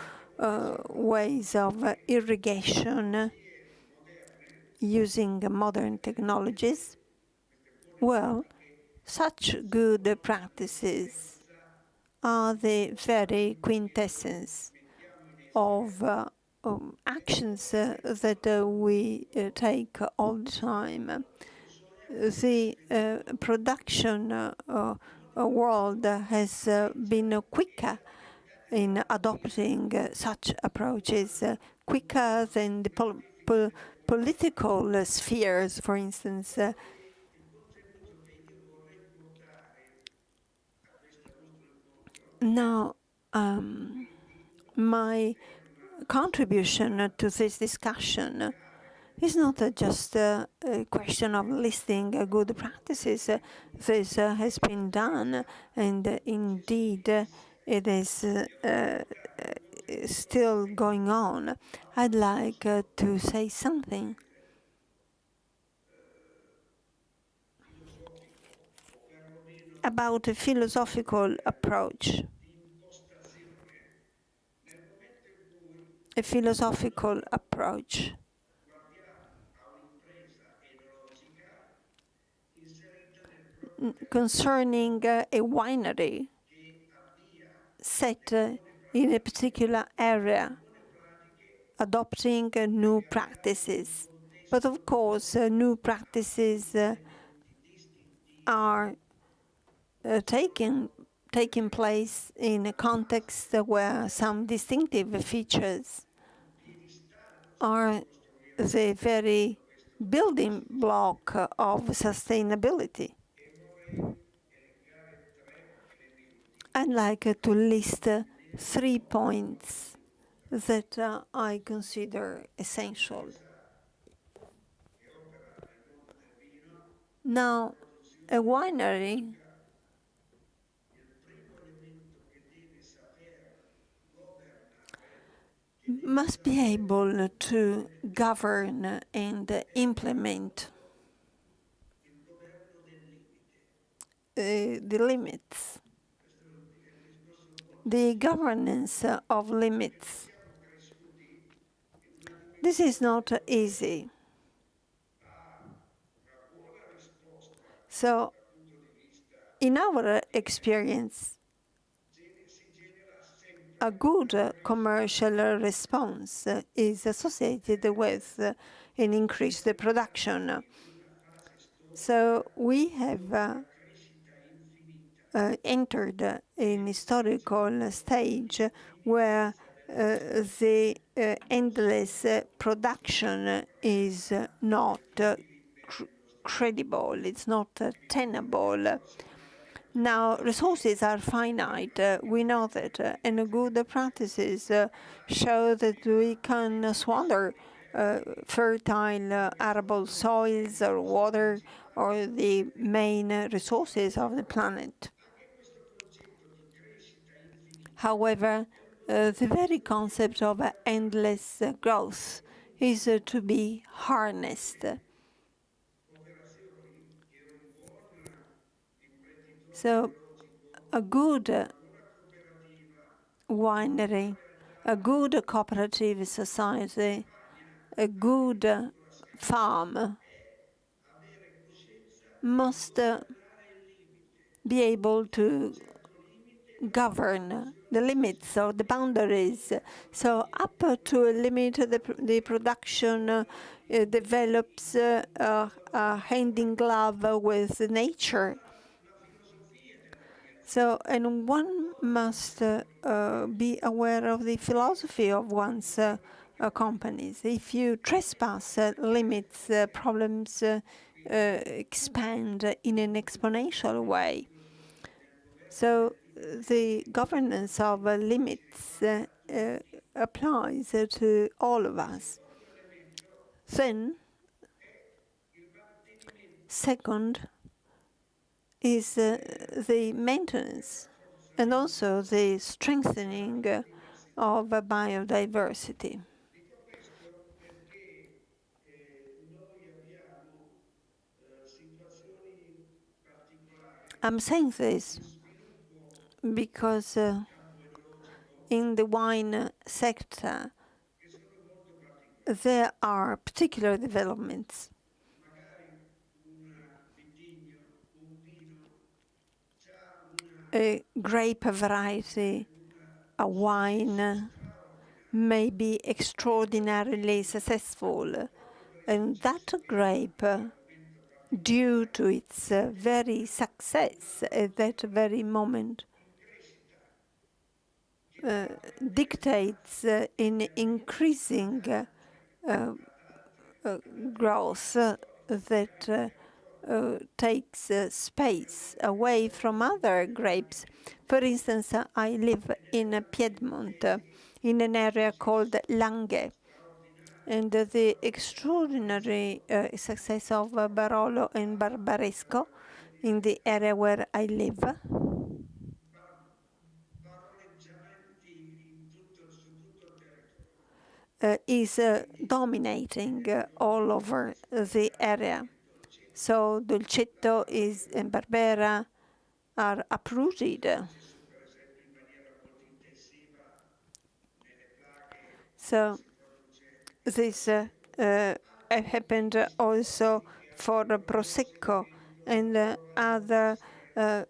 ways of irrigation using modern technologies, well, such good practices are the very quintessence of actions that we take all the time. The production world has been quicker in adopting such approaches, quicker than the political spheres, for instance. Now, my contribution to this discussion is not just a question of listing good practices. This has been done, and indeed it is still going on. I'd like to say something about a philosophical approach. A philosophical approach. Concerning a winery set in a particular area, adopting new practices. But of course, new practices are taking place in a context where some distinctive features are the very building block of sustainability. I'd like to list 3 points that I consider essential. Now, a winery must be able to govern and implement the limits, the governance of limits. This is not easy. So, in our experience, a good commercial response is associated with an increased production. So we have entered an historical stage where the endless production is not credible, it's not tenable. Now, resources are finite, we know that, and good practices show that we can squander fertile arable soils or water or the main resources of the planet. However, the very concept of endless growth is to be harnessed. So, a good winery, a good cooperative society, a good farm must be able to govern the limits or the boundaries. So up to a limit, the production develops a hand in glove with nature. So, and one must be aware of the philosophy of one's companies. If you trespass limits, problems expand in an exponential way. So the governance of limits applies to all of us. Then, second is the maintenance and also the strengthening of biodiversity. I'm saying this because in the wine sector, there are particular developments. A grape variety, a wine, may be extraordinarily successful, and that grape, due to its very success at that very moment, dictates in increasing growth that takes space away from other grapes. For instance, I live in Piedmont, in an area called Langhe, and the extraordinary success of Barolo and Barbaresco in the area where I live is dominating all over the area. So Dolcetto and Barbera are uprooted. So this happened also for Prosecco and other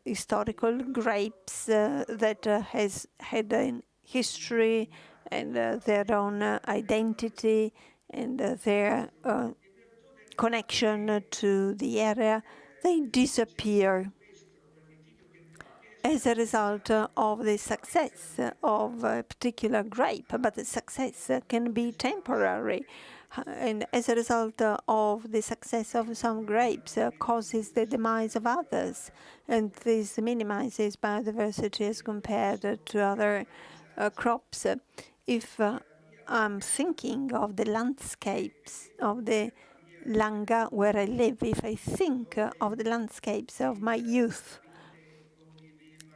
historical grapes that has had a history and their own identity and their connection to the area. They disappear as a result of the success of a particular grape, but the success can be temporary. And as a result of the success of some grapes causes the demise of others. And this minimizes biodiversity as compared to other crops. If I'm thinking of the landscapes of the Langa where I live, if I think of the landscapes of my youth,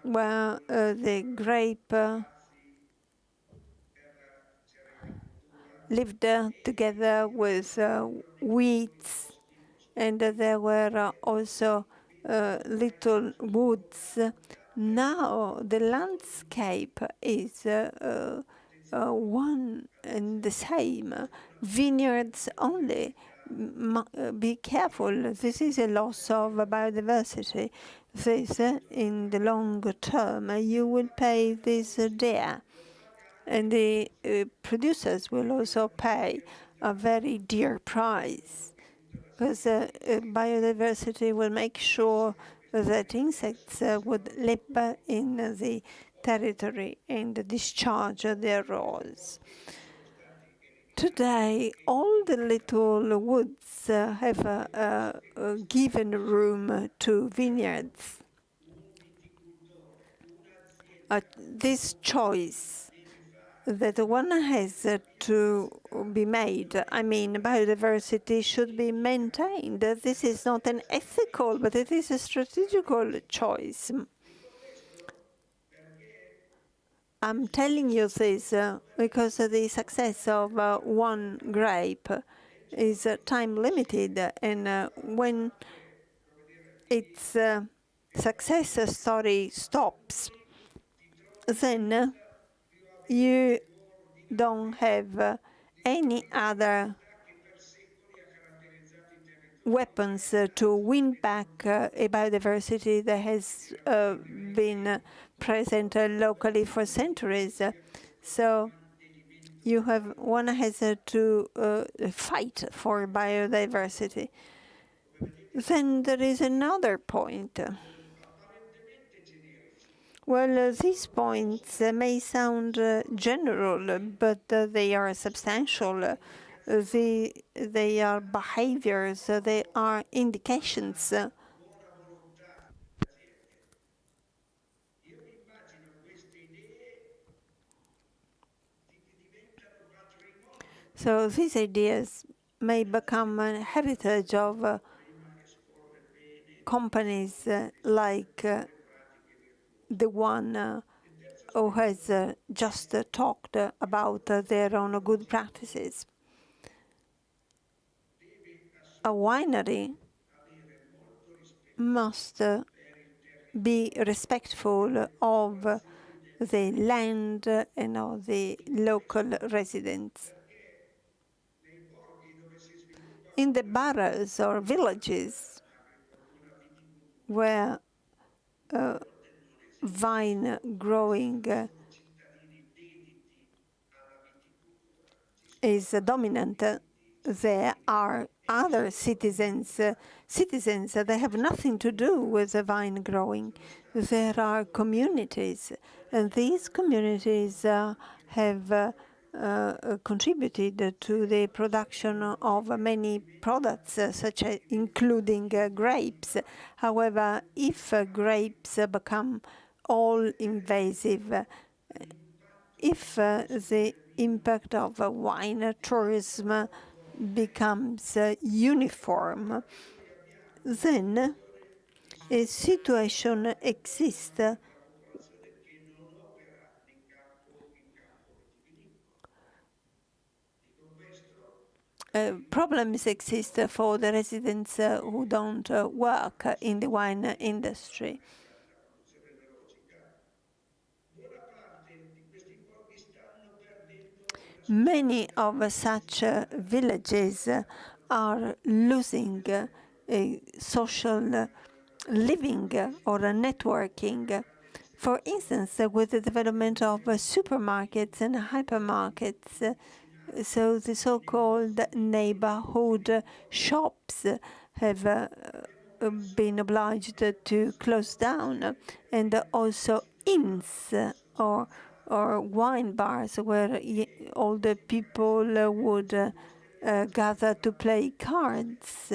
where the grape lived together with weeds, and there were also little woods. Now the landscape is one and the same, vineyards only. Be careful, this is a loss of biodiversity. This, in the long term, you will pay this dear. And the producers will also pay a very dear price, because biodiversity will make sure that insects would live in the territory and discharge their roles. Today, all the little woods have given room to vineyards. This choice that one has to be made, I mean, biodiversity should be maintained. This is not an ethical, but it is a strategical choice. I'm telling you this because the success of one grape is time limited, and when its success story stops, then you don't have any other weapons to win back a biodiversity that has been present locally for centuries. So one has to fight for biodiversity. Then there is another point. Well, these points may sound general, but they are substantial. They are behaviors, they are indications. So these ideas may become a heritage of companies like the one who has just talked about their own good practices. A winery must be respectful of the land and of the local residents. In the boroughs or villages where vine growing is dominant, there are other citizens that have nothing to do with the vine growing. There are communities, and these communities have contributed to the production of many products, such as including grapes. However, if grapes become all invasive, if the impact of wine tourism becomes uniform, then a situation exists problems exist for the residents who don't work in the wine industry. Many of such villages are losing social living or networking. For instance, with the development of supermarkets and hypermarkets, so the so-called neighborhood shops have been obliged to close down, and also inns or wine bars where older people would gather to play cards.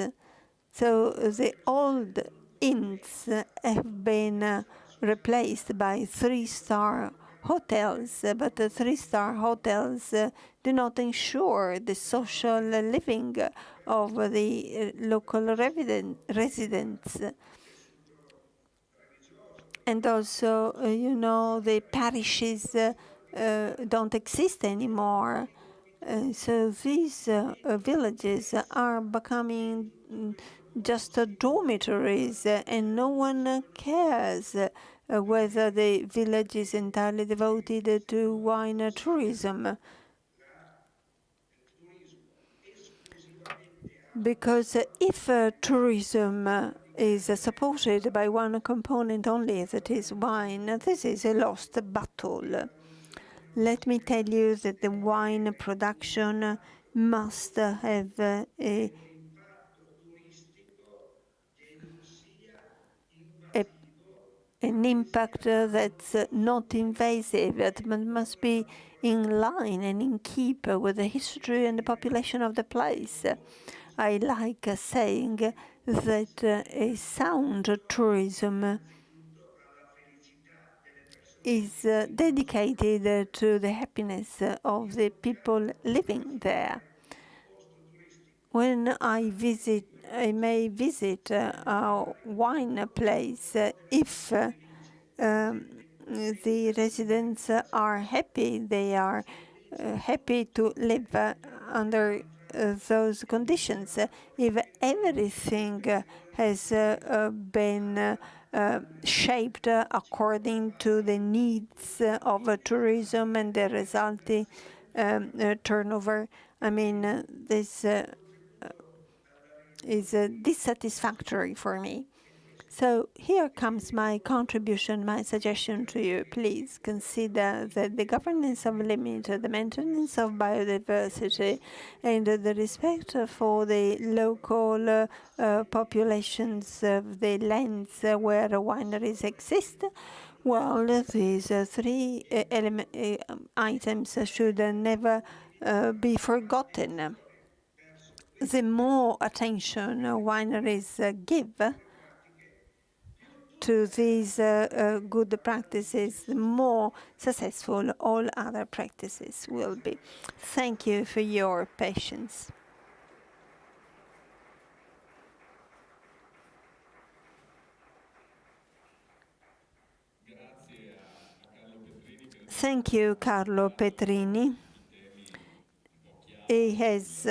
So the old inns have been replaced by three-star hotels, but the three-star hotels do not ensure the social living of the local residents. And also, the parishes don't exist anymore. So these villages are becoming just dormitories, and no one cares whether the village is entirely devoted to wine tourism. Because if tourism is supported by one component only, that is wine, this is a lost battle. Let me tell you that the wine production must have an impact that's not invasive, that must be in line and in keep with the history and the population of the place. I like saying that a sound tourism is dedicated to the happiness of the people living there. When I may visit a wine place if the residents are happy. They are happy to live under those conditions. If everything has been shaped according to the needs of tourism and the resulting turnover, I mean, this is dissatisfactory for me. So here comes my contribution, my suggestion to you. Please consider that the governance of limit, the maintenance of biodiversity, and the respect for the local populations of the lands where wineries exist, well, these three items should never be forgotten. The more attention wineries give to these good practices, the more successful all other practices will be. Thank you for your patience. Thank you, Carlo Petrini. He has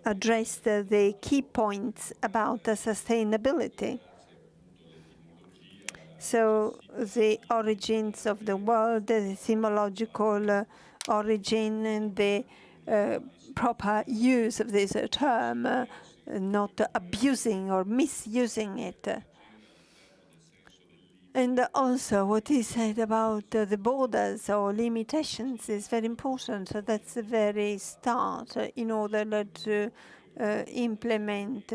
addressed the key points about sustainability. So the origins of the world, the etymological origin, and the proper use of this term, not abusing or misusing it. And also what he said about the borders or limitations is very important. So that's the very start in order to implement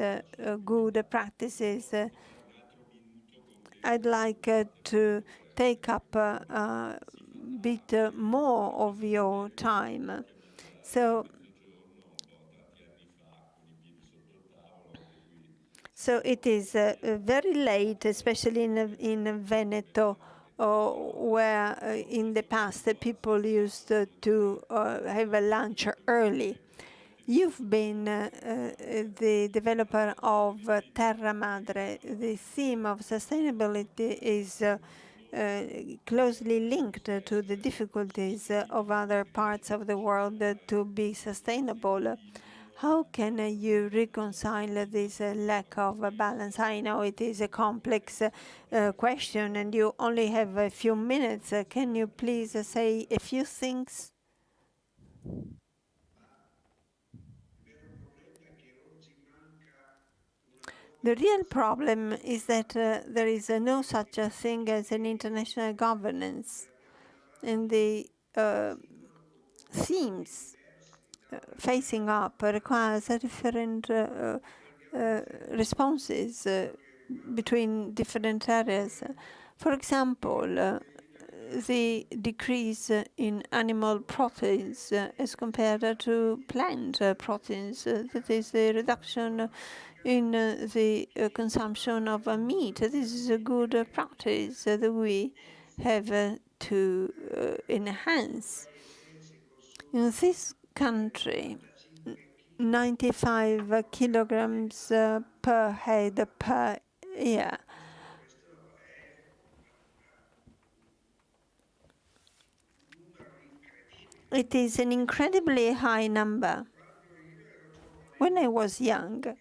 good practices. I'd like to take up a bit more of your time. So it is very late, especially in Veneto, where in the past people used to have a lunch early. You've been the developer of Terra Madre. The theme of sustainability is closely linked to the difficulties of other parts of the world to be sustainable. How can you reconcile this lack of balance? I know it is a complex question and you only have a few minutes. Can you please say a few things? The real problem is that there is no such a thing as an international governance, and the themes facing up requires different responses between different areas. For example, the decrease in animal proteins as compared to plant proteins, that is the reduction in the consumption of meat. This is a good practice that we have to enhance. In this country, 95 kilograms per head per year. It is an incredibly high number. When I was young,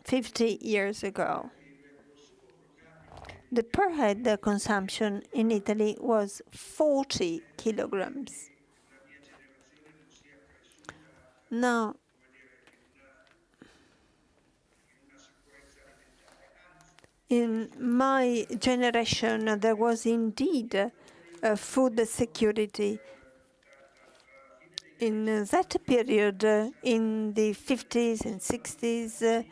50 years ago, the per head consumption in Italy was 40 kilograms. Now, in my generation, there was indeed food security. In that period, in the 50s and 60s,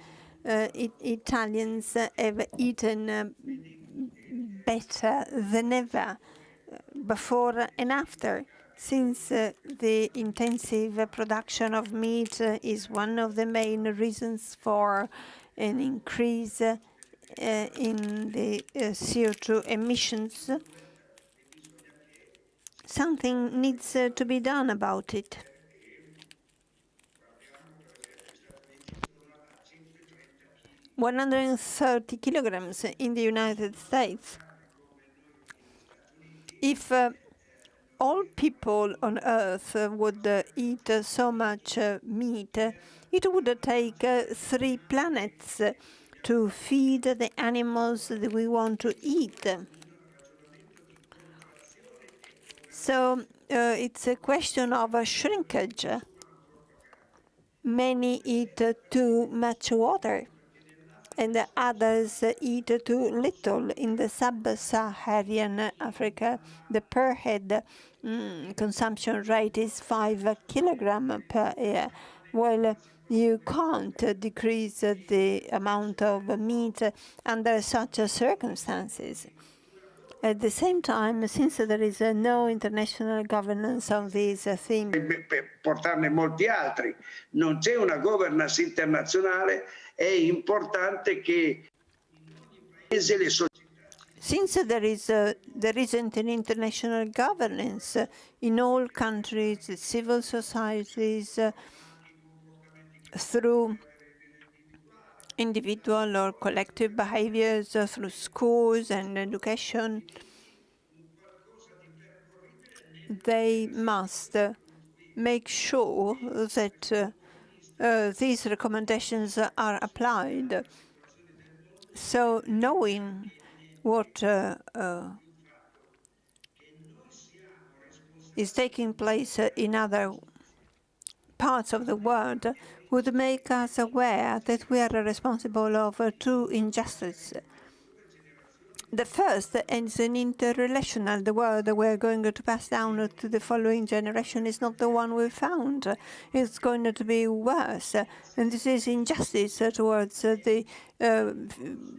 Italians have eaten better than ever, before and after, since the intensive production of meat is one of the main reasons for an increase in the CO2 emissions. Something needs to be done about it. "130 kilograms in the United States. If all people on Earth would eat so much meat, it would take 3 planets to feed the animals that we want to eat. So it's a question of shrinkage. Many eat too much water, and others eat too little. In the sub-Saharan Africa, the per head consumption rate is 5 kilograms per year. Well, you can't decrease the amount of meat under such circumstances. At the same time, since there is no international governance on these themes, per portarne molti altri, non c'è una governance internazionale, è importante che le società. Since there isn't an international governance in all countries, civil societies, through individual or collective behaviors through schools and education. They must make sure that these recommendations are applied. So knowing what is taking place in other parts of the world would make us aware that we are responsible of two injustices. The first is an interrelational. The world that we're going to pass down to the following generation is not the one we found. It's going to be worse. And this is injustice towards the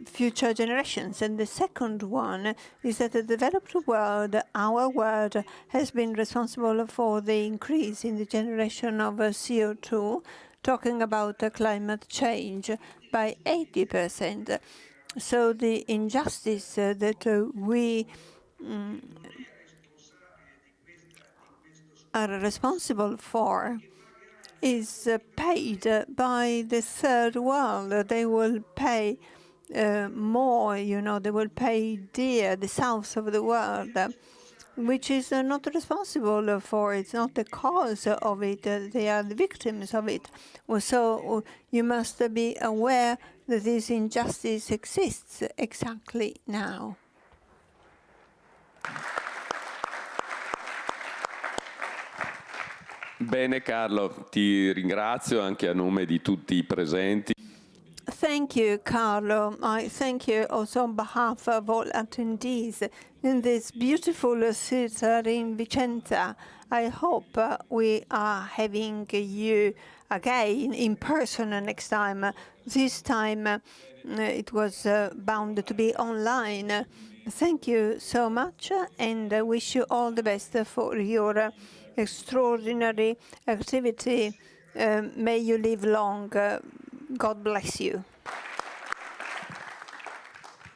future generations. And the second one is that the developed world, our world, has been responsible for the increase in the generation of CO2, talking about climate change, by 80%. So the injustice that we are responsible for is paid by the third world. They will pay more, they will pay dear, the south of the world, which is not responsible for it. It's not the cause of it. They are the victims of it. So you must be aware that this injustice exists exactly now. Bene Carlo, ti ringrazio anche a nome di tutti i presenti. Thank you, Carlo. I thank you also on behalf of all attendees in this beautiful theatre in Vicenza. I hope we are having you again in person next time. This time it was bound to be online. Thank you so much, and I wish you all the best for your extraordinary activity. May you live long. God bless you.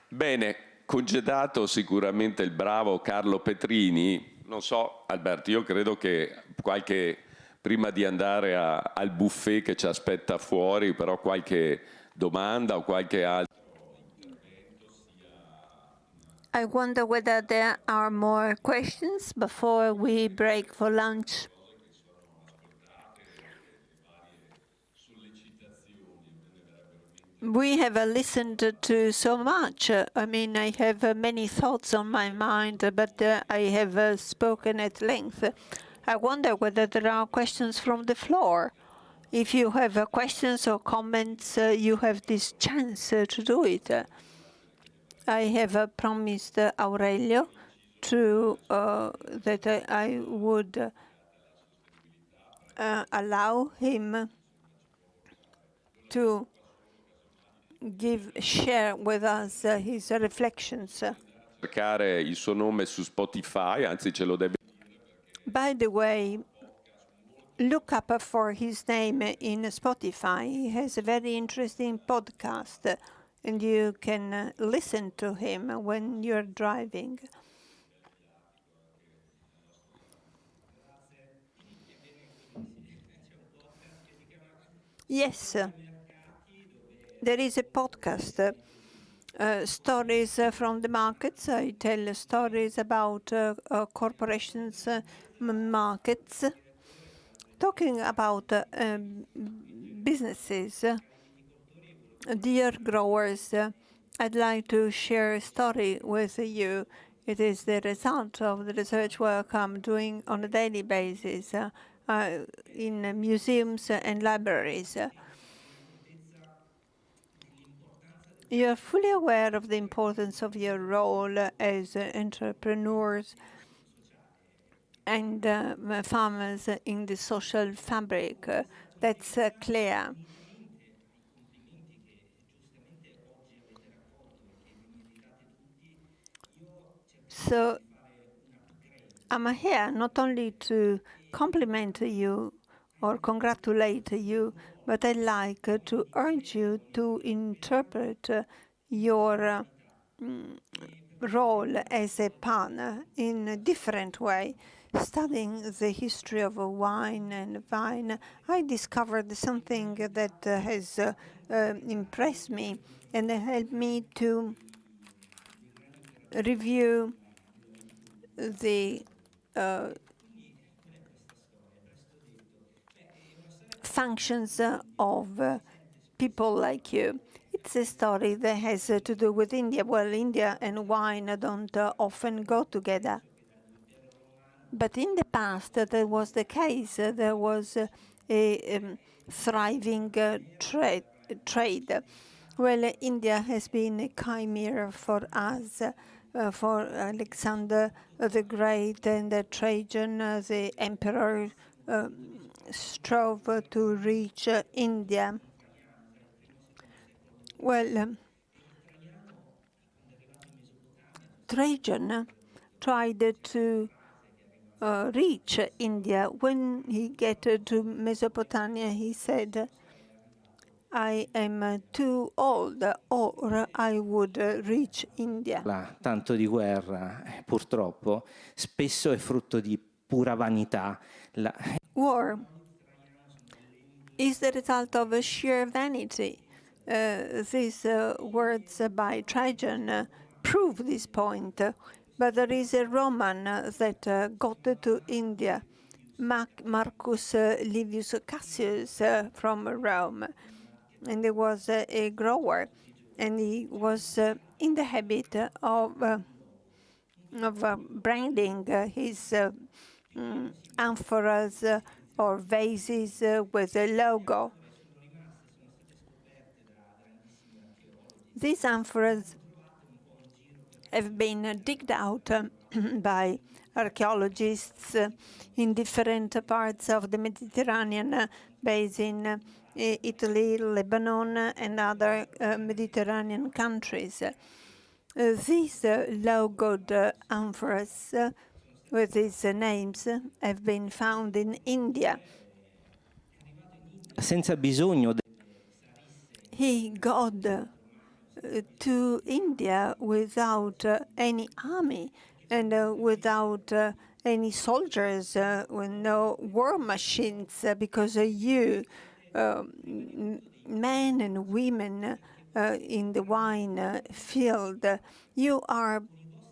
Bene, congedato sicuramente il bravo Carlo Petrini. Non so, Alberto, io credo che prima di andare al buffet che ci aspetta fuori, però qualche domanda o qualche altro. I wonder whether there are more questions before we break for lunch. We have listened to so much. I mean, I have many thoughts on my mind, but I have spoken at length. I wonder whether there are questions from the floor. If you have questions or comments, you have this chance to do it. I have promised Aurelio that I would allow him to share with us his reflections. Cercare il suo nome su Spotify, anzi ce lo deve. By the way, look up for his name in Spotify. He has a very interesting podcast, and you can listen to him when you're driving. Yes, there is a podcast, Stories from the Markets. I tell stories about corporations, markets, talking about businesses. Dear growers, I'd like to share a story with you. It is the result of the research work I'm doing on a daily basis in museums and libraries. You are fully aware of the importance of your role as entrepreneurs and farmers in the social fabric. That's clear. So I'm here not only to compliment you or congratulate you, but I'd like to urge you to interpret your role as a partner in a different way. studying the history of wine and vine, I discovered something that has impressed me and helped me to review the functions of people like you. It's a story that has to do with India. Well, India and wine don't often go together. But in the past, that was the case. There was a thriving trade. Well, India has been a chimera for us, for Alexander the Great and Trajan, the emperor, strove to reach India. Well, Trajan tried to reach India. When he get to Mesopotamia, he said, I am too old, or I would reach India. Tanto di guerra, purtroppo, spesso è frutto di pura vanità. War is the result of a sheer vanity. These words by Trajan prove this point. But there is a Roman that got to India, Marcus Livius Cassius from Rome. And he was a grower, and he was in the habit of branding his amphoras or vases with a logo. These amphoras have been digged out by archaeologists in different parts of the Mediterranean basin, Italy, Lebanon, and other Mediterranean countries. These logoed amphoras with these names have been found in India. Senza bisogno He got to India without any army and without any soldiers, with no war machines, because you, men and women in the wine field, you are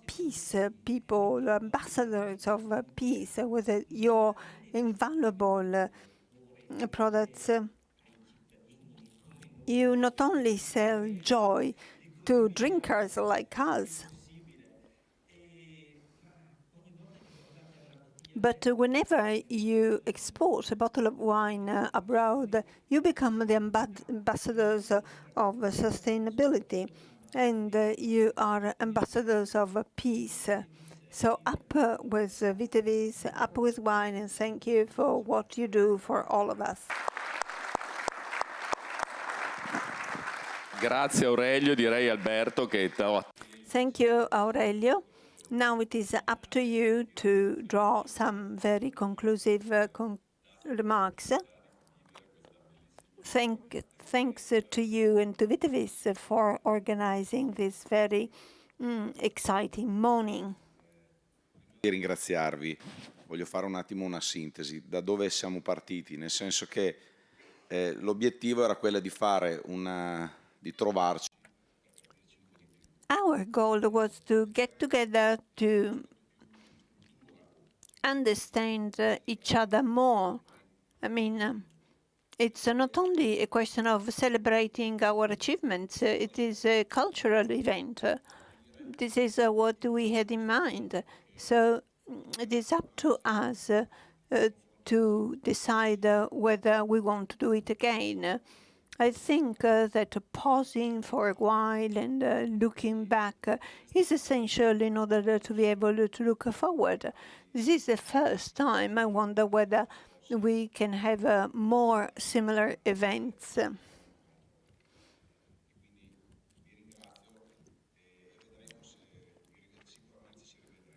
peace people, ambassadors of peace with your invaluable products. You not only sell joy to drinkers like us, but whenever you export a bottle of wine abroad, you become the ambassadors of sustainability, and you are ambassadors of peace. So up with Vitevis, up with wine, and thank you for what you do for all of us. Grazie Aurelio, direi Alberto che Thank you, Aurelio. Now it is up to you to draw some very conclusive remarks. Thanks to you and to Vitevis for organizing this very exciting morning. Ringraziarvi. Voglio fare un attimo una sintesi da dove siamo partiti, nel senso che l'obiettivo era quello di fare di trovarci. Our goal was to get together to understand each other more. I mean, it's not only a question of celebrating our achievements, it is a cultural event. This is what we had in mind. So it is up to us to decide whether we want to do it again. I think that pausing for a while and looking back is essential in order to be able to look forward. This is the first time. I wonder whether we can have more similar events.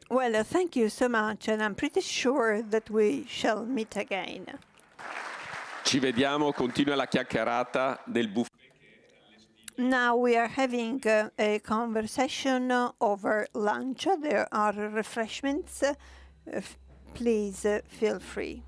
Well, thank you so much, and I'm pretty sure that we shall meet again. Ci vediamo, continua la chiacchierata del buffet. Now we are having a conversation over lunch. There are refreshments please feel free.